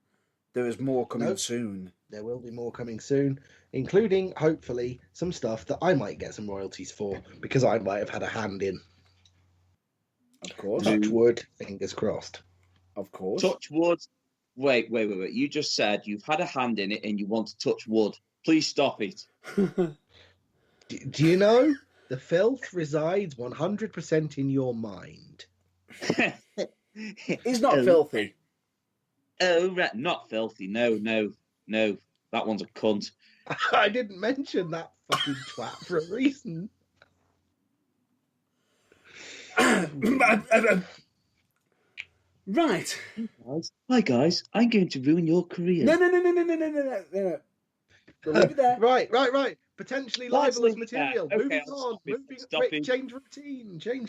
There is more coming soon. There will be more coming soon, including, hopefully, some stuff that I might get some royalties for, because I might have had a hand in. Of course. Touch wood, fingers crossed. Of course. Touch wood. Wait. You just said you've had a hand in it and you want to touch wood. Please stop it. Do you know? The filth resides 100% in your mind. He's not filthy. Oh, right. Not filthy. No. That one's a cunt. I didn't mention that fucking twat for a reason. Right. Hi, guys. I'm going to ruin your career. No. We'll leave it there. Right. Potentially libelous material. Okay, Moving on. Change routine. Change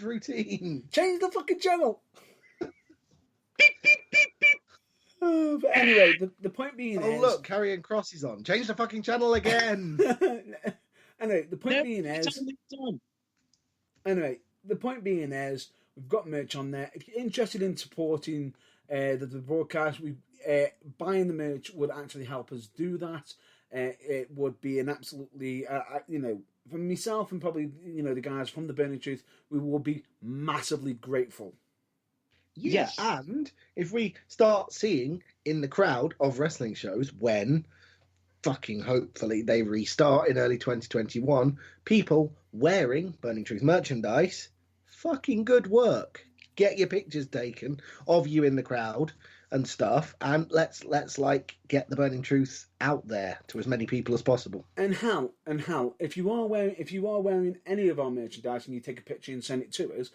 the fucking channel. But anyway, the point being is... look, Carrying Cross is on. Change the fucking channel again. Anyway, the point being is... we've got merch on there. If you're interested in supporting the broadcast, buying the merch would actually help us do that. It would be an absolutely, for myself and probably, the guys from the Burning Truth, we will be massively grateful. Yes. And if we start seeing in the crowd of wrestling shows when fucking hopefully they restart in early 2021, people wearing Burning Truth merchandise, fucking good work. Get your pictures taken of you in the crowd and stuff, and let's get the Burning Truth out there to as many people as possible. And Hal, if you are wearing any of our merchandise and you take a picture and send it to us,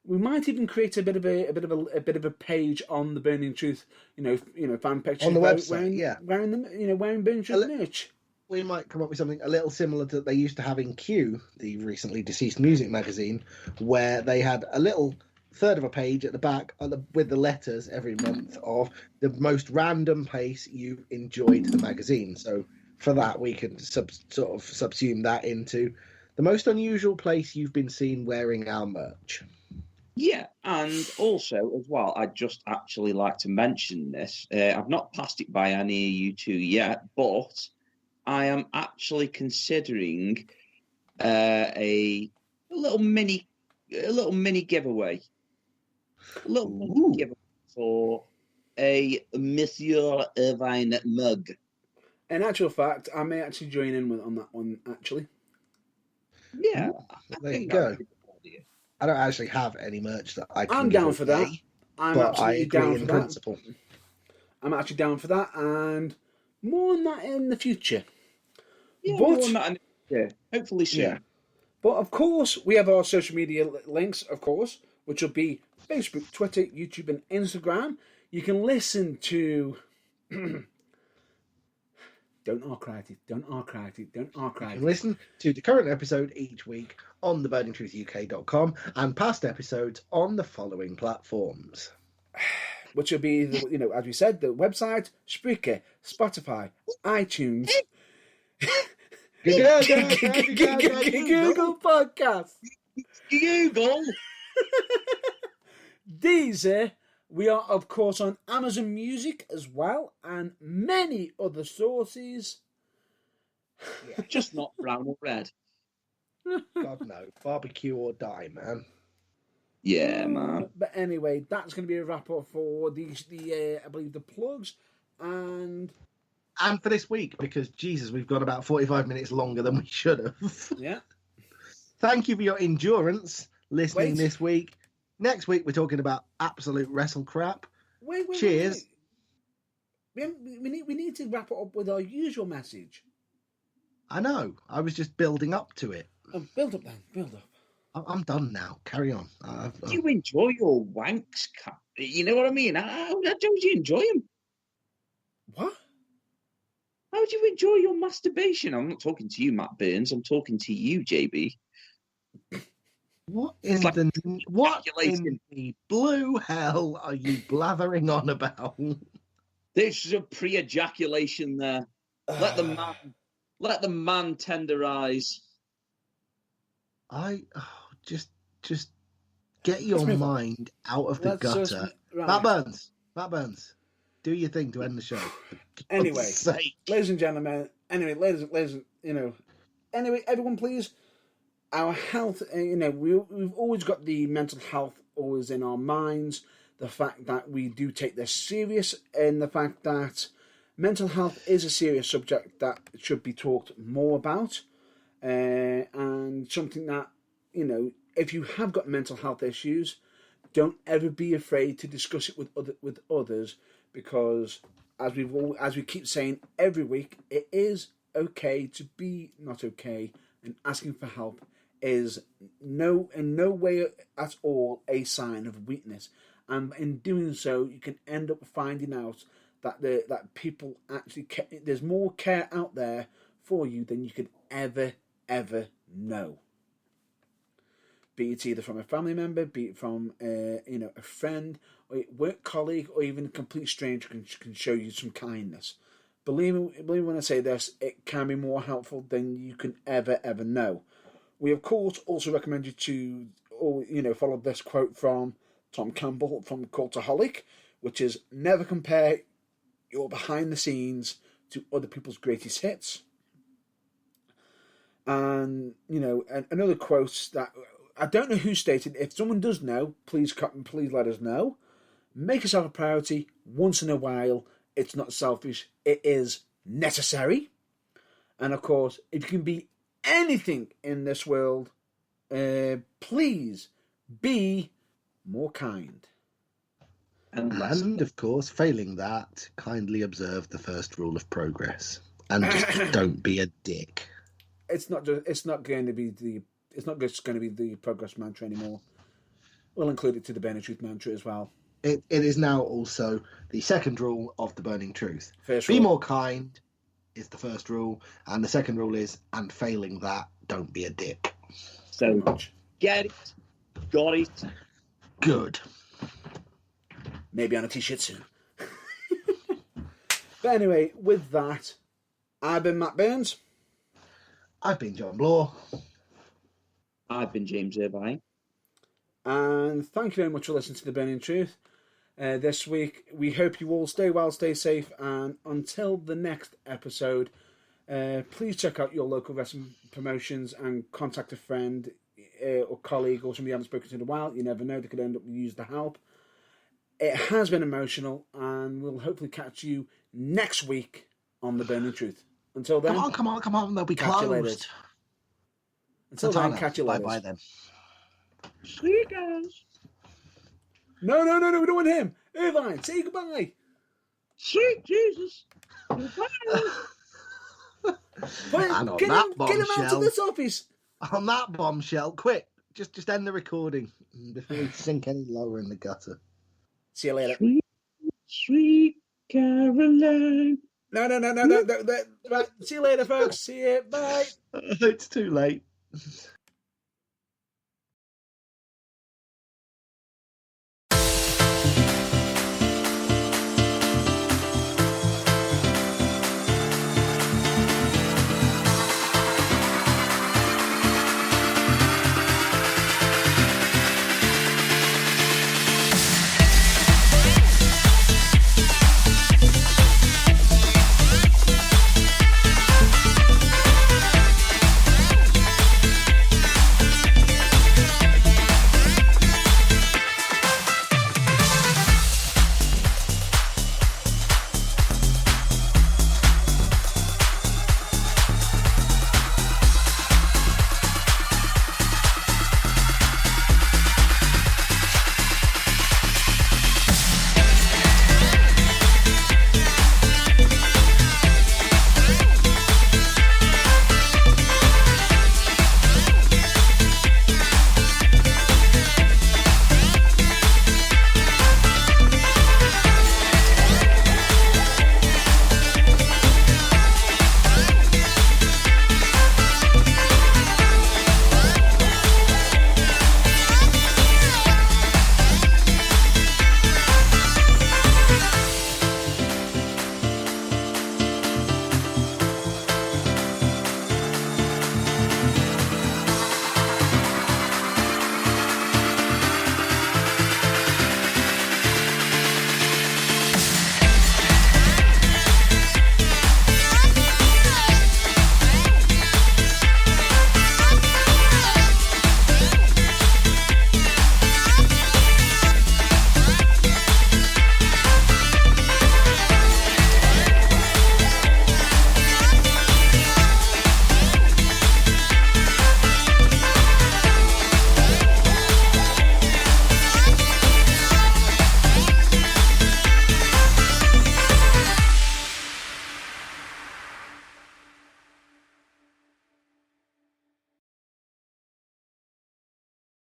we might even create a bit of a page on the Burning Truth, fan page on the website, wearing Burning Truth merch. We might come up with something a little similar to what they used to have in Q, the recently deceased music magazine, where they had a little third of a page at the back with the letters every month of the most random place you enjoyed the magazine. So for that, we could subsume that into the most unusual place you've been seen wearing our merch. Yeah, and also as well, I'd just actually like to mention this. I've not passed it by any of you two yet, but I am actually considering a little mini giveaway. A little mini giveaway for a Monsieur Irvine mug. In actual fact, I may actually join in on that one, actually. Yeah. There you go. I don't actually have any merch that I can I'm down for that. I'm absolutely down for that. Principle. I'm actually down for that, and more on that in the future. Yeah, more on that in the future. Hopefully soon. Yeah. But of course, we have our social media links, of course, which will be Facebook, Twitter, YouTube, and Instagram. You can listen to... Don't archive it. You can listen to the current episode each week on theburningtruthuk.com and past episodes on the following platforms. Which will be, as we said, the website, Spreaker, Spotify, iTunes, Google Podcasts, Google, Deezer, We are, of course, on Amazon Music as well, and many other sources. Just not brown or red. God no, barbecue or die, man. Yeah, man. But anyway, that's going to be a wrap up for the I believe the plugs, and for this week, because Jesus, we've got about 45 minutes longer than we should have. yeah. Thank you for your endurance listening Wait. this week. Next week, we're talking about absolute wrestle crap. Wait. Cheers. We need to wrap it up with our usual message. I know. I was just building up to it. Oh, build up then. Build up. I'm done now. Carry on. Do you enjoy your wanks? You know what I mean? How do you enjoy them? What? How do you enjoy your masturbation? I'm not talking to you, Matt Burns. I'm talking to you, JB. What in the blue hell are you blathering on about? There's a pre-ejaculation there. Let the man tenderize. Just get your mind out of the gutter. Matt Burns, do your thing to end the show. Anyway, ladies and gentlemen. Ladies, Anyway, everyone, please. Our health. We've always got the mental health always in our minds. The fact that we do take this serious, and the fact that mental health is a serious subject that should be talked more about, and something that, if you have got mental health issues, don't ever be afraid to discuss it with others, because as we keep saying every week, it is okay to be not okay, and asking for help is in no way at all a sign of weakness. And in doing so, you can end up finding out that people actually there's more care out there for you than you could ever know. Be it either from a family member, be it from a friend, or a work colleague, or even a complete stranger can show you some kindness. Believe me when I say this, it can be more helpful than you can ever know. We of course also recommend you to follow this quote from Tom Campbell from Cultaholic, which is never compare your behind the scenes to other people's greatest hits. And another quote that I don't know who stated. If someone does know, please let us know. Make yourself a priority once in a while. It's not selfish. It is necessary. And of course, if you can be anything in this world, please be more kind. And of course, failing that, kindly observe the first rule of progress and just don't be a dick. It's not just going to be the progress mantra anymore. We'll include it to the Burning Truth mantra as well. It is now also the second rule of the Burning Truth. First be rule. more kind is the first rule, and the second rule is, and failing that, don't be a dick. So get it, got it, good. Maybe on a t-shirt soon. But anyway, with that, I've been Matt Burns. I've been John Bloor. I've been James Irvine. And thank you very much for listening to The Burning Truth. This week, we hope you all stay well, stay safe, and until the next episode, please check out your local wrestling promotions and contact a friend or colleague or somebody you haven't spoken to in a while. You never know, they could end up using the help. It has been emotional, and we'll hopefully catch you next week on The Burning Truth. Until then... Come on, they'll be closed. Until then, catch you later. Bye-bye then. Sweet guys. No, we don't want him. Irvine, say goodbye. Sweet Jesus. Get him out of this office. On that bombshell, quick, just end the recording before we sink any lower in the gutter. See you later. Sweet Caroline. No. Right. See you later, folks. See you. Bye. It's too late.